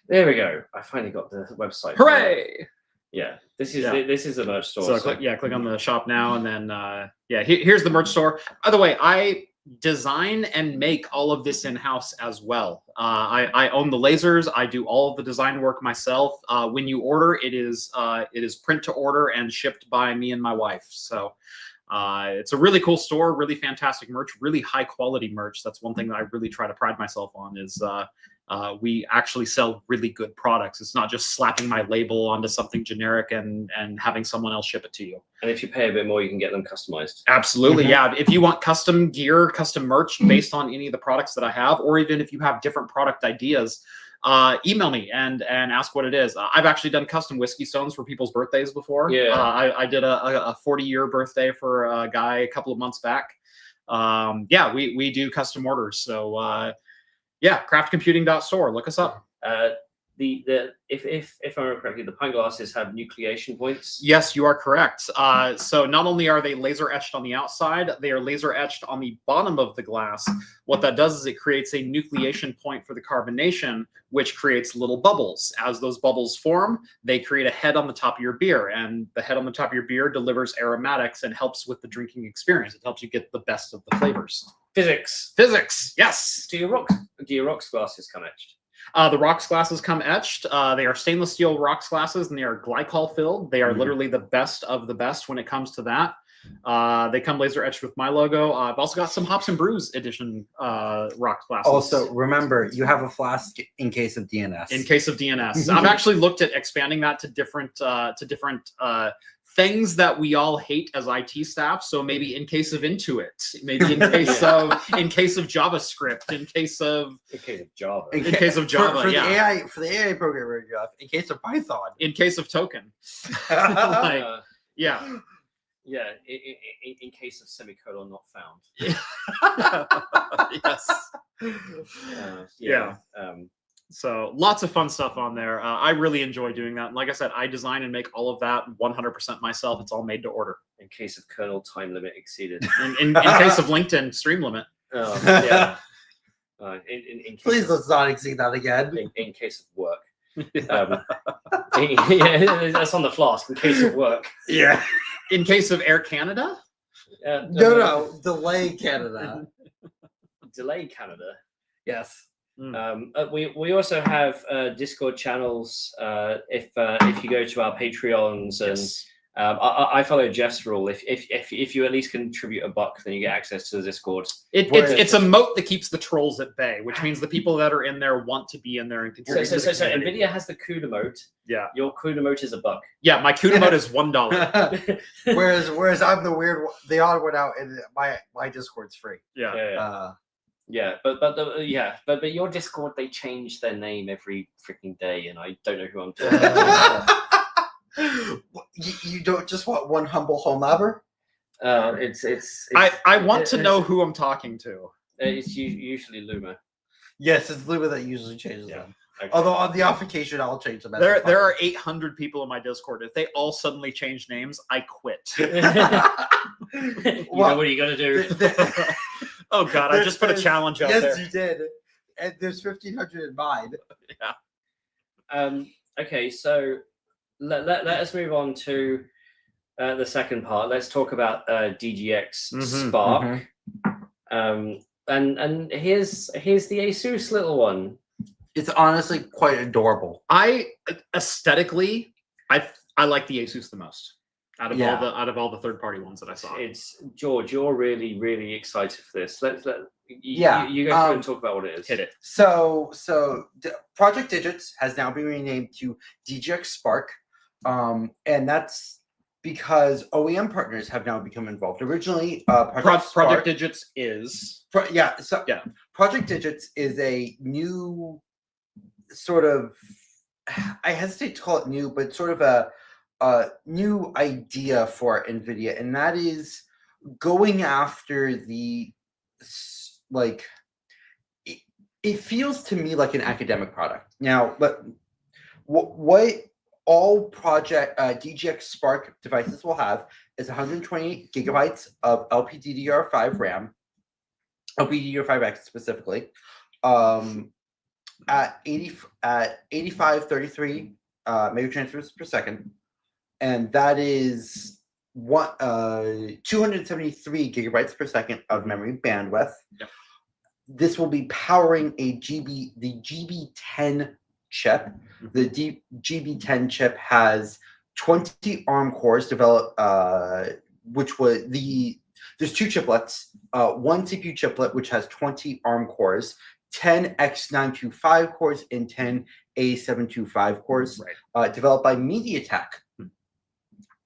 There we go. I finally got the website. Hooray! Yeah, this is a merch store. So click on the shop now, and then here's the merch store. By the way, I design and make all of this in-house as well. I own the lasers. I do all of the design work myself. When you order, it is print to order and shipped by me and my wife. So it's a really cool store, really fantastic merch, really high quality merch. That's one thing that I really try to pride myself on is we actually sell really good products. It's not just slapping my label onto something generic and having someone else ship it to you. And if you pay a bit more, you can get them customized. Absolutely, yeah. If you want custom gear, custom merch based on any of the products that I have, or even if you have different product ideas, email me and ask what it is. I've actually done custom whiskey stones for people's birthdays before. Yeah. I did a 40-year birthday for a guy a couple of months back. We do custom orders. So craftcomputing.store. Look us up. If I remember correctly, the pint glasses have nucleation points. Yes, you are correct. So not only are they laser etched on the outside, they are laser etched on the bottom of the glass. What that does is it creates a nucleation point for the carbonation, which creates little bubbles. As those bubbles form, they create a head on the top of your beer, and the head on the top of your beer delivers aromatics and helps with the drinking experience. It helps you get the best of the flavors. Physics, yes. Do your rocks glasses come etched? The rocks glasses come etched. They are stainless steel rocks glasses, and they are glycol filled. They are literally the best of the best when it comes to that. They come laser etched with my logo. I've also got some Hops and Brews edition rocks glasses. Also, remember, you have a flask in case of DNS. In case of DNS, I've actually looked at expanding that to different things that we all hate as IT staff. So maybe in case of Intuit, maybe in case of JavaScript, in case of Java, for the AI programmer, in case of Python, in case of token, in case of semicolon not found. Yes. So lots of fun stuff on there. I really enjoy doing that. And like I said, I design and make all of that 100% myself. It's all made to order. In case of kernel time limit exceeded. In case of LinkedIn stream limit. Oh, yeah. Please let's not exceed that again. In case of work. That's on the flask. In case of work. Yeah. In case of Air Canada? No. Delay Canada. Delay Canada. Yes. We also have Discord channels. If you go to our Patreons, and I follow Jeff's rule. If you at least contribute $1, then you get access to the Discord. It's a moat that keeps the trolls at bay, which means the people that are in there want to be in there and contribute. So NVIDIA has the CUDA moat. Yeah. Your CUDA moat is $1. Yeah, my CUDA moat is $1. whereas I'm the odd one out, and my Discord's free. But your Discord, they change their name every freaking day, and I don't know who I'm talking about. You don't just want one humble home labber? I want to know who I'm talking to. It's usually Luma. Yes, it's Luma that usually changes them. Okay. Although on the off occasion, I'll change them. There are 800 people in my Discord. If they all suddenly change names, I quit. You know what are you gonna do? Oh God! I just put a challenge out there. Yes, you did. And there's 1,500 in mine. Yeah. Okay, so let us move on to the second part. Let's talk about DGX Spark. And here's the ASUS little one. It's honestly quite adorable. Aesthetically, I like the ASUS the most. Out of all the third-party ones that I saw. It's George. You're really, really excited for this. You go through and talk about what it is. Hit it. So Project Digits has now been renamed to DGX Spark, and that's because OEM partners have now become involved. Originally, Project Digits is Project Digits is a new sort of, I hesitate to call it new, but sort of a new idea for NVIDIA, and that is going after the like. It feels to me like an academic product now, but what all project DGX Spark devices will have is 128 gigabytes of LP-DDR5 RAM, LP-DDR5X specifically, at 8533 megatransfers per second, and that is 273 gigabytes per second of memory bandwidth. Yep. This will be powering the GB10 chip. The GB10 chip has 20 ARM cores developed, which was there's two chiplets, one CPU chiplet which has 20 ARM cores, 10 X925 cores, and 10 A725 cores, developed by MediaTek.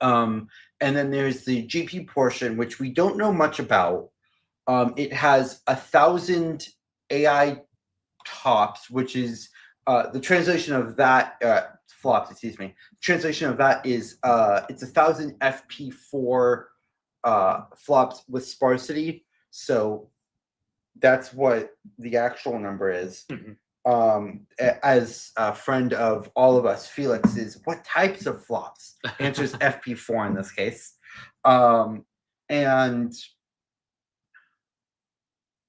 And then there's the GPU portion, which we don't know much about. It has 1,000 AI tops, which is the translation of that flops. Excuse me. Translation of that is it's 1,000 FP4 flops with sparsity. So that's what the actual number is. As a friend of all of us, Felix is what types of flops? Answers FP4 in this case, and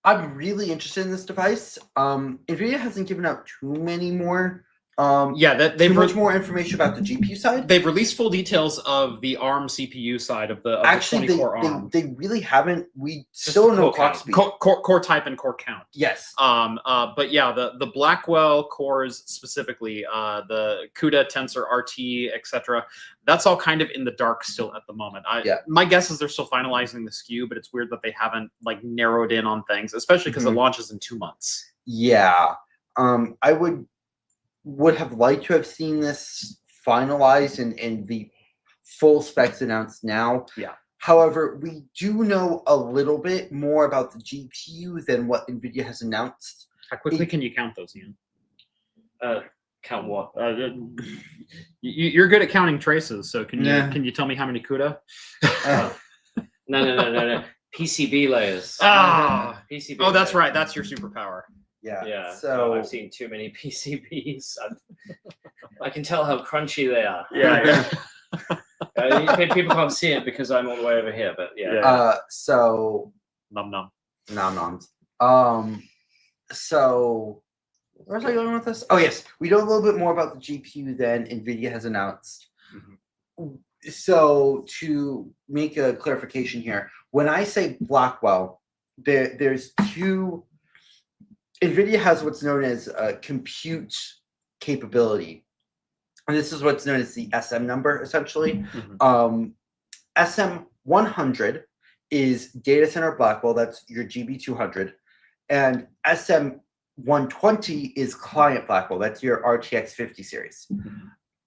I'm really interested in this device. NVIDIA hasn't given out too many more. They've much more information about the GPU side. They've released full details of the ARM CPU side of the Actually, 20-core ARM. They really haven't. We still don't know clock speed, core type, and core count. Yes. But yeah, the Blackwell cores specifically, the CUDA, Tensor, RT, etc. That's all kind of in the dark still at the moment. My guess is they're still finalizing the SKU, but it's weird that they haven't like narrowed in on things, especially because it launches in 2 months. Yeah. I would have liked to have seen this finalized and the full specs announced now. Yeah. However, we do know a little bit more about the GPU than what NVIDIA has announced. How quickly can you count those, Ian? Count what? You're good at counting traces, so can you tell me how many CUDA? No. PCB layers. PCB. Oh, that's right. That's your superpower. Yeah. So I've seen too many PCBs. I can tell how crunchy they are. Yeah. People can't see it because I'm all the way over here, but so nom noms. So where's I going with this? Oh yes, we know a little bit more about the GPU than NVIDIA has announced. So to make a clarification here, when I say Blackwell, there's two. NVIDIA has what's known as compute capability, and this is what's known as the SM number, essentially. SM100 is data center Blackwell, that's your GB200, and SM120 is client Blackwell, that's your RTX 50 series.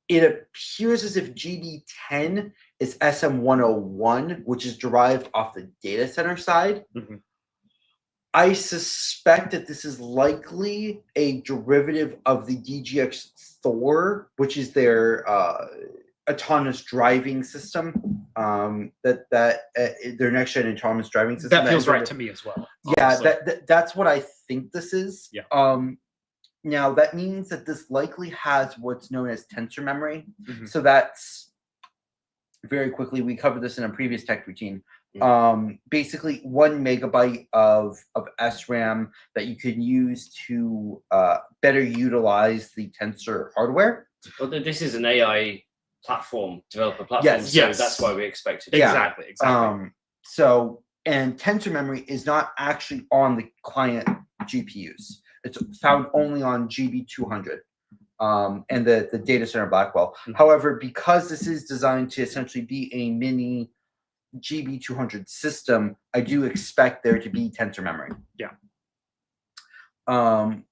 It appears as if GB10 is SM101, which is derived off the data center side. I suspect that this is likely a derivative of the DGX Thor, which is their autonomous driving system. Their next gen autonomous driving system. That feels right to me as well. Yeah, that's what I think this is. Yeah. Now that means that this likely has what's known as tensor memory. So that's very quickly. We covered this in a previous Tech Poutine. Basically 1 megabyte of SRAM that you can use to better utilize the tensor hardware. Well, this is an AI developer platform, so that's why we expect it. Exactly. So, and tensor memory is not actually on the client GPUs. It's found only on GB200 and the data center Blackwell. However, because this is designed to essentially be a mini GB200 system, I do expect there to be tensor memory. Yeah. So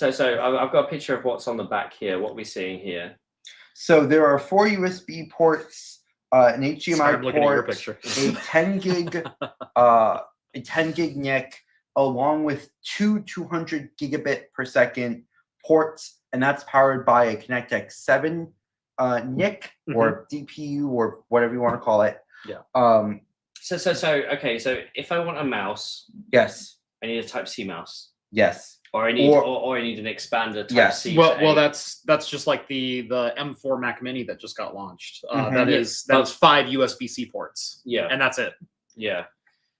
I've got a picture of what's on the back here. What we're seeing here. So there are 4 USB ports, an HDMI Sorry, I'm looking at your port, picture. a 10 gig NIC, along with two 200 gigabit per second ports, and that's powered by a ConnectX 7 NIC or DPU or whatever you want to call it. Yeah. So if I want a mouse, yes, I need a Type-C mouse. Yes. Or I need or I need an expander Type-C. Well, that's just like the M4 Mac Mini that just got launched. That's 5 USB-C ports. Yeah. And that's it. Yeah.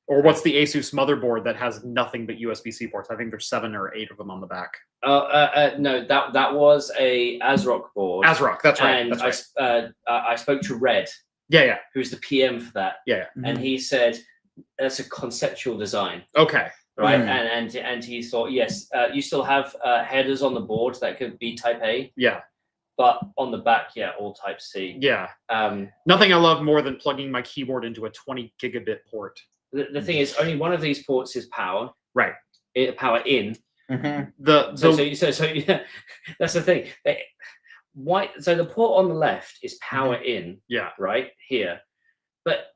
Or what's the Asus motherboard that has nothing but USB-C ports? I think there's 7 or 8 of them on the back. No, that was a ASRock board. ASRock, that's right. And that's right. I spoke to Red. Yeah. Who's the PM for that? Yeah. And he said that's a conceptual design. Okay. Right. And he thought, yes, you still have headers on the board that could be Type A. Yeah. But on the back, all Type C. Yeah. Nothing I love more than plugging my keyboard into a 20 gigabit port. The thing is, only one of these ports is power. Right. Power in. So yeah, that's the thing. So the port on the left is power in. Yeah. Right here, but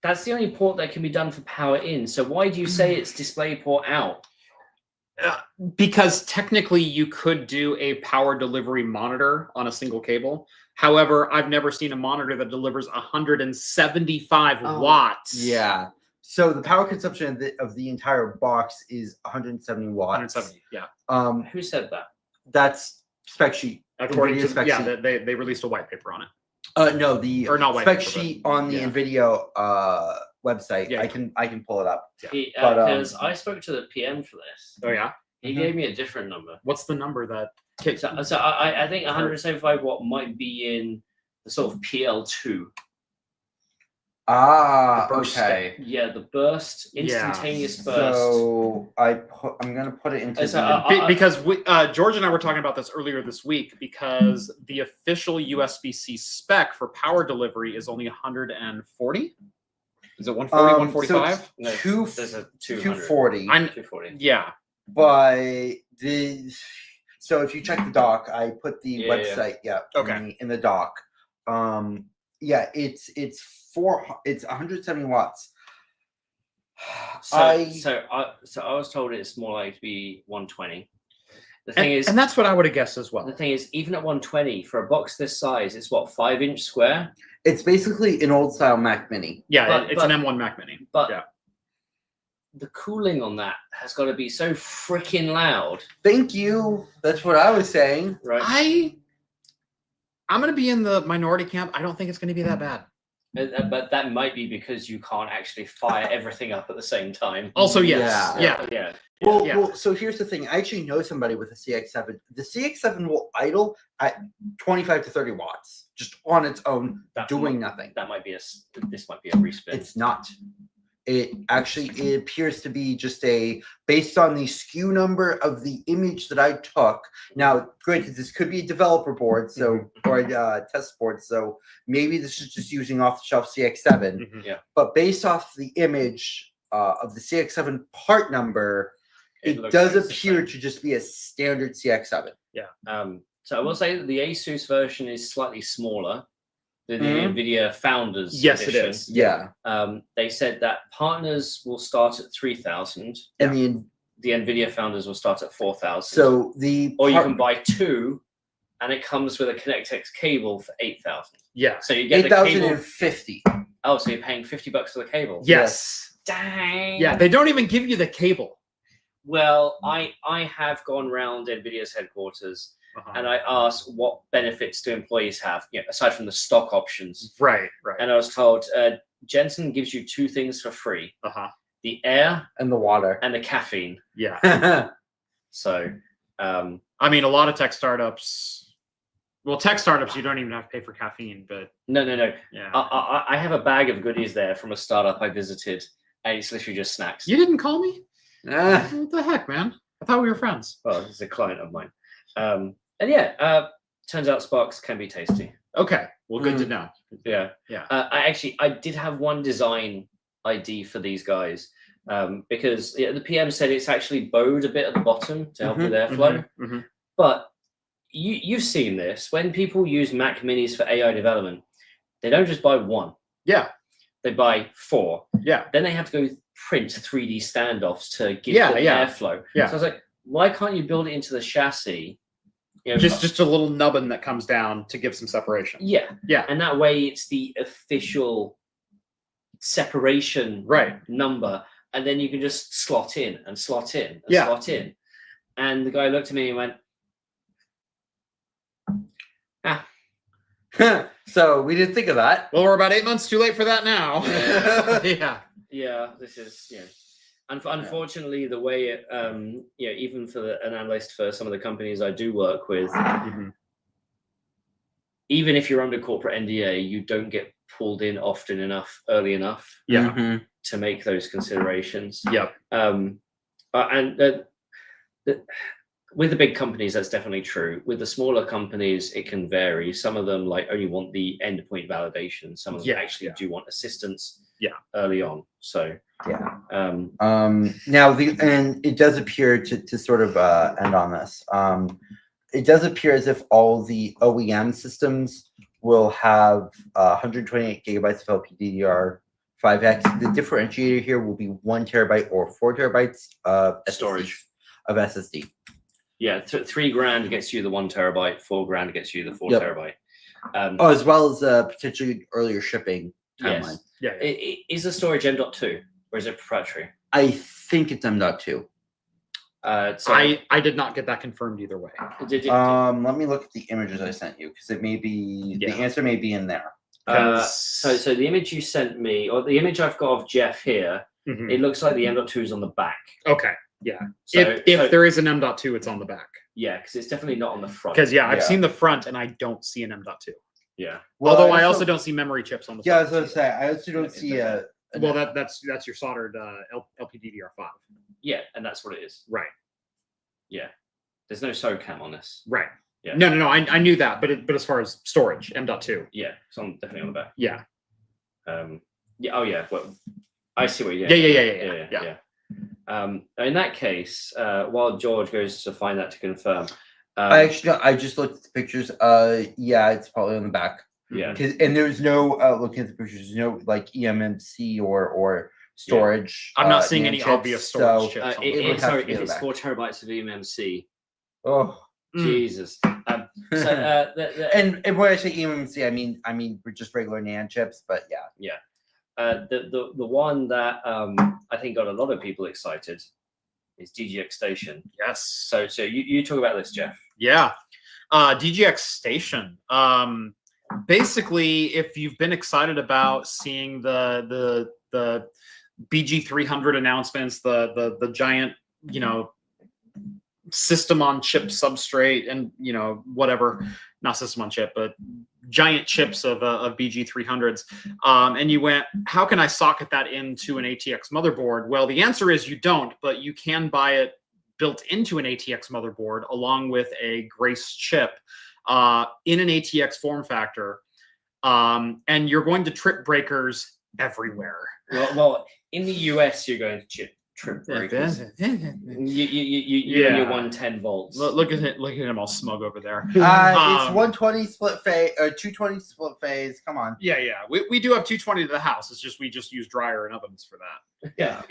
that's the only port that can be done for power in. So why do you say it's display port out? Because technically you could do a power delivery monitor on a single cable. However, I've never seen a monitor that delivers 175 watts. Yeah. So the power consumption of the entire box is 170 watts. 170. Yeah. Who said that? That's spec sheet. According to spec sheet. They released a white paper on it. No, the spec sheet on the NVIDIA website. Yeah. I can pull it up. Because I spoke to the PM for this. Oh yeah. He gave me a different number. What's the number that? So I think 175 watt might be in the sort of PL2. Okay. Yeah, the burst, instantaneous burst. So I'm gonna put it into because George and I were talking about this earlier this week, because the official USB-C spec for power delivery is only 140. Is it 140, 145? No, there's a 240. 240. Yeah. But so if you check the doc, I put the website in the doc. It's 170 watts. So I was told it's more likely to be 120. The thing is, and that's what I would have guessed as well. The thing is, even at 120 for a box this size, it's what, 5-inch square? It's basically an old style Mac Mini. Yeah, it's an M1 Mac Mini. But yeah. The cooling on that has got to be so freaking loud. Thank you. That's what I was saying. Right. I'm going to be in the minority camp. I don't think it's going to be that bad. But that might be because you can't actually fire everything up at the same time. Also, yes. Yeah. Well, so here's the thing. I actually know somebody with a CX7. The CX7 will idle at 25 to 30 watts, just on its own, doing nothing. This might be a respin. It's not. It appears to be just based on the SKU number of the image that I took. Now, granted, this could be a developer board, or a test board, so maybe this is just using off-the-shelf CX7. Yeah. But based off the image of the CX7 part number, it does appear to just be a standard CX7. Yeah. So I will say that the Asus version is slightly smaller than the NVIDIA Founders Edition. Yes, it is. Yeah. They said that partners will start at 3,000, and the NVIDIA Founders will start at 4,000. So you can buy 2, and it comes with a ConnectX cable for 8,000. Yeah. So you get the cable. 8,050. Oh, so you're paying $50 for the cable? Yes. Dang. Yeah, they don't even give you the cable. Well, I have gone round NVIDIA's headquarters. And I asked, what benefits do employees have, aside from the stock options? Right. And I was told, Jensen gives you 2 things for free. The air and the water. And the caffeine. Yeah. So, I mean, a lot of tech startups, you don't even have to pay for caffeine, but... No. Yeah. I have a bag of goodies there from a startup I visited, and it's literally just snacks. You didn't call me? What the heck, man? I thought we were friends. Well, he's a client of mine. Turns out Sparks can be tasty. Okay, well, good to know. Yeah. I did have one design ID for these guys, because the PM said it's actually bowed a bit at the bottom to help with airflow. But you've seen this when people use Mac Minis for AI development. They don't just buy one. Yeah. They buy 4. Yeah. Then they have to go print 3D standoffs to give Yeah, them yeah. airflow. Yeah. So I was like, why can't you build it into the chassis? You know, Just a little nubbin that comes down to give some separation. Yeah. Yeah. And that way it's the official separation number. And then you can just slot in and slot in and slot in. And the guy looked at me and went, So we didn't think of that. Well, we're about 8 months too late for that now. Yeah. Yeah, this is, unfortunately, the way it, even for an analyst for some of the companies I do work with, even if you're under corporate NDA, you don't get pulled in often enough, early enough, to make those considerations. With the big companies, that's definitely true. With the smaller companies, it can vary. Some of them only want the endpoint validation. Some of them actually do want assistance early on. So now and it does appear to sort of end on this. It does appear as if all the OEM systems will have 128 gigabytes of LP-DDR 5X. The differentiator here will be 1 terabyte or 4 terabytes of storage of SSD. Yeah, $3,000 gets you the 1 terabyte, $4,000 gets you the 4 terabyte. As well as potentially earlier shipping timeline. Yes. Is the storage M.2 or is it proprietary? I think it's M.2. So I did not get that confirmed either way. Let me look at the images I sent you because it may be the answer may be in there. So the image you sent me, or the image I've got of Jeff here, it looks like the M.2 is on the back. Okay. Yeah. So, if there is an M.2, it's on the back. Yeah, because it's definitely not on the front. Because I've seen the front and I don't see an M.2. Yeah. Well, although I also don't see memory chips on the front. Yeah, I was going to say I also don't see a. Well, that's your soldered LP-DDR 5. Yeah, and that's what it is. Right. Yeah. There's no SOCAM on this. Right. Yeah. No. I knew that, but as far as storage, M.2. Yeah, it's definitely on the back. Yeah. Yeah. Oh yeah. Well, I see what you're. Yeah. In that case, while George goes to find that to confirm, I just looked at the pictures. Yeah, it's probably on the back. Yeah. And there's no looking at the pictures. There's no eMMC or storage. I'm not seeing any chips, obvious storage chips. Sorry, if it's 4 terabytes of eMMC. Oh Jesus. and when I say eMMC, I mean just regular NAND chips, but yeah. Yeah. The one that I think got a lot of people excited is DGX Station. Yes. So you talk about this, Jeff. Yeah. DGX Station. Basically, if you've been excited about seeing the BG300 announcements, the giant, system on chip substrate and whatever, not system on chip, but giant chips of BG300s, and you went, how can I socket that into an ATX motherboard? Well, the answer is you don't, but you can buy it built into an ATX motherboard along with a Grace chip in an ATX form factor, and you're going to trip breakers everywhere. Well, in the US, you're going to trip breakers. You and your 110 volts. Look at him all smug over there. It's 120 split phase or 220 split phase. Come on. Yeah. We do have 220 to the house. It's just we just use dryer and ovens for that. Yeah.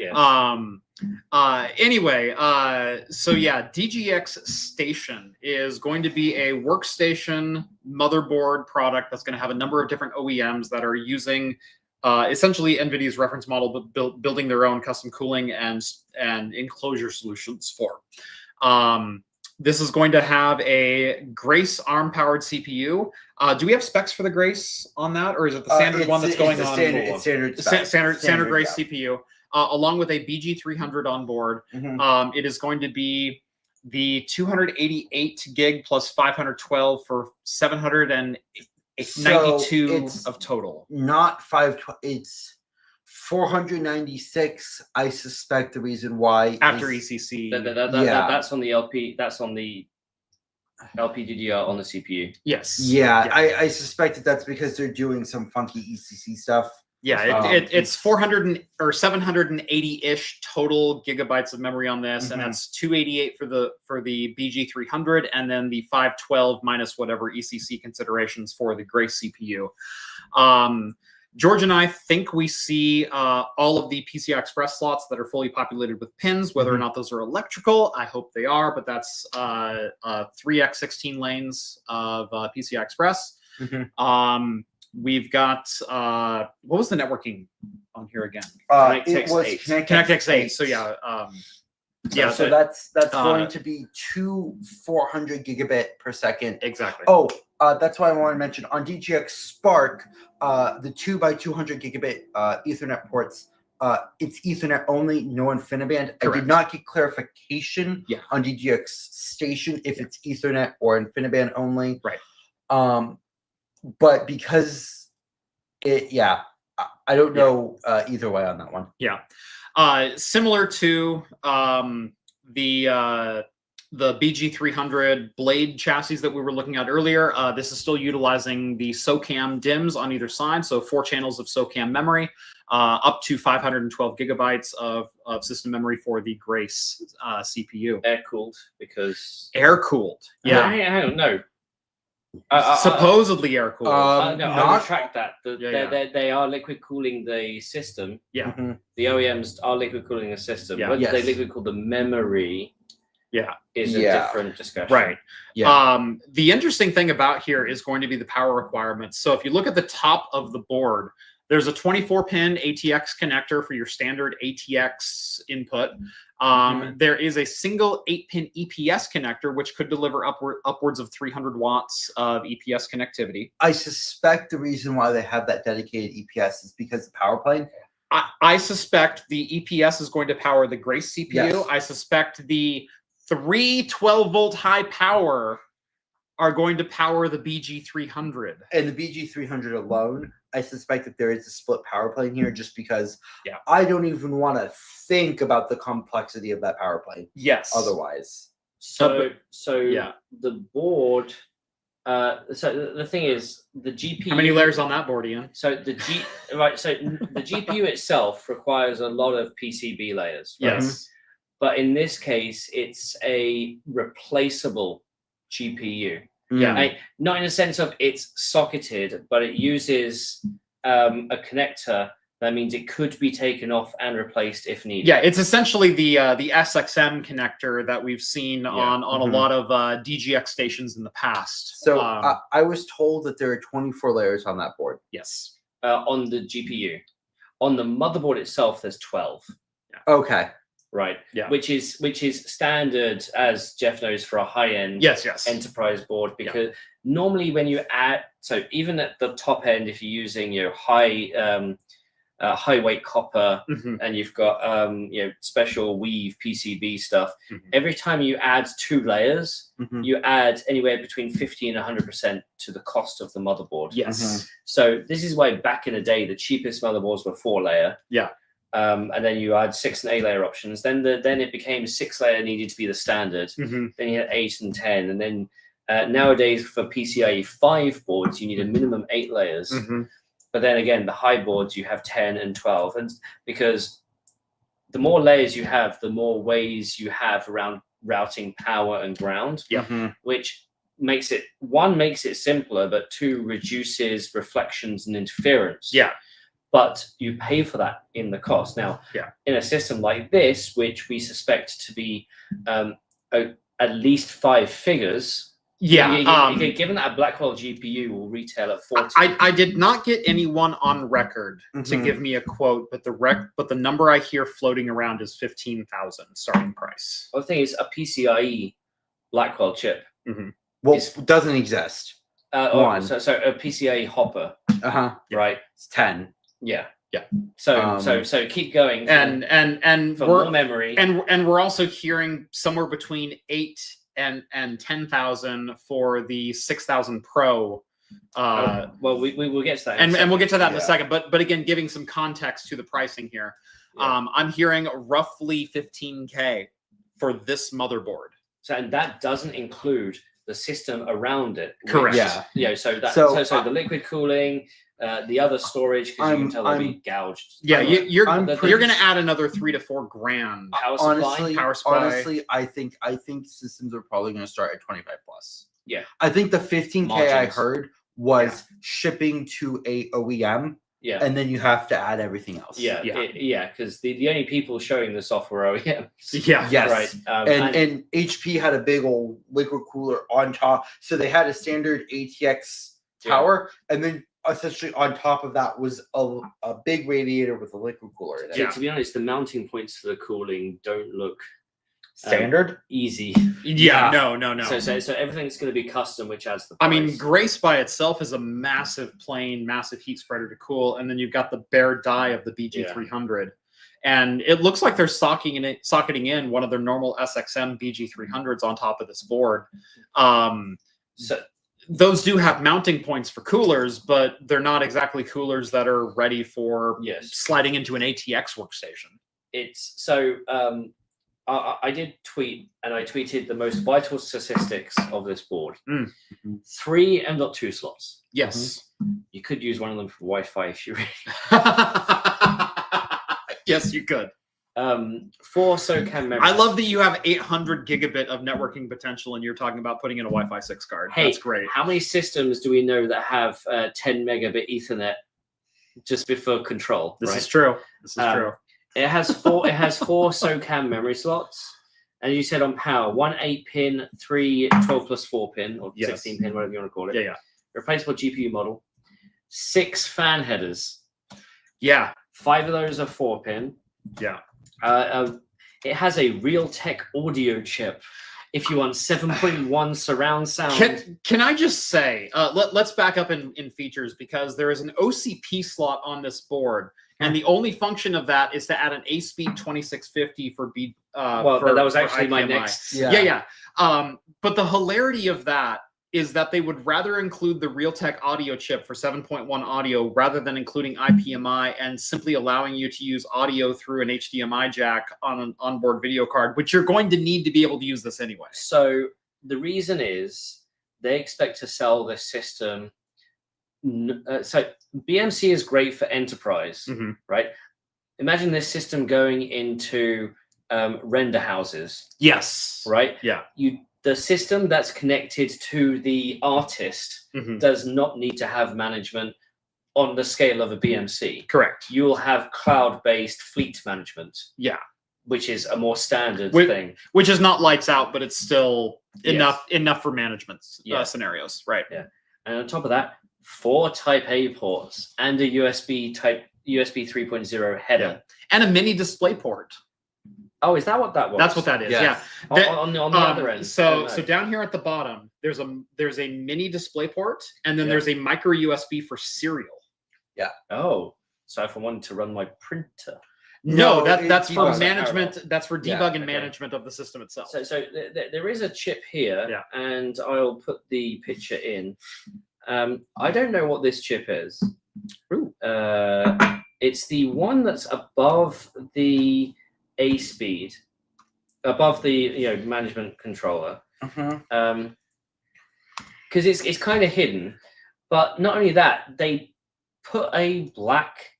Anyway, so DGX Station is going to be a workstation motherboard product that's going to have a number of different OEMs that are using essentially NVIDIA's reference model, but building their own custom cooling and enclosure solutions for. This is going to have a Grace ARM-powered CPU. Do we have specs for the Grace on that, or is it the standard one that's going on? It's standard Grace CPU, along with a BG300 on board. It is going to be the 288 gig plus 512 for 792 of total. Not 512. It's 496. I suspect the reason why after ECC. That's on the LP. That's on the LPDDR on the CPU. Yes. Yeah. I suspect that's because they're doing some funky ECC stuff. Yeah, it's 400 or 780-ish total gigabytes of memory on this, and that's 288 for the BG300, and then the 512 minus whatever ECC considerations for the Grace CPU. George and I think we see all of the PCI Express slots that are fully populated with pins, whether or not those are electrical. I hope they are, but that's 3x16 lanes of PCI Express. We've got what was the networking on here again? ConnectX 8. So yeah, So that's going to be 2 400 gigabit per second. Exactly. Oh, that's why I want to mention on DGX Spark, the 2 by 200 gigabit Ethernet ports. It's Ethernet only, no InfiniBand. Correct. I did not get clarification on DGX Station if it's Ethernet or InfiniBand only. Right. But because I don't know either way on that one. Yeah. Similar to the BG300 blade chassis that we were looking at earlier, this is still utilizing the SOCAM DIMMs on either side, so 4 channels of SOCAM memory, up to 512 gigabytes of system memory for the Grace CPU. Air-cooled, because... Air-cooled, yeah. I don't know. Supposedly air-cooled. No, I retract that. They are liquid cooling the system. Yeah. The OEMs are liquid cooling the system. Yeah. Whether they liquid cool the memory is a different discussion. Right. Yeah. The interesting thing about here is going to be the power requirements. So if you look at the top of the board, there's a 24-pin ATX connector for your standard ATX input. There is a single 8-pin EPS connector, which could deliver upwards of 300 watts of EPS connectivity. I suspect the reason why they have that dedicated EPS is because the power plane. I suspect the EPS is going to power the Grace CPU. Yes. I suspect the 3 12-volt high power are going to power the BG300. And the BG300 alone, I suspect that there is a split power plane here just because I don't even want to think about the complexity of that power plane. Yes. Otherwise. So the board, so the thing is, the GPU... How many layers on that board, Ian? So the GPU itself requires a lot of PCB layers. Right? Yes. But in this case, it's a replaceable GPU. Not in a sense of it's socketed, but it uses a connector. That means it could be taken off and replaced if needed. Yeah, it's essentially the SXM connector that we've seen on a lot of DGX stations in the past. So I was told that there are 24 layers on that board. Yes. On the GPU. On the motherboard itself, there's 12. Yeah. Okay. Right. Yeah. Which is standard, as Jeff knows, for a high-end enterprise board, because normally when you add, so even at the top end, if you're using high weight copper and you've got special weave PCB stuff, every time you add 2 layers, you add anywhere between 50 and 100% to the cost of the motherboard. Yes. So this is why back in the day the cheapest motherboards were 4-layer. Yeah. And then you add 6 and 8-layer options. Then it became 6-layer needed to be the standard. Then you had 8 and 10, and then nowadays for PCIe 5 boards you need a minimum 8 layers. But then again, the high boards you have 10 and 12, and because the more layers you have, the more ways you have around routing power and ground. Which makes it, 1, makes it simpler, but 2, reduces reflections and interference. Yeah. But you pay for that in the cost. Now, in a system like this, which we suspect to be at least 5 figures, given that a Blackwell GPU will retail at 40. I did not get anyone on record to give me a quote, but the number I hear floating around is 15,000 starting price. Well, the thing is, a PCIe Blackwell chip. Well, doesn't exist. So a PCIe hopper. Right. It's 10. Yeah. So keep going. And for more memory. And we're also hearing somewhere between 8 and 10,000 for the 6,000 Pro. Well, we will get to that. And we'll get to that in a second. But again, giving some context to the pricing here, I'm hearing roughly 15K for this motherboard. So, and that doesn't include the system around it. Correct. Yeah. So the liquid cooling, the other storage, because you can tell they'll be gouged. Yeah, you're going to add another $3 to $4 grand. Power supply. Honestly, I think systems are probably going to start at 25 plus. Yeah. I think the 15K Margins. I heard was shipping to a OEM. Yeah. And then you have to add everything else. Because the only people showing this off were OEMs. Yeah. Yes. Right. And HP had a big old liquid cooler on top. So they had a standard ATX tower. And then essentially on top of that was a big radiator with a liquid cooler in it. To be honest, the mounting points for the cooling don't look standard easy. No. So everything's going to be custom, which adds the price. I mean, Grace by itself is a massive plane, massive heat spreader to cool, and then you've got the bare die of the BG300, and it looks like they're socketing in one of their normal SXM BG300s on top of this board. So those do have mounting points for coolers, but they're not exactly coolers that are ready for sliding into an ATX workstation. It's so. I did tweet, and I tweeted the most vital statistics of this board. 3 M.2 slots. Yes. You could use one of them for Wi-Fi if you really. Yes, you could. 4 SOCAM memories. I love that you have 800 gigabit of networking potential, and you're talking about putting in a Wi-Fi 6 card. Hey, that's great. How many systems do we know that have 10 megabit Ethernet just before control? This is true. This is true. It has 4 SOCAM memory slots, and you said on power 1 8-pin, 3 12 plus 4 pin, or 16-pin, whatever you want to call it. Yeah. Replaceable GPU model, 6 fan headers. Yeah. 5 of those are 4-pin. Yeah. It has a Realtek audio chip. If you want 7.1 surround sound. Can I just say, let's back up in features, because there is an OCP slot on this board. And the only function of that is to add an A-Speed 2650 for B. That was actually my next. Yeah. But the hilarity of that is that they would rather include the Realtek audio chip for 7.1 audio rather than including IPMI and simply allowing you to use audio through an HDMI jack on an onboard video card, which you're going to need to be able to use this anyway. So the reason is they expect to sell this system. So BMC is great for enterprise, right? Imagine this system going into render houses. Yes. Right? Yeah. The system that's connected to the artist does not need to have management on the scale of a BMC. Correct. You'll have cloud-based fleet management. Yeah. Which is a more standard thing. Which is not lights out, but it's still enough for management scenarios. Right. Yeah. And on top of that, 4 Type A ports and a USB 3.0 header. And a mini display port. Oh, is that what that was? That's what that is. Yeah. On the other end. So down here at the bottom, there's a mini display port, and then there's a micro USB for serial. Yeah. Oh, so if I wanted to run my printer. No, that's for management. That's for debug and management of the system itself. So there is a chip here, and I'll put the picture in. I don't know what this chip is. Ooh. It's the one that's above the A-Speed, above the management controller. Because it's kind of hidden. But not only that, they put a black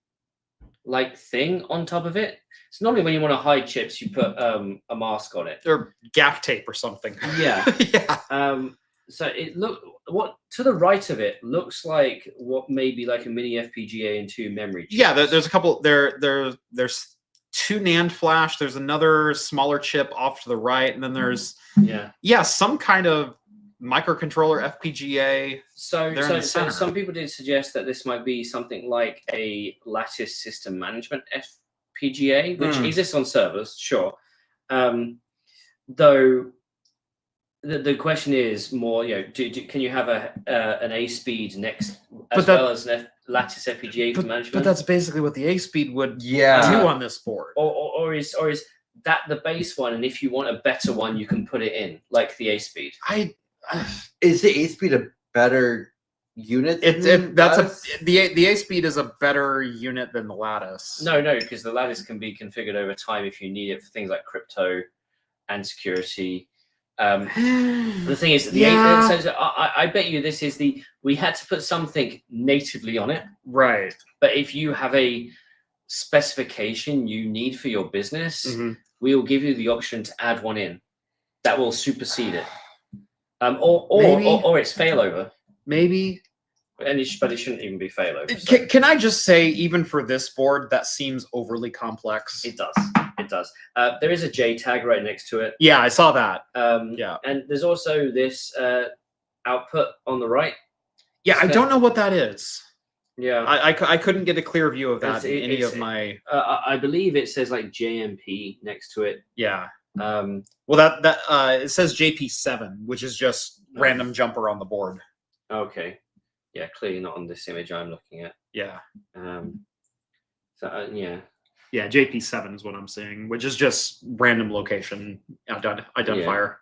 thing on top of it. So normally when you want to hide chips, you put a mask on it. Or gaff tape or something. Yeah. So it to the right of it looks like what may be like a mini FPGA and 2 memory chips. Yeah, there's a couple. There's 2 NAND flash. There's another smaller chip off to the right, and then there's some kind of microcontroller FPGA. So some people did suggest that this might be something like a lattice system management FPGA, which exists on servers, sure. Though the question is more, can you have an A-Speed next well as an lattice FPGA for management? But that's basically what the A-Speed would do on this board. Or is that the base one, and if you want a better one, you can put it in, like the A-Speed? Is the A-Speed a better unit? The A-Speed is a better unit than the lattice. No, because the lattice can be configured over time if you need it for things like crypto and security. The thing is, I bet you this is we had to put something natively on it. Right. But if you have a specification you need for your business, we will give you the option to add one in that will supersede it. Or it's failover. Maybe. But it shouldn't even be failover. So. Can I just say, even for this board, that seems overly complex? It does. It does. There is a J tag right next to it. Yeah, I saw that. Yeah. And there's also this output on the right. Yeah, I don't know what that is. Yeah. I couldn't get a clear view of that in any of my... I believe it says like JMP next to it. Yeah. Well, that it says JP7, which is just random jumper on the board. Okay. Yeah, clearly not on this image I'm looking at. Yeah. Yeah. Yeah, JP7 is what I'm seeing, which is just random location identifier.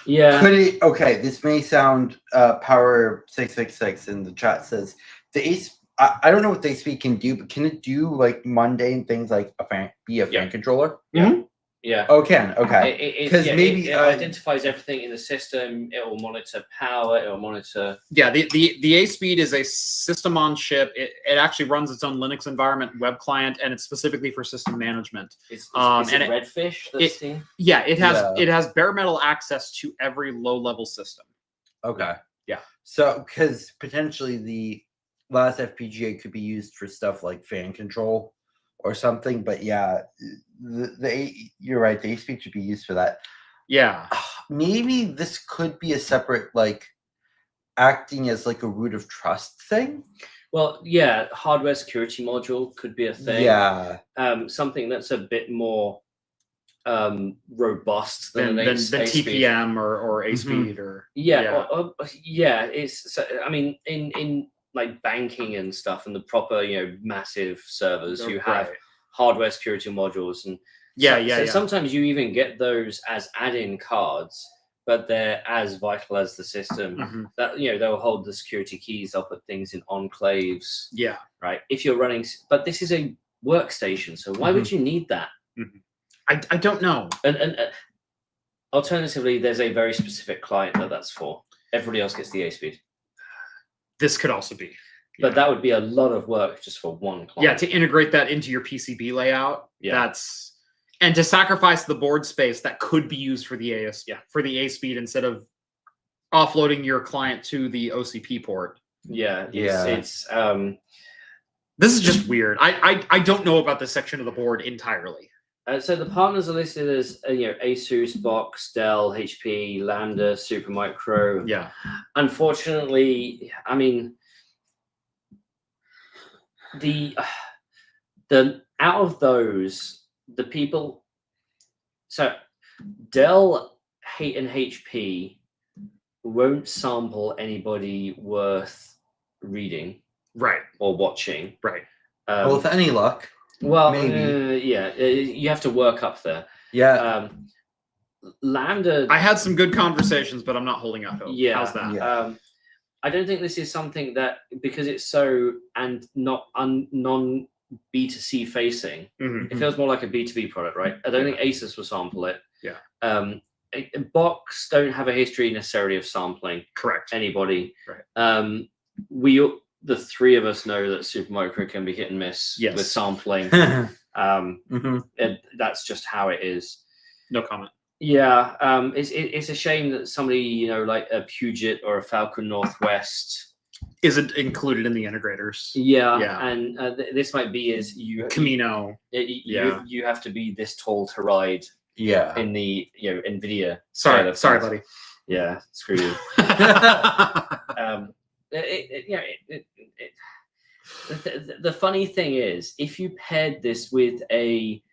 Yeah. Could it? Okay, this may sound Power 666 in the chat says the ACE. I don't know what the ACE can do, but can it do like mundane things like be a fan controller? Yeah. Yeah. Oh, can. Okay. Because maybe it identifies everything in the system. It will monitor power. It will monitor. Yeah. The ASpeed is a system on chip. It actually runs its own Linux environment, web client, and it's specifically for system management. Is it Redfish? Yeah. It has bare metal access to every low level system. Okay. Yeah. So because potentially the last FPGA could be used for stuff like fan control or something, but yeah, you're right. The ASpeed should be used for that. Yeah, maybe this could be a separate, like, acting as like a root of trust thing. Well, yeah, hardware security module could be a thing. Yeah, something that's a bit more robust than TPM or ASpeed or It's I mean in like banking and stuff and the proper massive servers, you have hardware security modules and sometimes you even get those as add-in cards, but they're as vital as the system. That they'll hold the security keys. They'll put things in enclaves. Yeah, right. If you're running, but this is a workstation, so why would you need that? I don't know. And alternatively, there's a very specific client that's for. Everybody else gets the ASpeed. This could also be. But that would be a lot of work just for one client. Yeah, to integrate that into your PCB layout. Yeah. And to sacrifice the board space that could be used for the ASpeed instead of offloading your client to the OCP port. It's this is just weird. I don't know about this section of the board entirely. So the partners are listed as Asus, Box, Dell, HP, Lambda, Supermicro. Yeah. Unfortunately, I mean, the out of those, the people. So Dell and HP won't sample anybody worth reading, right, or watching, right. Well, with any luck. Well, maybe. You have to work up there. Yeah. Lambda. I had some good conversations, but I'm not holding out hope. Yeah. How's that? Yeah. I don't think this is something that, because it's so non B2C facing, it feels more like a B2B product, right? I don't think Asus will sample it. Yeah. Box don't have a history necessarily of sampling. Correct. Anybody. Right. The three of us know that Supermicro can be hit and miss with sampling. And that's just how it is. No comment. Yeah, it's a shame that somebody like a Puget or a Falcon Northwest isn't included in the integrators. Yeah. And this might be Camino. You have to be this tall to ride. Yeah. In the NVIDIA. Sorry, buddy. Yeah, screw you. The funny thing is, if you paired this with a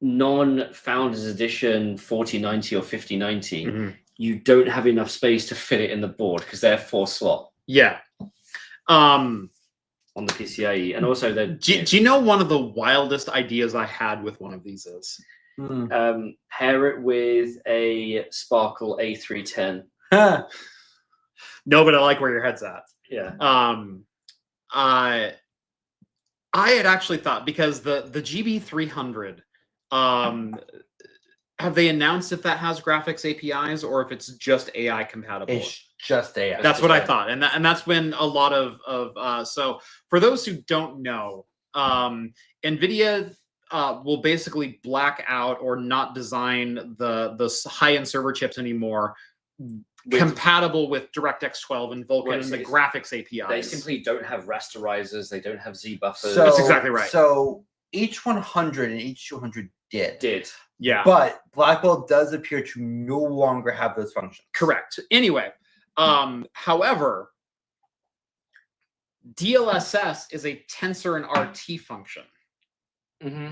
non-Founders Edition 4090 or 5090, you don't have enough space to fit it in the board because they're 4-slot. Yeah. On the PCIe, and also do you know one of the wildest ideas I had with one of these is? Pair it with a Sparkle A310. No, but I like where your head's at. Yeah. I had actually thought, because the GB300 Have they announced if that has graphics APIs or if it's just AI compatible? It's just AI. That's what I thought, and that's when a lot of so for those who don't know, NVIDIA will basically black out or not design the high-end server chips anymore compatible with DirectX 12 and Vulkan and the graphics APIs. They simply don't have rasterizers. They don't have Z buffers. So, that's exactly right. So H100 and H200 did. Yeah. But Blackwell does appear to no longer have those functions. Correct. Anyway, however, DLSS is a tensor and RT function. Mm-hmm.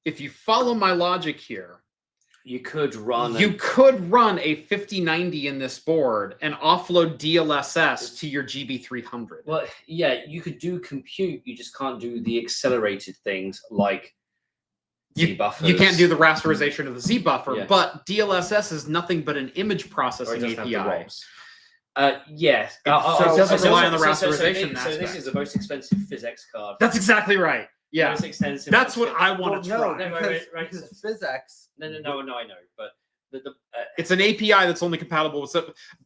If you follow my logic here, you could run a 5090 in this board and offload DLSS to your GB300. Well, yeah, you could do compute. You just can't do the accelerated things like Z buffers. You can't do the rasterization of the Z buffer, but DLSS is nothing but an image processing API. Yes. So it doesn't rely on the rasterization So this is the most expensive physics card. That's exactly right. Yeah, most extensive. That's what I want to try. Because physics. No, I know, but it's an API that's only compatible with.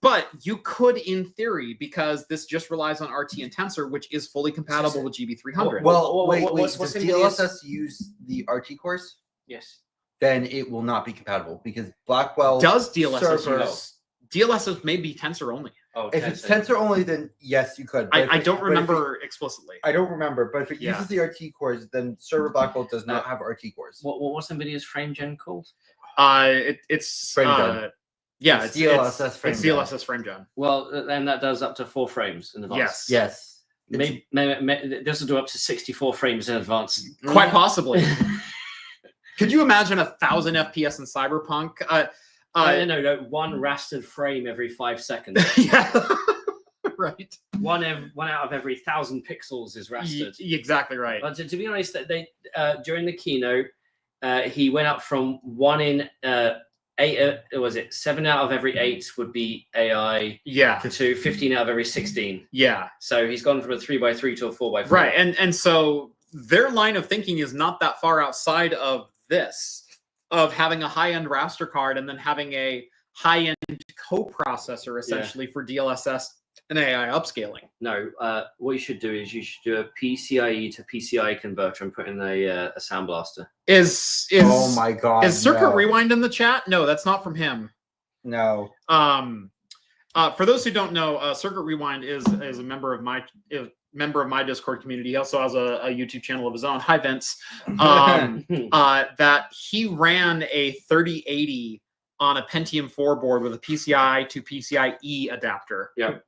But you could, in theory, because this just relies on RT and Tensor, which is fully compatible with GB300. Wait. Does DLSS use the RT cores? Yes. Then it will not be compatible because Blackwell does DLSS use. DLSS may be Tensor only. Oh, if it's Tensor only, then yes, you could. I don't remember explicitly. I don't remember, but if it uses the RT cores, then server Blackwell does not have RT cores. What's NVIDIA's frame gen called? It's frame gen. Yeah, it's DLSS frame gen. DLSS frame gen. Well, then that does up to 4 frames in advance. Yes. Maybe this will do up to 64 frames in advance. Quite possibly. Could you imagine 1,000 FPS in Cyberpunk? No, one rastered frame every 5 seconds. Yeah, right. One out of every 1,000 pixels is rastered. Exactly right. But to be honest, they during the keynote, he went up from 1 in 8. Was it 7 out of every 8 would be AI? Yeah. To 15 out of every 16. Yeah. So he's gone from a 3x3 to a 4x4. Right, and so their line of thinking is not that far outside of this. Of having a high-end raster card and then having a high-end coprocessor essentially for DLSS and AI upscaling. No, what you should do is you should do a PCIe to PCI converter and put in a sound blaster. Oh my god! Is Circuit Rewind in the chat? No, that's not from him. No. For those who don't know, Circuit Rewind is a member of my Discord community. He also has a YouTube channel of his own. Hi, Vince. That he ran a 3080 on a Pentium 4 board with a PCI to PCIe adapter. Yeah.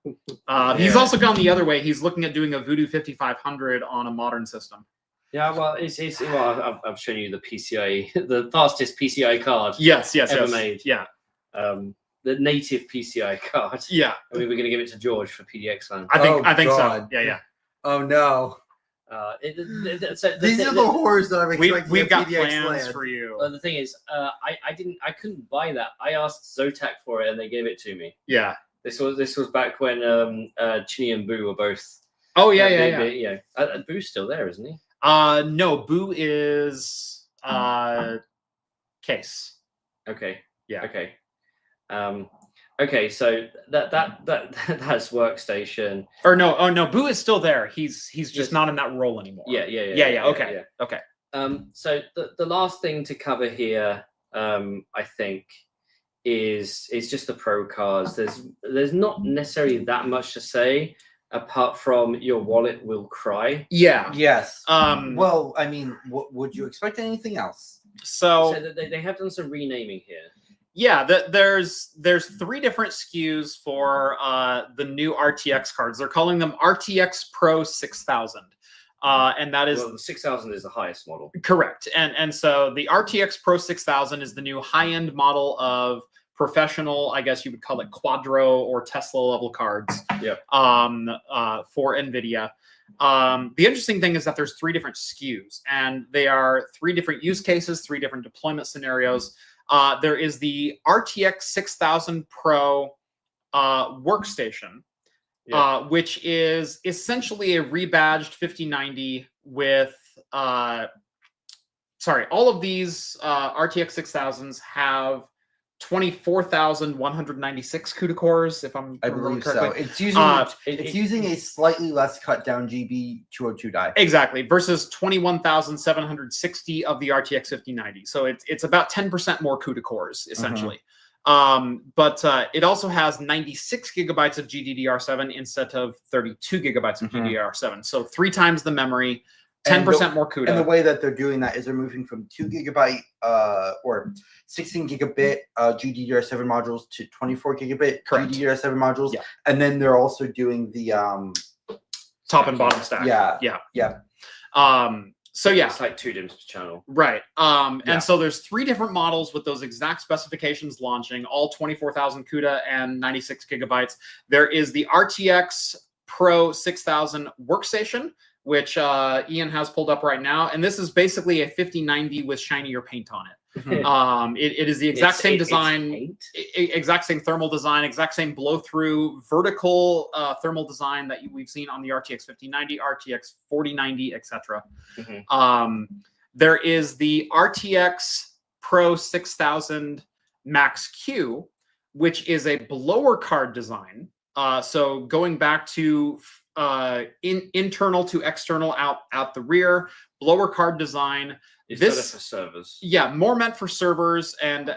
He's also gone the other way. He's looking at doing a Voodoo 5500 on a modern system. Yeah, well, I've shown you the PCIe, the fastest PCI card. Yes, ever made. Yeah. The native PCI card. Yeah. I mean, we're going to give it to George for PDX Land. I think so. Yeah. Oh no. These are the horrors that I'm expecting. We've got PDX plans land. for you. The thing is, I couldn't buy that. I asked Zotac for it, and they gave it to me. Yeah. This was back when Chinny and Boo were both. Oh yeah. Boo's still there, isn't he? No, Boo is Case. Okay. Yeah. Okay. Okay, so that's workstation. Or no, Boo is still there. He's just not in that role anymore. Yeah. Okay. So the last thing to cover here, I think, is just the pro cards. There's not necessarily that much to say apart from your wallet will cry. Yeah. Yes. Well, I mean, would you expect anything else? So they have done some renaming here. Yeah, there's 3 different SKUs for the new RTX cards. They're calling them RTX Pro 6000. And that is the 6000 is the highest model. Correct. And so the RTX Pro 6000 is the new high-end model of professional, I guess you would call it Quadro or Tesla level cards. Yeah. For NVIDIA. The interesting thing is that there's 3 different SKUs, and they are 3 different use cases, 3 different deployment scenarios. There is the RTX 6000 Pro workstation, which is essentially a rebadged 5090 with sorry, all of these RTX 6000s have 24,196 CUDA cores, if I'm I remembering believe correctly. so. It's using a slightly less cut down GB202 die. Exactly, versus 21,760 of the RTX 5090. So it's about 10% more CUDA cores, essentially. But it also has 96 gigabytes of GDDR7 instead of 32 gigabytes of GDDR7. So 3 times the memory, 10% more CUDA. And the way that they're doing that is they're moving from 2 gigabyte or 16 gigabit GDDR7 modules to 24 gigabit GDDR7 modules. Yeah. And then they're also doing the top and bottom stack. Yeah. So yeah, it's like 2 DIMMs per channel. Right. And so there's 3 different models with those exact specifications launching, all 24,000 CUDA and 96 gigabytes. There is the RTX Pro 6000 workstation, which Ian has pulled up right now. And this is basically a 5090 with shinier paint on it. It is the exact same design, exact same thermal design, exact same blow-through vertical thermal design that we've seen on the RTX 5090, RTX 4090, etc. There is the RTX Pro 6000 Max Q, which is a blower card design. So going back to internal to external out the rear, blower card design. It's better for servers. Yeah, more meant for servers and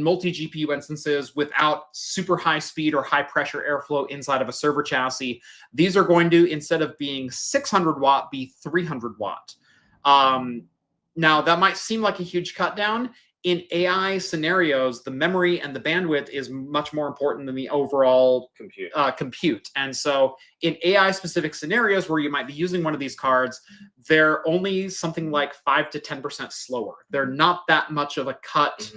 multi GPU instances without super high speed or high pressure airflow inside of a server chassis. These are going to, instead of being 600 watt, be 300 watt. Now that might seem like a huge cut down. In AI scenarios, the memory and the bandwidth is much more important than the overall compute. And so in AI-specific scenarios where you might be using one of these cards, they're only something like 5 to 10% slower. They're not that much of a cut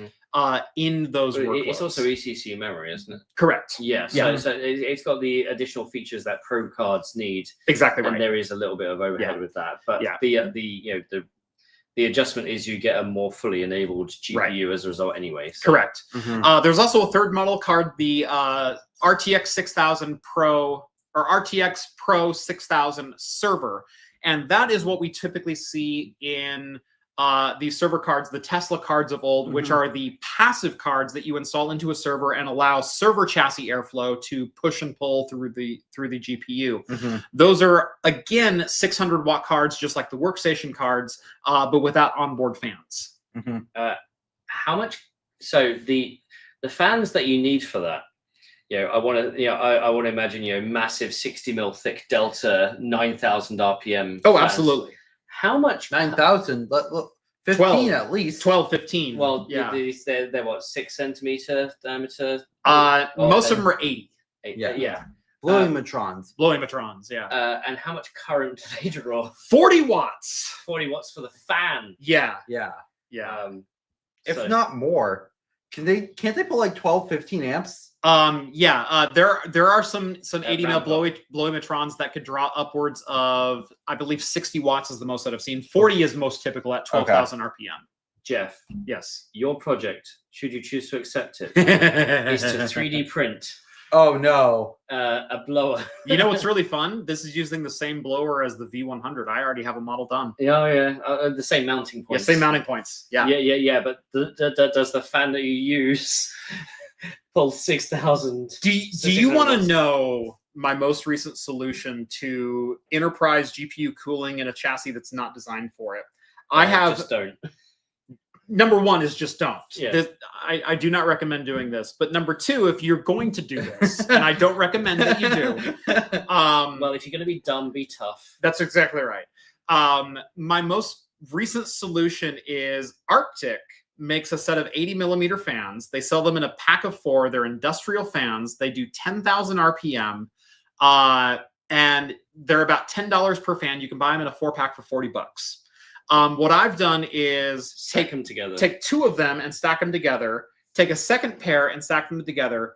in those workloads. It's also ECC memory, isn't it? Correct. Yeah. So it's got the additional features that Pro cards need. Exactly right. And there is a little bit of overhead with that. But the adjustment is you get a more fully enabled GPU as a result anyway. So. Correct. There's also a third model card, the RTX 6000 Pro or RTX Pro 6000 server. And that is what we typically see in these server cards, the Tesla cards of old, which are the passive cards that you install into a server and allow server chassis airflow to push and pull through the GPU. Those are, again, 600 watt cards, just like the workstation cards, but without onboard fans. How much? So the fans that you need for that, I want to, I want to imagine, massive 60 mil thick Delta 9,000 RPM. Oh, fans. Absolutely. How much? 9,000. Look, 15 12, at least. 12, 15. Well, they're what, 6 centimeter diameter? Most of them are 80. Yeah. Blowing-matrons. Blowing-matrons, yeah. And how much current do they draw? 40 watts. 40 watts for the fan. Yeah. If not more. Can't they put like 12, 15 amps? There are some 80 mil blowing-matrons that could draw upwards of, I believe, 60 watts is the most that I've seen. 40 is most typical at 12,000 RPM. Jeff, yes, your project, should you choose to accept it, is to 3D print. Oh no, a blower. You know what's really fun? This is using the same blower as the V100. I already have a model done. The same mounting points. Yeah, same mounting points. Yeah. But does the fan that you use pull 6,000? Do you want to know my most recent solution to enterprise GPU cooling in a chassis that's not designed for it? Just don't. Number one is just don't. Yeah. I do not recommend doing this. But number two, if you're going to do this, and I don't recommend that you do. Well, if you're going to be dumb, be tough. That's exactly right. My most recent solution is Arctic makes a set of 80 millimeter fans. They sell them in a pack of 4. They're industrial fans. They do 10,000 RPM. And they're about $10 per fan. You can buy them in a 4-pack for $40. What I've done is take them together. Take 2 of them and stack them together. Take a second pair and stack them together.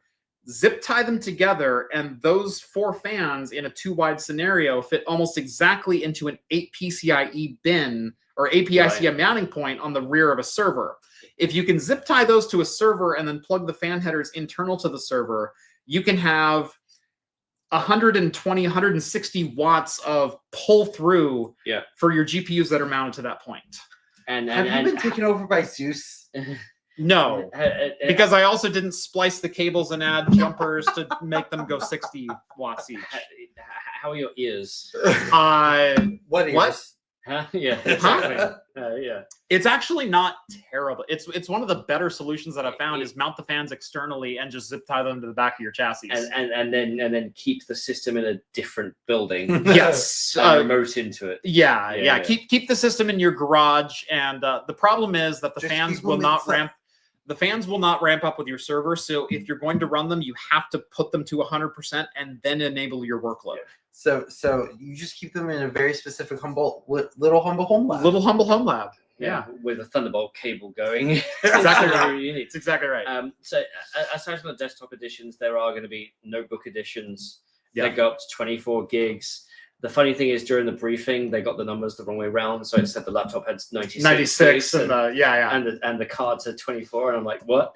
Zip tie them together, and those 4 fans in a 2-wide scenario fit almost exactly into an 8 PCIe bin or APICM mounting point on the rear of a server. If you can zip tie those to a server and then plug the fan headers internal to the server, you can have 120, 160 watts of pull through for your GPUs that are mounted to that point. And have you been taken over by Zeus? No, because I also didn't splice the cables and add jumpers to make them go 60 watts each. How are your ears? What ears? Huh? Yeah, exactly. Yeah. It's actually not terrible. It's one of the better solutions that I've found is mount the fans externally and just zip tie them to the back of your chassis. And then keep the system in a different building. Yes. Remote into it. Yeah. Keep the system in your garage. And the problem is that the fans will not ramp. The fans will not ramp up with your server. So if you're going to run them, you have to put them to 100% and then enable your workload. So you just keep them in a very specific little humble home lab. Little humble home lab. Yeah, with a Thunderbolt cable going. Exactly right. It's exactly right. So aside from the desktop editions, there are going to be notebook editions. They go up to 24 gigs. The funny thing is, during the briefing, they got the numbers the wrong way around. So it said the laptop had 96 and the cards had 24, and I'm like, what?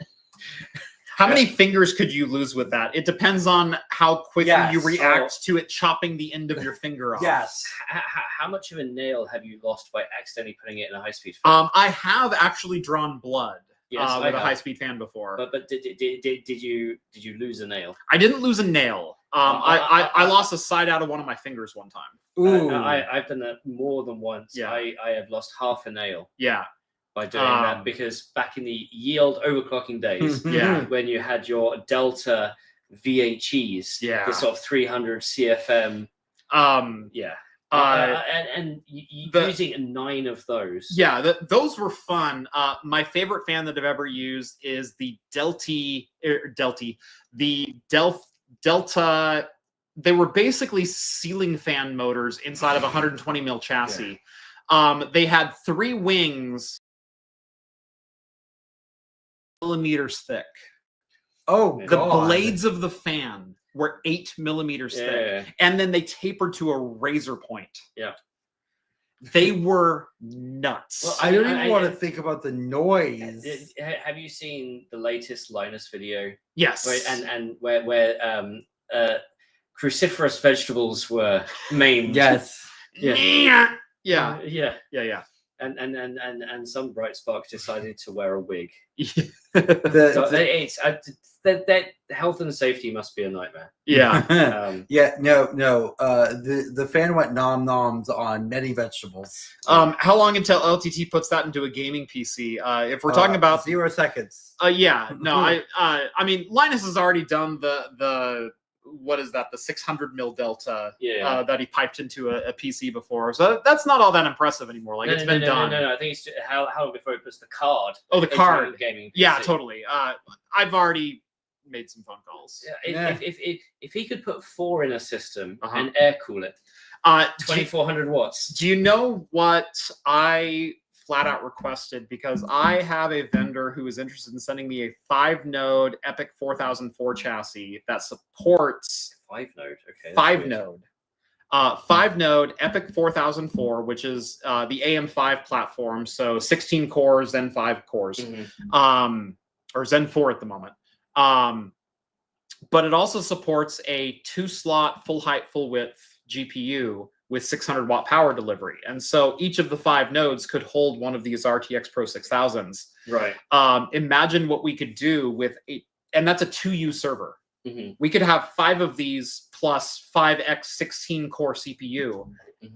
How many fingers could you lose with that? It depends on how quickly you react to it chopping the end of your finger off. Yes. How much of a nail have you lost by accidentally putting it in a high-speed fan? I have actually drawn blood with a high-speed fan before. But did you lose a nail? I didn't lose a nail. I lost a side out of one of my fingers one time. Ooh. I've done that more than once. Yeah. I have lost half a nail. Yeah. By doing that, because back in the yield overclocking days, when you had your Delta VHEs, the sort of 300 CFM, using 9 of those. Yeah, those were fun. My favorite fan that I've ever used is the Delta. They were basically ceiling fan motors inside of a 120 mil chassis. They had 3 wings, millimeters thick. Oh, the blades of the fan were 8 millimeters thick, and then they tapered to a razor point. Yeah, they were nuts. Well, I don't even want to think about the noise. Have you seen the latest Linus video? Yes. Where cruciferous vegetables were maimed. Yes. Yeah. And some bright spark decided to wear a wig. That health and safety must be a nightmare. Yeah. The fan went nom noms on many vegetables. How long until LTT puts that into a gaming PC? If we're talking about 0 seconds. I mean, Linus has already done the what is that? The 600 mil Delta that he piped into a PC before. So that's not all that impressive anymore. Like it's been done. No. I think it's just how long before it puts the card. Oh, the card. Gaming PC. Yeah, totally. I've already made some phone calls. If he could put 4 in a system and air cool it, 2400 watts. Do you know what I flat out requested? Because I have a vendor who is interested in sending me a 5-node EPIC 4004 chassis that supports 5-node. Okay. 5-node. 5-node EPIC 4004, which is the AM5 platform. So 16 cores, Zen 5 cores, or Zen 4 at the moment. But it also supports a 2-slot full height, full width GPU with 600 watt power delivery. And so each of the 5 nodes could hold one of these RTX Pro 6000s. Right. Imagine what we could do with and that's a 2U server. We could have 5 of these plus 5x 16 core CPU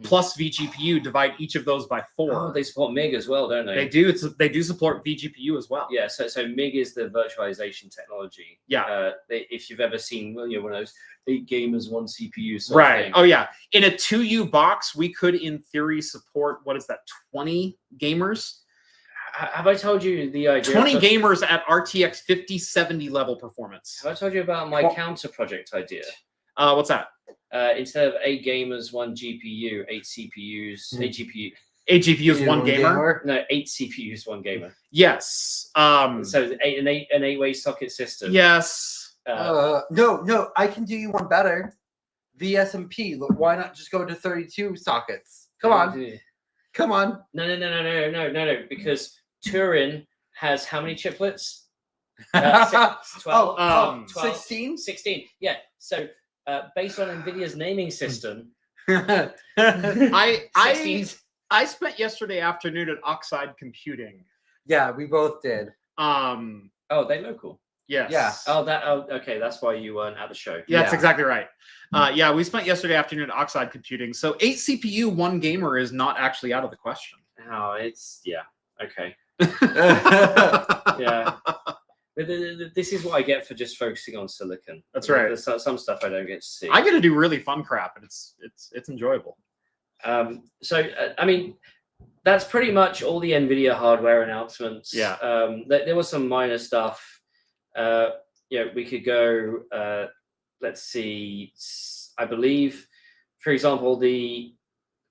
plus vGPU, divide each of those by 4. Oh, they support MIG as well, don't they? They do. They do support vGPU as well. Yeah, so MIG is the virtualization technology. Yeah. If you've ever seen one of those 8 gamers, 1 CPU sort right. of thing. Oh, yeah. In a 2U box, we could, in theory, support, 20 gamers? Have I told you the idea? 20 gamers at RTX 5070 level performance. Have I told you about my counter project idea? What's that? Instead of 8 gamers, 1 GPU, 8 CPUs, 8 GPU. 8 GPUs, 1 gamer? No, 8 CPUs, 1 gamer. Yes. So an 8-way socket system. Yes. No, I can do you one better. VSMP. Look, why not just go to 32 sockets? Come on. Come on. No. Because Turin has how many chiplets? 12, 16? 16. Yeah. So based on NVIDIA's naming system, 16 I spent yesterday afternoon at Oxide Computing. Yeah, we both did. Oh, they local. Yes. Yeah. Oh, that. Oh, okay. That's why you weren't at the show. Yeah, that's exactly right. Yeah, we spent yesterday afternoon at Oxide Computing. So 8 CPU, 1 gamer is not actually out of the question. Oh, it's okay. Yeah. This is what I get for just focusing on silicon. That's right. There's some stuff I don't get to see. I get to do really fun crap, and it's enjoyable. So I mean, that's pretty much all the NVIDIA hardware announcements. Yeah. There was some minor stuff. We could go. Let's see. I believe, for example, the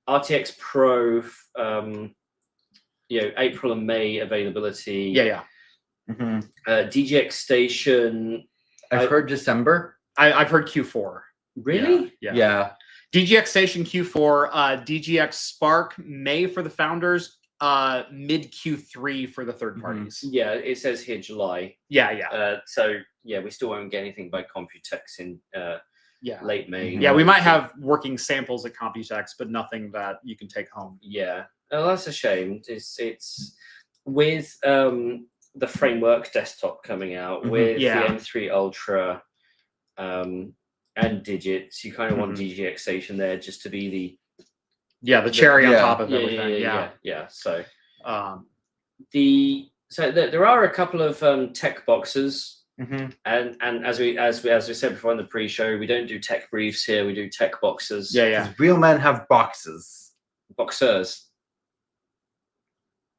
RTX Pro. April and May availability. Yeah. DGX Station. I've heard December. I've heard Q4. Really? Yeah. DGX Station Q4, DGX Spark May for the founders, mid Q3 for the third parties. Yeah, it says here July. Yeah. We still won't get anything by Computex in late May. Yeah, we might have working samples at Computex, but nothing that you can take home. Yeah, that's a shame. It's with the framework desktop coming out with the M3 Ultra. And digits, you kind of want DGX Station there just to be the cherry on top of everything. Yeah. So there are a couple of tech boxes, and as we said before in the pre-show, we don't do tech briefs here. We do tech boxes. Yeah. Real men have boxes. Boxers.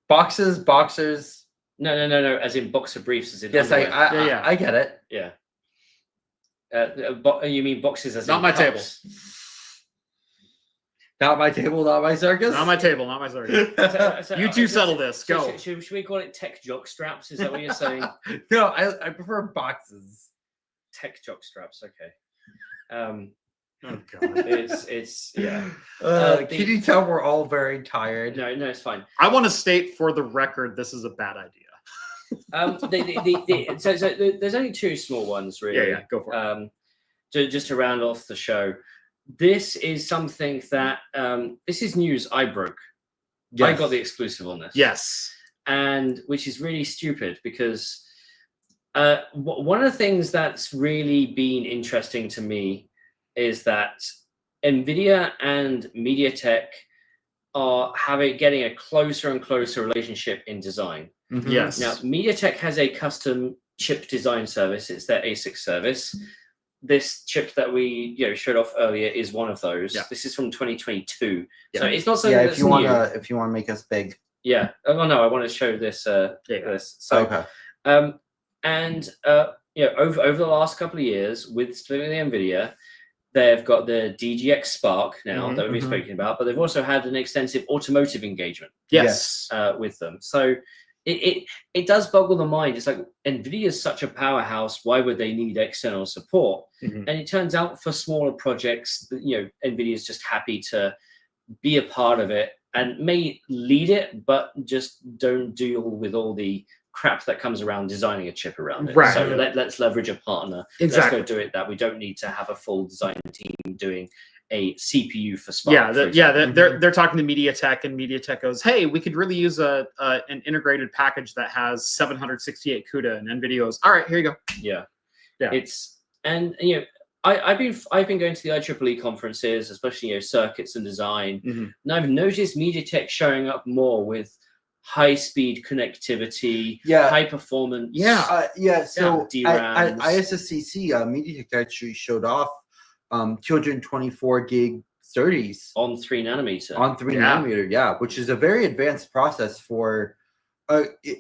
Boxers. No. As in boxer briefs. As in yes, I get it. Yeah. You mean boxes as not in my cups? table. Not my table, not my circus. Not my table, not my circus. You two settle this. Go. Should we call it tech jock straps? Is that what you're saying? No, I prefer boxes. Tech jock straps. Okay. Oh God. It's Can you tell we're all very tired? No, it's fine. I want to state for the record, this is a bad idea. So there's only two small ones, really. Yeah, go for it. Just to round off the show, this is something that this is news I broke. Yes. I got the exclusive on this. Yes, and which is really stupid because one of the things that's really been interesting to me is that NVIDIA and MediaTek are getting a closer and closer relationship in design. Yes. Now, MediaTek has a custom chip design service. It's their ASIC service. This chip that we showed off earlier is one of those. Yeah. This is from 2022. Yeah. So it's not something that's new. If you want to make us big. Yeah. Oh no, I want to show this. This. So, okay. Over the last couple of years with splitting the NVIDIA, they've got the DGX Spark now that we've been speaking about, but they've also had an extensive automotive engagement. Yes. With them. So it does boggle the mind. It's like NVIDIA is such a powerhouse. Why would they need external support? And it turns out for smaller projects, NVIDIA is just happy to be a part of it and may lead it, but just don't deal with all the crap that comes around designing a chip around it. Right. So let's leverage a partner. Exactly. Let's go do it that we don't need to have a full design team doing a CPU for Spark. They're talking to MediaTek, and MediaTek goes, "Hey, we could really use an integrated package that has 768 CUDA." And NVIDIA goes, "All right, here you go." Yeah. I've been going to the IEEE conferences, especially circuits and design, and I've noticed MediaTek showing up more with high-speed connectivity, high performance. So DRAMs. at ISSCC, MediaTek actually showed off 224 gig SerDes on 3 nanometer. On 3 nanometer, which is a very advanced process for.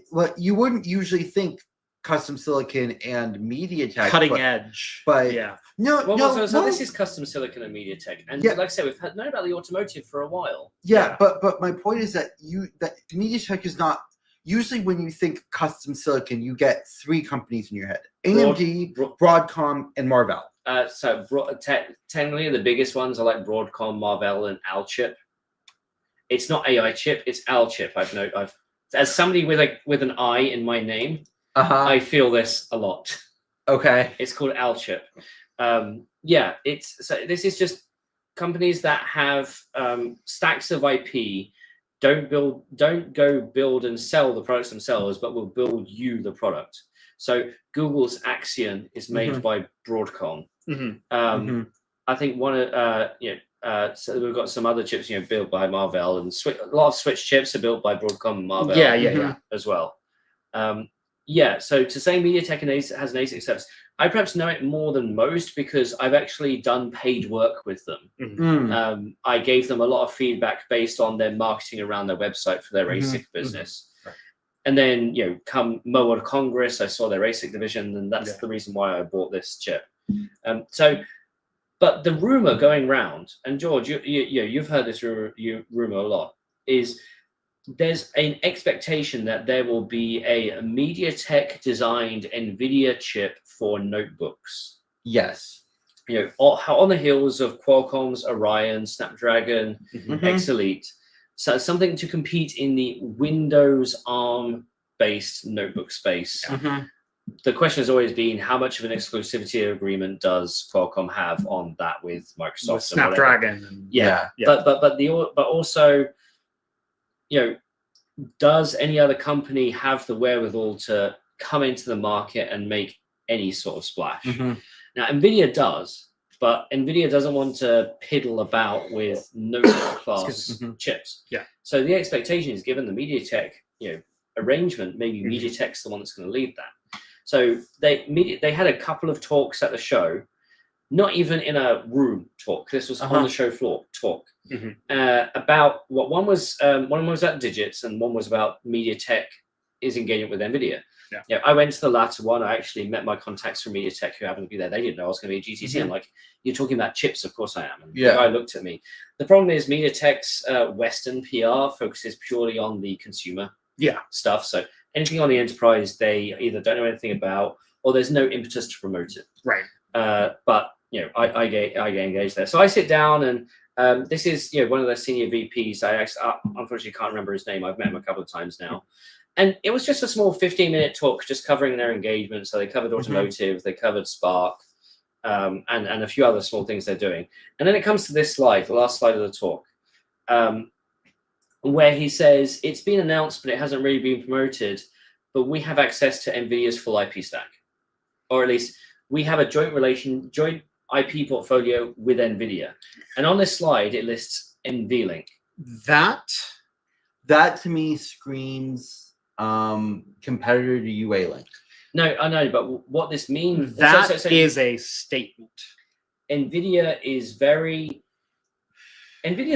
What you wouldn't usually think custom silicon and MediaTek cutting edge, but so this is custom silicon and MediaTek, and like I said, we've known about the automotive for a while. But my point is that MediaTek is not usually when you think custom silicon, you get 3 companies in your head: AMD, Broadcom, and Marvell. Technically, the biggest ones are like Broadcom, Marvell, and Alchip. It's not AI chip; it's Alchip. I've as somebody with an I in my name. I feel this a lot. Okay. It's called Alchip. This is just companies that have stacks of IP don't go build and sell the products themselves, but will build you the product. So Google's Axion is made by Broadcom. I think so we've got some other chips, built by Marvell, and a lot of Switch chips are built by Broadcom and Marvell. As well. So to say MediaTek has an ASIC service, I perhaps know it more than most because I've actually done paid work with them. I gave them a lot of feedback based on their marketing around their website for their ASIC business. And then, come Mobile Congress, I saw their ASIC division, and that's the reason why I bought this chip. But the rumor going round, and George, you've heard this rumor a lot, is there's an expectation that there will be a MediaTek-designed NVIDIA chip for notebooks. Yes. On the heels of Qualcomm's Orion, Snapdragon, X Elite. So something to compete in the Windows ARM-based notebook space. The question has always been, how much of an exclusivity agreement does Qualcomm have on that with Microsoft? With Snapdragon. But also, does any other company have the wherewithal to come into the market and make any sort of splash? Now, NVIDIA does, but NVIDIA doesn't want to piddle about with notebook class chips. So the expectation is, given the MediaTek arrangement, maybe MediaTek's the one that's going to lead that. So they had a couple of talks at the show, not even in a room talk. This was on the show floor talk about what one was at Digits and one was about MediaTek is engaging with NVIDIA. I went to the latter one. I actually met my contacts from MediaTek who happened to be there. They didn't know I was going to be at GTC. I'm like, you're talking about chips? Of course I am. And the guy looked at me. The problem is MediaTek's Western PR focuses purely on the consumer stuff. So anything on the enterprise, they either don't know anything about, or there's no impetus to promote it. But I get engaged there. So I sit down, and this is one of the senior VPs. I unfortunately can't remember his name. I've met him a couple of times now. And it was just a small 15-minute talk, just covering their engagement. So they covered automotive, they covered Spark, and a few other small things they're doing. And then it comes to this slide, the last slide of the talk, where he says, it's been announced, but it hasn't really been promoted, but we have access to NVIDIA's full IP stack. Or at least we have a joint IP portfolio with NVIDIA. And on this slide, it lists NVLink. That to me screams competitor to UA-Link. No, I know, but what this means... is a statement. NVIDIA is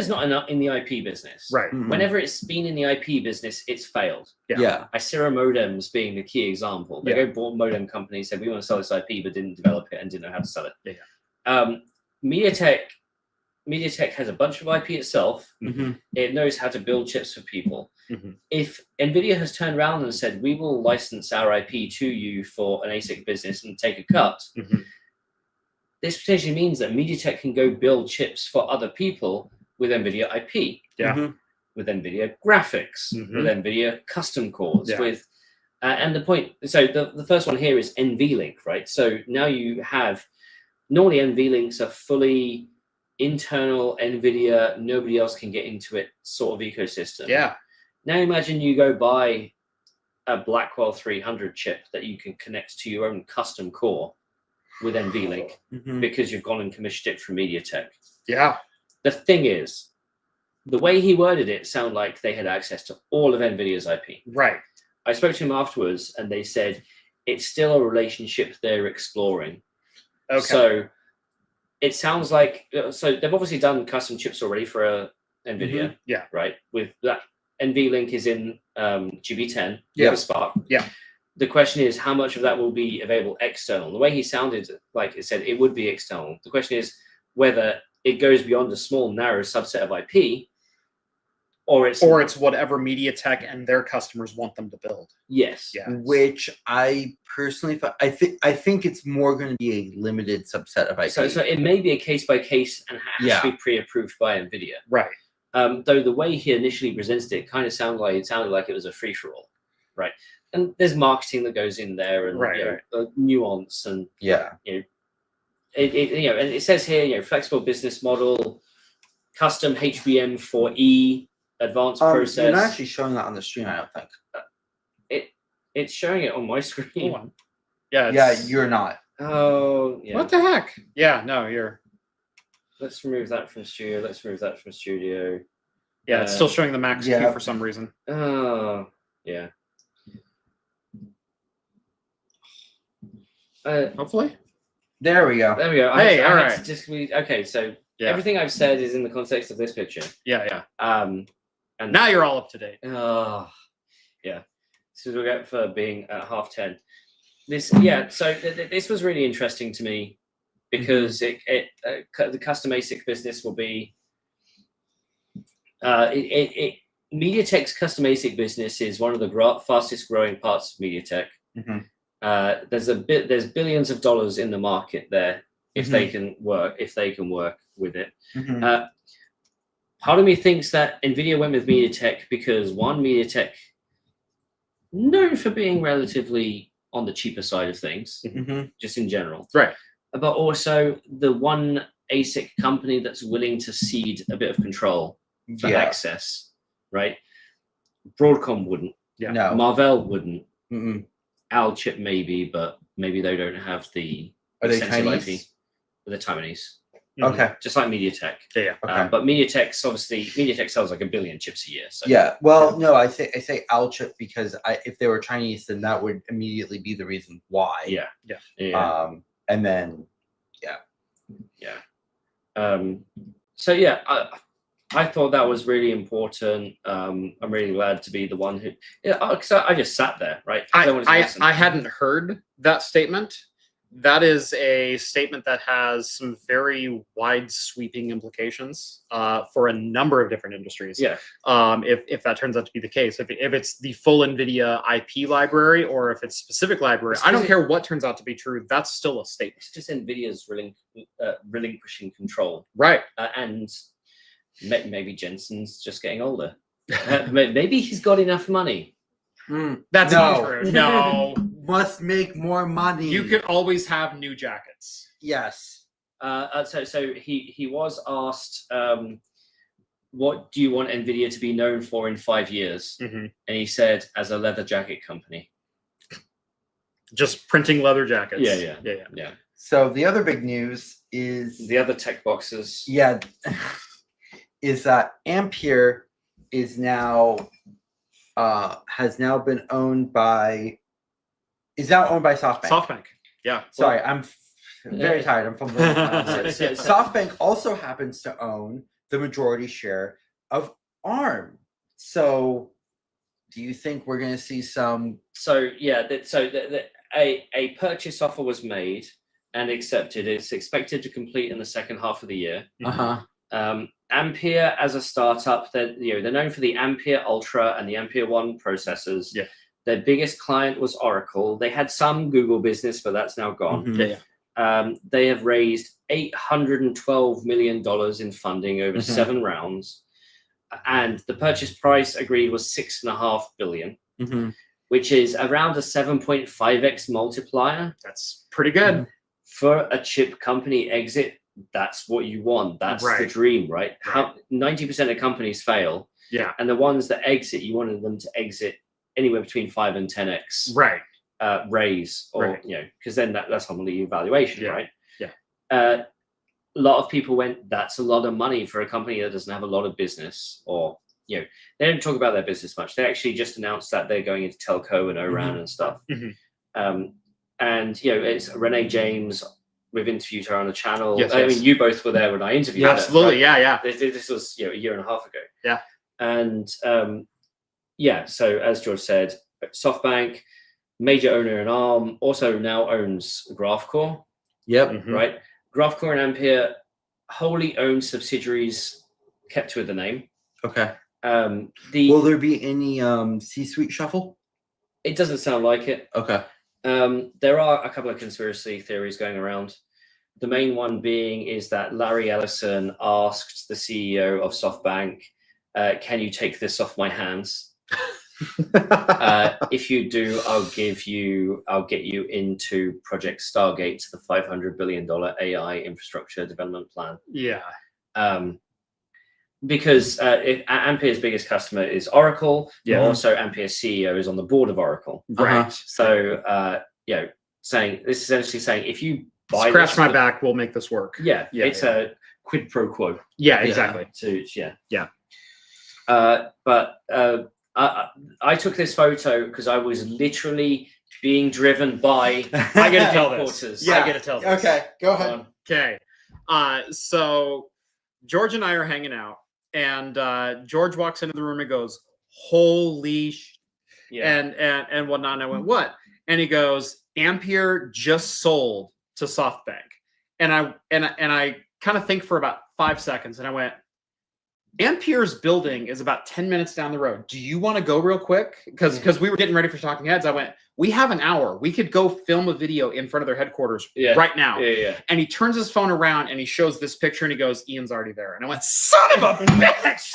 not in the IP business. Whenever it's been in the IP business, it's failed. Icera modems being the key example. They go bought modem companies, said we want to sell this IP, but didn't develop it and didn't know how to sell it. MediaTek has a bunch of IP itself. It knows how to build chips for people. If NVIDIA has turned around and said, we will license our IP to you for an ASIC business and take a cut, this potentially means that MediaTek can go build chips for other people with NVIDIA IP, with NVIDIA graphics, with NVIDIA custom cores, with and the point. So the first one here is NVLink, right? So now you have normally NVLinks are fully internal NVIDIA, nobody else can get into it sort of ecosystem. Now imagine you go buy a Blackwell 300 chip that you can connect to your own custom core with NVLink because you've gone and commissioned it from MediaTek. The thing is, the way he worded it sounded like they had access to all of NVIDIA's IP. I spoke to him afterwards, and they said it's still a relationship they're exploring. So it sounds like they've obviously done custom chips already for NVIDIA. Right. With that, NVLink is in GB10 for Spark. The question is, how much of that will be available external? The way he sounded, like it said, it would be external. The question is whether it goes beyond a small, narrow subset of IP, or it's whatever MediaTek and their customers want them to build. Which I personally, I think it's more going to be a limited subset of IP. So it may be a case by case and has to be pre-approved by NVIDIA. Though the way he initially presented it kind of sounded like it was a free-for-all, right? And there's marketing that goes in there, and nuance, and and it says here, flexible business model, custom HBM4E advanced process. You're not actually showing that on the screen, I don't think. It's showing it on my screen. Yeah, you're not. Oh, yeah. What the heck? Yeah, no, you're. Let's remove that from studio. Yeah, it's still showing the max queue for some reason. Oh, yeah. Hopefully. There we go. Hey, all right. Okay, so everything I've said is in the context of this picture. Yeah. And now you're all up to date. Oh, yeah. This is what we get for being at 10:30. So this was really interesting to me because the custom ASIC business will be MediaTek's custom ASIC business is one of the fastest growing parts of MediaTek. There's billions of dollars in the market there if they can work with it. Part of me thinks that NVIDIA went with MediaTek because one, MediaTek known for being relatively on the cheaper side of things, just in general, right? But also the one ASIC company that's willing to cede a bit of control for access, right? Broadcom wouldn't. Yeah. No. Marvell wouldn't. Alchip maybe, but maybe they don't have the extensive IP. They're Taiwanese. Okay. Just like MediaTek. Yeah. Okay. But MediaTek sells like 1 billion chips a year. So. Yeah. Well, no, I say Alchip because if they were Chinese, then that would immediately be the reason why. Yeah. And then, So yeah, I thought that was really important. I'm really glad to be the one who, because I just sat there, right? I hadn't heard that statement. That is a statement that has some very wide sweeping implications for a number of different industries. Yeah. If that turns out to be the case, if it's the full NVIDIA IP library or if it's specific library, I don't care what turns out to be true. That's still a statement. It's just NVIDIA's relinquishing control. Right. And maybe Jensen's just getting older. Maybe he's got enough money. That's not true. No. Must make more money. You could always have new jackets. Yes. So he was asked, what do you want NVIDIA to be known for in 5 years? And he said, as a leather jacket company. Just printing leather jackets. Yeah. So the other big news is the other tech boxes. Yeah. Is that Ampere is now has now been owned by SoftBank. SoftBank. Yeah. Sorry, I'm very tired. I'm from SoftBank also happens to own the majority share of ARM. So do you think we're going to see some? So yeah, a purchase offer was made and accepted. It's expected to complete in the second half of the year. Ampere as a startup, they're known for the Ampere Ultra and the Ampere 1 processors. Yeah. Their biggest client was Oracle. They had some Google business, but that's now gone. They have raised $812 million in funding over 7 rounds. And the purchase price agreed was $6.5 billion, which is around a 7.5x multiplier. That's pretty good. For a chip company exit, that's what you want. That's the dream, right? 90% of companies fail. Yeah. And the ones that exit, you wanted them to exit anywhere between 5 and 10x raise, or because then that's normally evaluation, right? Yeah. A lot of people went, that's a lot of money for a company that doesn't have a lot of business, or they don't talk about their business much. They actually just announced that they're going into telco and ORAN and stuff. And it's Renee James. We've interviewed her on the channel. I mean, you both were there when I interviewed her. Absolutely, right? This was a year and a half ago. Yeah. And so as George said, SoftBank, major owner in ARM, also now owns Graphcore. Right. Graphcore and Ampere, wholly owned subsidiaries, kept with the name. Okay. Will there be any C-suite shuffle? It doesn't sound like it. Okay. There are a couple of conspiracy theories going around. The main one being is that Larry Ellison asked the CEO of SoftBank, can you take this off my hands? If you do, I'll get you into Project Stargate, the $500 billion AI infrastructure development plan. Yeah. because if Ampere's biggest customer is Oracle, Yeah. also Ampere's CEO is on the board of Oracle. Right. So saying this is essentially saying if you buy scratch my back, we'll make this work. Yeah, it's a quid pro quo. Yeah, exactly. But I took this photo because I was literally being driven by I gotta tell this. Yeah. I gotta tell this. Okay, go ahead. Okay. So George and I are hanging out, and George walks into the room and goes, "Holy sh!" and whatnot. And I went, "What?" And he goes, "Ampere just sold to SoftBank." And I kind of think for about 5 seconds, and I went, Ampere's building is about 10 minutes down the road. Do you want to go real quick? Because we were getting ready for Talking Heads. I went, we have an hour. We could go film a video in front of their headquarters right now. And he turns his phone around and he shows this picture and he goes, Ian's already there. And I went, son of a bitch!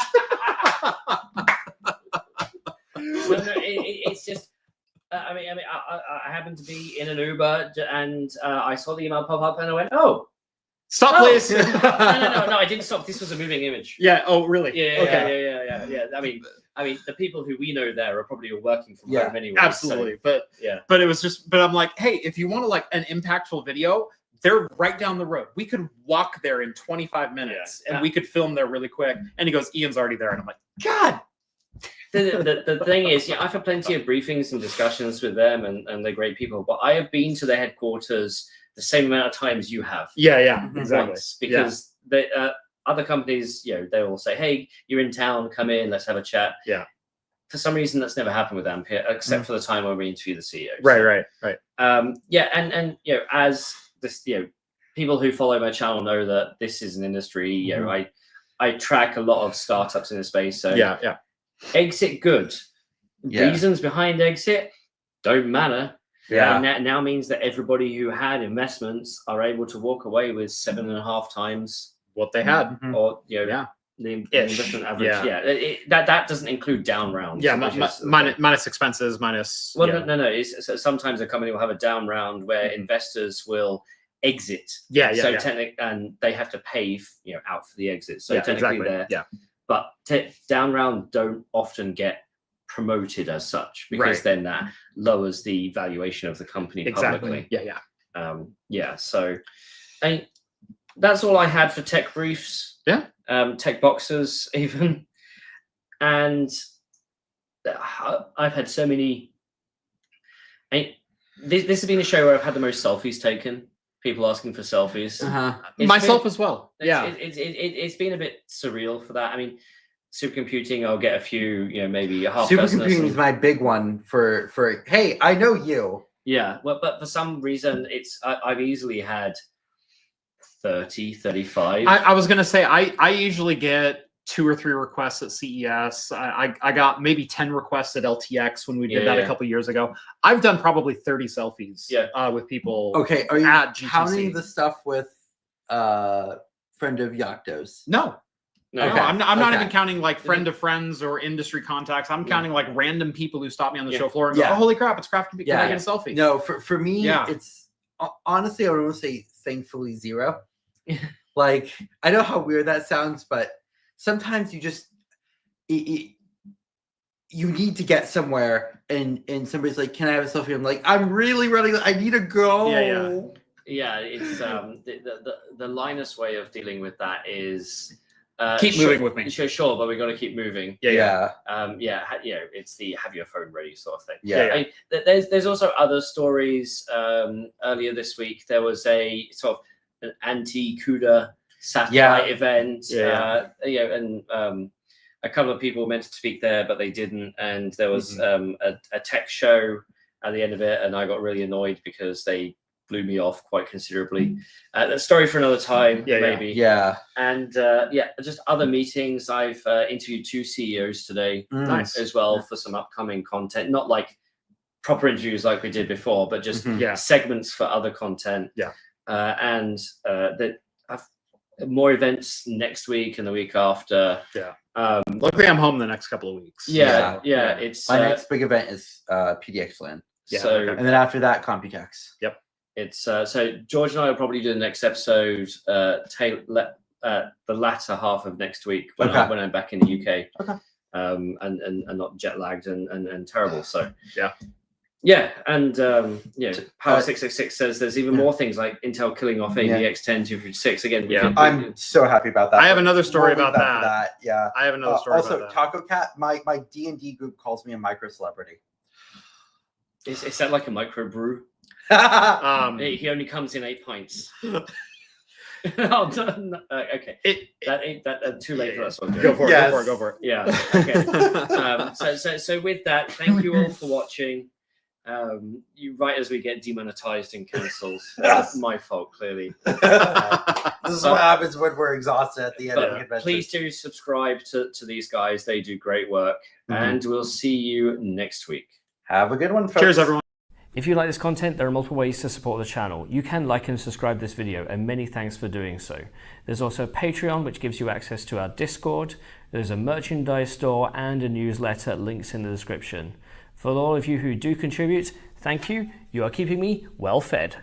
It's just, I happened to be in an Uber and I saw the email pop up and I went, oh. Stop, please. No, I didn't stop. This was a moving image. Yeah. Oh, really? Yeah. Okay. Yeah. I mean, the people who we know there are probably working from home anyway. Absolutely. So, but it was just. But I'm like, hey, if you want to like an impactful video, they're right down the road. We could walk there in 25 minutes, and we could film there really quick. And he goes, Ian's already there, and I'm like, God. The thing is, I've had plenty of briefings and discussions with them, and they're great people. But I have been to their headquarters the same amount of times you have. Yeah, exactly. Because the other companies, they will say, "Hey, you're in town, come in, let's have a chat." Yeah. For some reason, that's never happened with Ampere, except for the time when we interview the CEO. Right. And as this, people who follow my channel know that this is an industry. I track a lot of startups in the space. So exit good. Reasons behind exit don't matter. And that now means that everybody who had investments are able to walk away with 7.5 times what they had, or the investment average. That doesn't include down rounds. Minus expenses, minus. Well, no. Sometimes a company will have a down round where investors will exit. Technically, and they have to pay out for the exit. So technically, but down round don't often get promoted as such because then that lowers the valuation of the company publicly. So that's all I had for tech briefs. Tech boxes even, and I've had so many. This has been a show where I've had the most selfies taken. People asking for selfies. Myself as well. It's been a bit surreal for that. I mean, supercomputing, I'll get a few, maybe a half. Supercomputing is my big one for. Hey, I know you. Yeah, well, but for some reason, I've easily had 30, 35. I was gonna say I usually get 2 or 3 requests at CES. I got maybe 10 requests at LTX when we did that a couple years ago. I've done probably 30 selfies with people. Okay, are you at GTC. Counting the stuff with friend of Yocto's? No, I'm not even counting like friend of friends or industry contacts. I'm counting like random people who stop me on the show floor and go, "Oh, holy crap, it's Craft Can I get a selfie?" No, for me, it's honestly, I would want to say thankfully 0. Like, I know how weird that sounds, but sometimes you just you need to get somewhere, and somebody's like, "Can I have a selfie?" I'm like, "I'm really running. I need to go." Yeah. It's the Linus way of dealing with that is. Keep moving with me. Sure, but we got to keep moving. It's the have your phone ready sort of thing. There's also other stories. Earlier this week, there was a sort of an anti-CUDA satellite event. And a couple of people meant to speak there, but they didn't. And there was a tech show at the end of it, and I got really annoyed because they blew me off quite considerably. That story for another time, maybe. And just other meetings. I've interviewed 2 CEOs today as well for some upcoming content. Not like proper interviews like we did before, but just segments for other content. And that I've more events next week and the week after. Luckily, I'm home the next couple of weeks. It's my next big event is PDX Land. And then after that, Computex. It's so George and I will probably do the next episode the latter half of next week when I'm back in the UK. Okay. And not jet lagged and terrible. So yeah. Yeah, and Power 666 says there's even more things like Intel killing off AVX 10256 again. I'm so happy about that. I have another story about that. Yeah, I have another story also, about that. Taco Cat, my D&D group calls me a micro celebrity. Is that like a micro brew? He only comes in 8 pints. Okay. That ain't too late for us. Go for it. Go for it. Yeah. Okay. So with that, thank you all for watching. Right as we get demonetized and cancelled. That's my fault, clearly. This is what happens when we're exhausted at the end of the convention. Please do subscribe to these guys. They do great work. And we'll see you next week. Have a good one, folks. Cheers, everyone. If you like this content, there are multiple ways to support the channel. You can like and subscribe this video, and many thanks for doing so. There's also Patreon, which gives you access to our Discord. There's a merchandise store and a newsletter, links in the description. For all of you who do contribute, thank you. You are keeping me well fed.